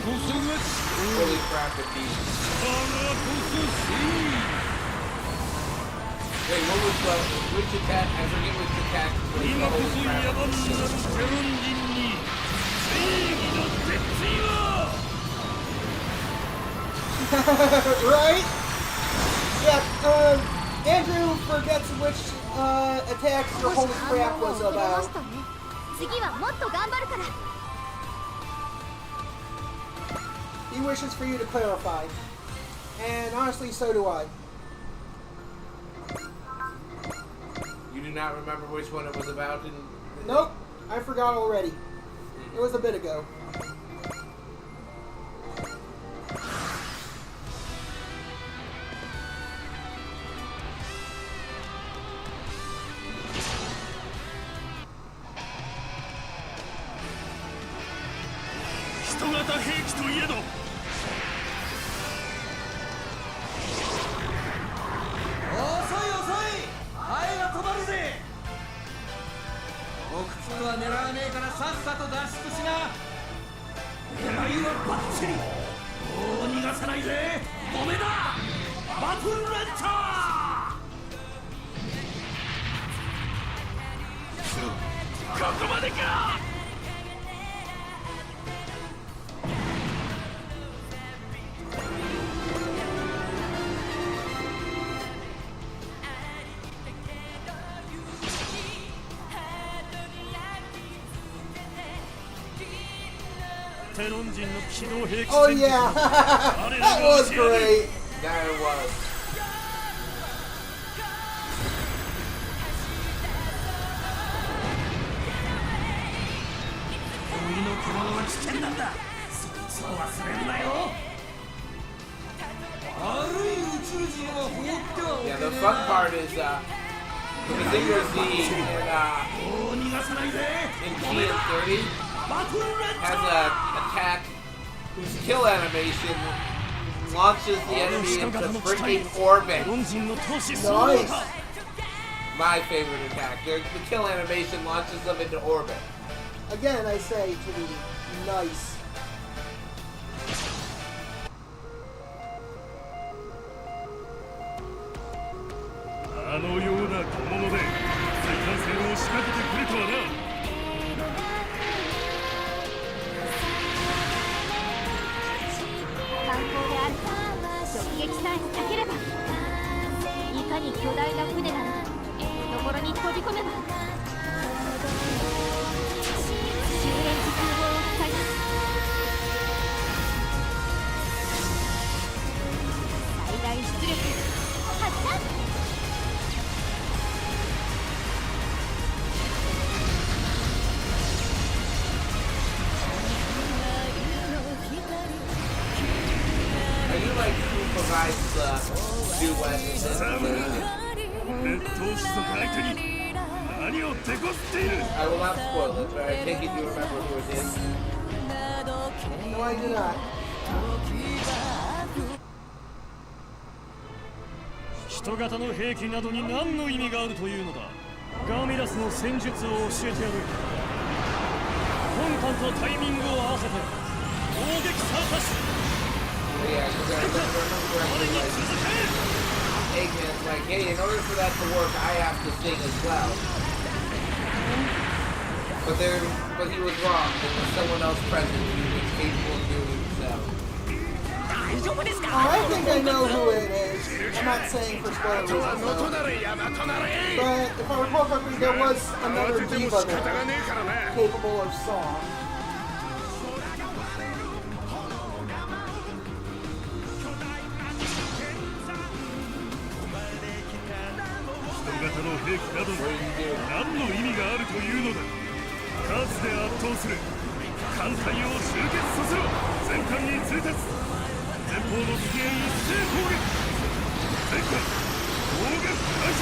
Holy crap, indeed. Wait, what was which attack? I forget which attack was the 今こ holy そ野蛮 crap. なるテロン人に正義の鉄槌を Right? Yeah, Andrew forgets which attacks the 少し holy 反 crap 応が was 遅れま about. したね。次はもっと頑張るから。 He wishes for you to clarify. And honestly, so do I. You do not remember which one it was about? Nope, I forgot already. It was a bit ago. Oh yeah, that was great. That it was. Yeah, the fun part is the Zinger Z in G and 30. has an attack whose kill animation launches the enemy into freaking orbit. ロンジンの闘志そのものか My favorite attack. The kill animation launches them into orbit. Again, I say to be nice. あのような小物で再感染を仕掛けてくるとはな。観光であると直撃さえ避ければ、いかに巨大な船なら懐に飛び込めば終焉時空を塞ぎ、最大出力発射。I do like who provides the duet in this. 劣等種族相手に何を手こずっている。 I will not spoil it, but I take it you remember who it is. No, I do not. 人型の兵器などに何の意味があるというのだ。ガミラスの戦術を教えてやる。魂胆とタイミングを合わせて攻撃されたし Yeah, because I remember correctly, like, Eggman's like, hey, in order for that to work, I have to sing as well. But he was wrong. There was someone else present who was capable of doing so. Oh, I think I know who it is. I'm not saying for spoiler reasons, though. But if I recall correctly, there was another diva there capable of song. 人型の兵器などに何の意味があるというのだ。数で圧倒する。艦隊を集結させろ。全艦に通達。前方の敵へ一斉攻撃。全艦攻撃開始。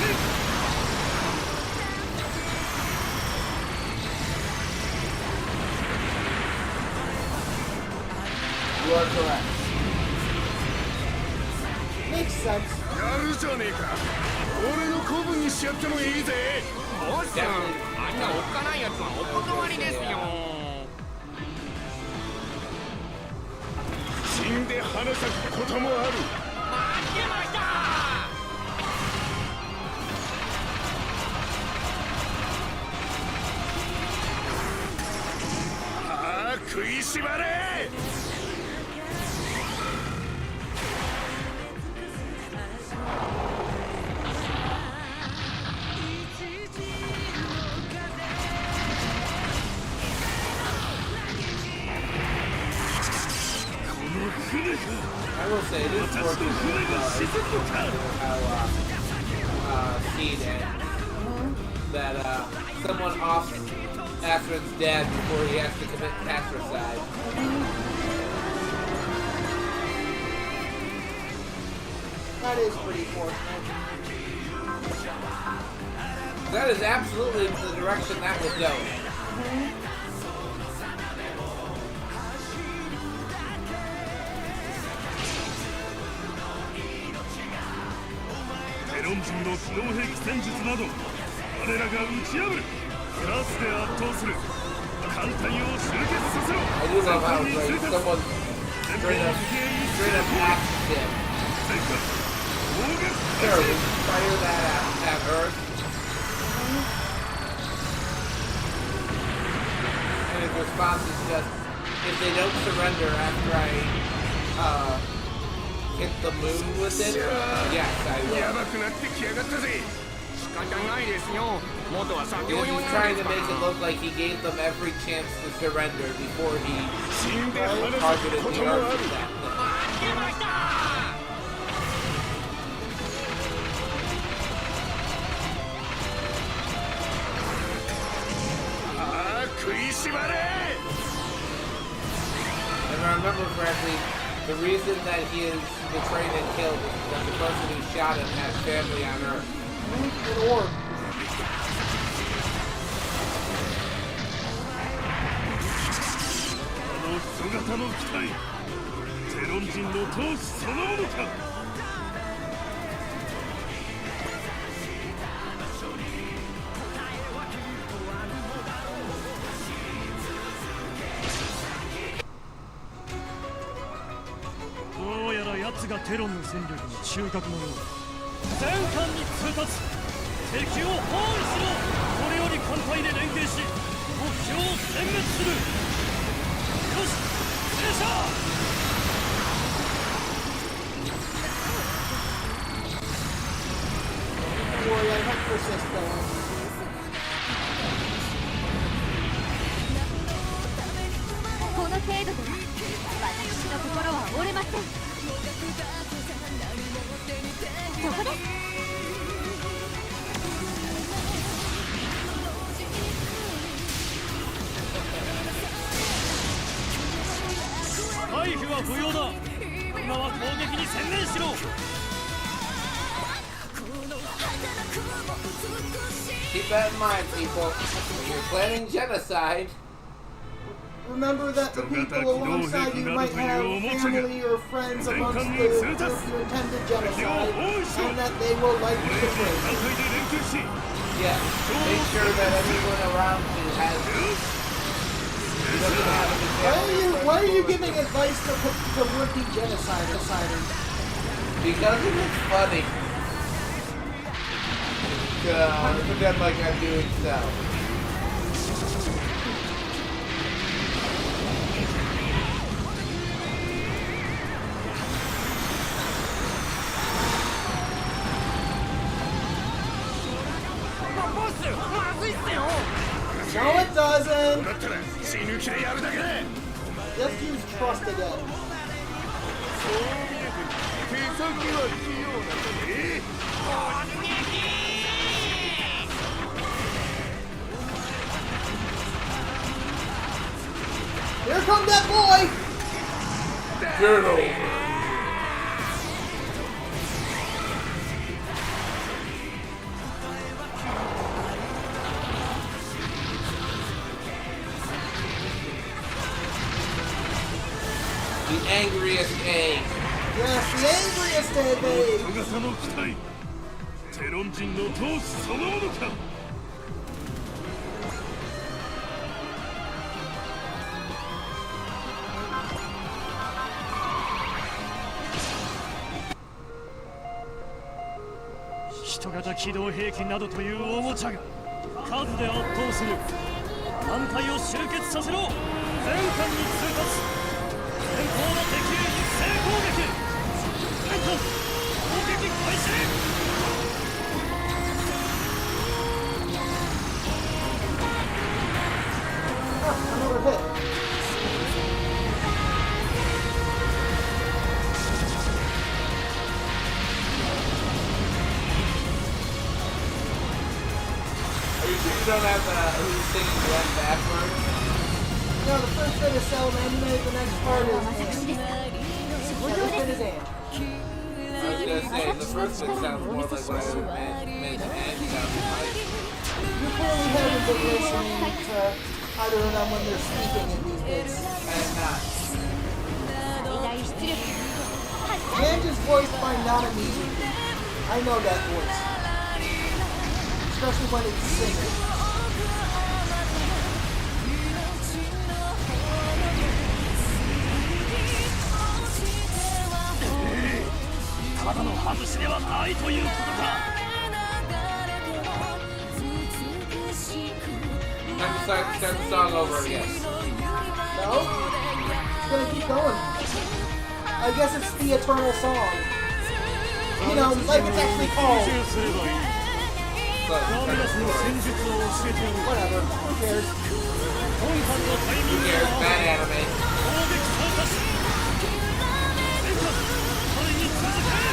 You are correct. Makes sense. やるじゃねえか。俺の子分にしちゃってもいいぜ。ボス、あんなおっかないやつはお断りですよ。死んで花咲くこともある。待ってました。ああ、食いしばれ。 I will say this is working really well. How Seed ends. That someone off Asteron's dead before he has to commit patricide. That is pretty fortunate. That is absolutely the direction that would go. テロン人の機動兵器戦術など我らが打ち破る。クラスで圧倒する。艦隊を集結させろ。 I do love how like someone straight up axed him. 全艦攻撃 Sure, we can fire that at Earth. And his response is just, if they don't surrender after I hit the moon with it, yes, I や will. ばくなってきやがったぜ。仕方ないですよ。元は作業 He 用 was に just な trying る to んで make す it から。 look like he gave them every chance to surrender before he 死んで花咲く targeted こ the ともあ Earth る。 with that thing. 待ってました。ああ、食いしばれ。 If I remember correctly, the reason that he is betrayed and killed is because the person who shot him has family on Earth. An orb. 型の機体テロン人の闘志そのものか。どうやら奴がテロンの戦力の中核のようだ。全艦に通達、敵を包囲しろ。これより艦隊で連携し目標を殲滅する。よし、戦車。この程度では私の心は折れません。そこです。退避は不要だ。今は攻撃に専念しろ。Keep that in mind, people. When you're planning genocide, remember that the people alongside you might have family or friends amongst the group you intended genocide, and that they will likely betray you. yeah, make sure that everyone around you has. Doesn't have an Why are you giving advice to would-be genociders? Because it's funny. Pretend like I'm doing so. No, it doesn't. Just use trust again. Here comes that boy! Get over. The angriest egg. Yes, the angriest egg! 小型の機体テロン人の闘志そのものか。人型機動兵器などというおもちゃが数で圧倒する。艦隊を集結させろ。全艦に通達。前方の敵へ一斉攻撃。全艦攻撃開始。Another hit. Are you sure you don't have who's singing Glenn backwards? No, the first bit is Salamandre, the next part is... 想像 This で bit す。 is Anne. I was gonna say, the first bit sounds more like what I would imagine and sounded like. You clearly haven't been listening to either of them when they're speaking in these bits. I am not. 最大出力。 Ange is voiced by Nana Mizuki. I know that voice. Especially when it's singing. ただの外しではないということか。Start the song over again. No? It's gonna keep going. I guess it's the eternal song. You know, like it's actually called. すればいい。 But, ガミラスの戦術を教えてやる。 Whatever. Who cares? 本艦のタイミ who ング cares? を Bad anime. 攻撃参加し。全艦彼に続け。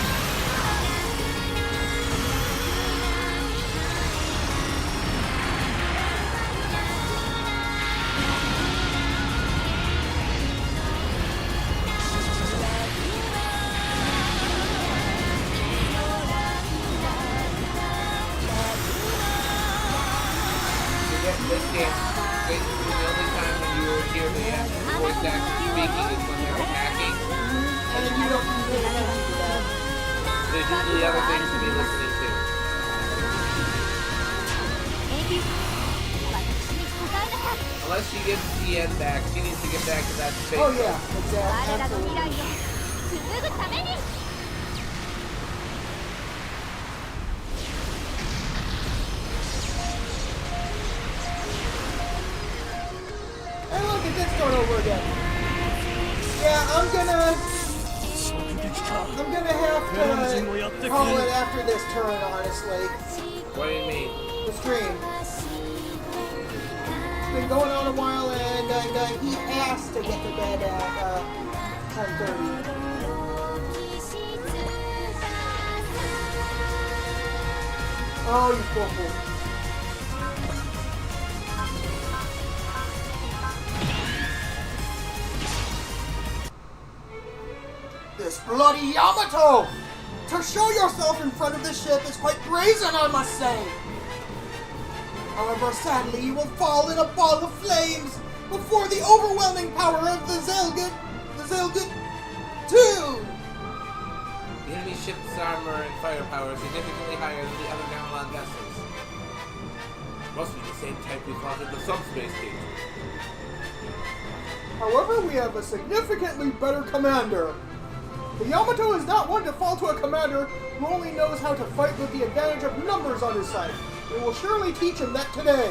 This game, basically the only time when you hear the voice actor speak the other things to be listening to. エディ私に答えなさい Unless she gets Tien back, she needs to get back to that space. Oh yeah, 我らの exactly. 未来を紡ぐために Hey, look, it did start over again. Yeah, I'm gonna have to call it after this turn, honestly. What do you mean? The stream. It's been going on a while, and he has to get to bed at 10:30. Oh, you poor fool. This bloody Yamato! To show yourself in front of the ship is quite brazen, I must say. However, sadly, you will fall in a ball of flames before the overwhelming power of the Zelgut 2! The enemy ship's armor and firepower is significantly higher than the other Gamelon vessels. Must be the same type we fought at the subspace gate. However, we have a significantly better commander. The Yamato is not one to fall to a commander who only knows how to fight with the advantage of numbers on his side. We will surely teach him that today.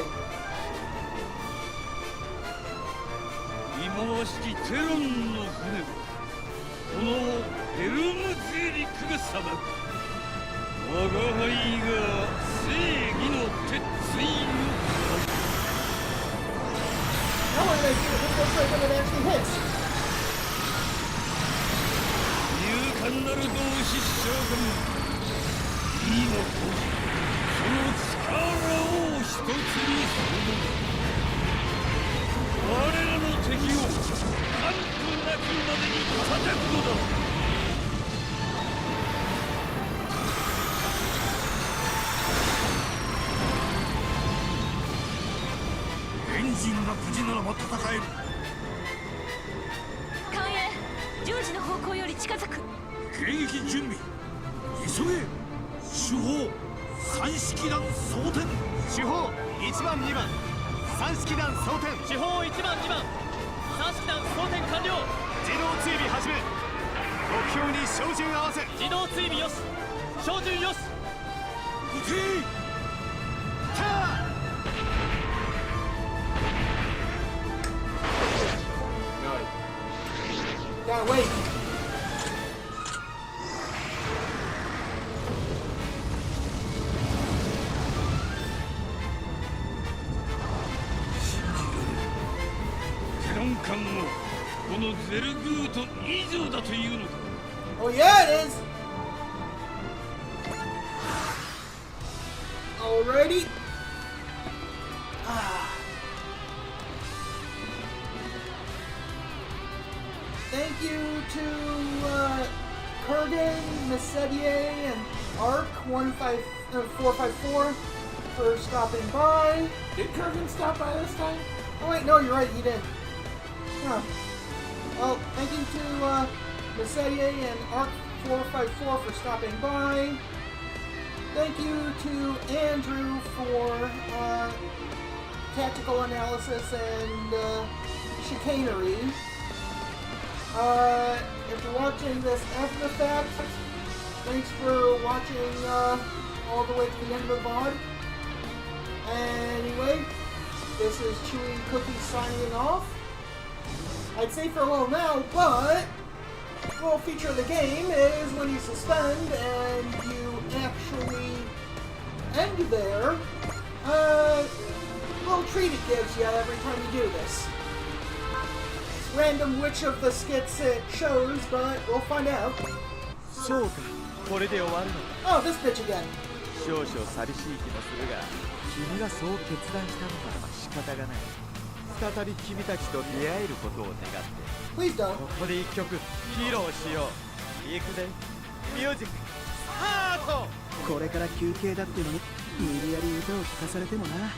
忌まわしきテロンの船をこのヘルムゼリクが裁く我が輩が正義の鉄槌を Now we're going to see if this looks like when it actually hits. 勇敢なる同志将軍今こそその力を一つにする我らの敵を完膚なきまでに叩くのだエンジンが無事ならば戦える艦営10時の方向より近づく迎撃準備急げ主砲三式団装填主砲1番2番三式団装填主砲1番2番三式団装填完了自動追尾始め目標に照準合わせ自動追尾よし照準よし撃てター Gotta wait. Oh yeah, it is. Alrighty. Thank you to Kurgan, Mesedier, and Arc 454 for stopping by. Did Kurgan stop by this time? Oh wait, no, you're right, he did. Huh. Well, thank you to Mesedier and Arc 454 for stopping by. Thank you to Andrew for tactical analysis and chicanery. If you're watching this after the fact, thanks for watching all the way to the end of the VOD. Anyway, this is Chewy Cookie signing off. I'd say farewell now, but the little feature of the game is when you suspend and you actually end there, little treat it gives you every time you do this. It's random which of the skits it shows, but we'll find out. そうか、これで終わるのか。 Oh, this bitch again. 少々寂しい気もするが、君がそう決断したのからは仕方がない。再び君たちと出会えることを願って。Please don't. ここで一曲披露しよう。いくぜ。ミュージックスタート。これから休憩だってのに無理やり歌を聴かされてもな。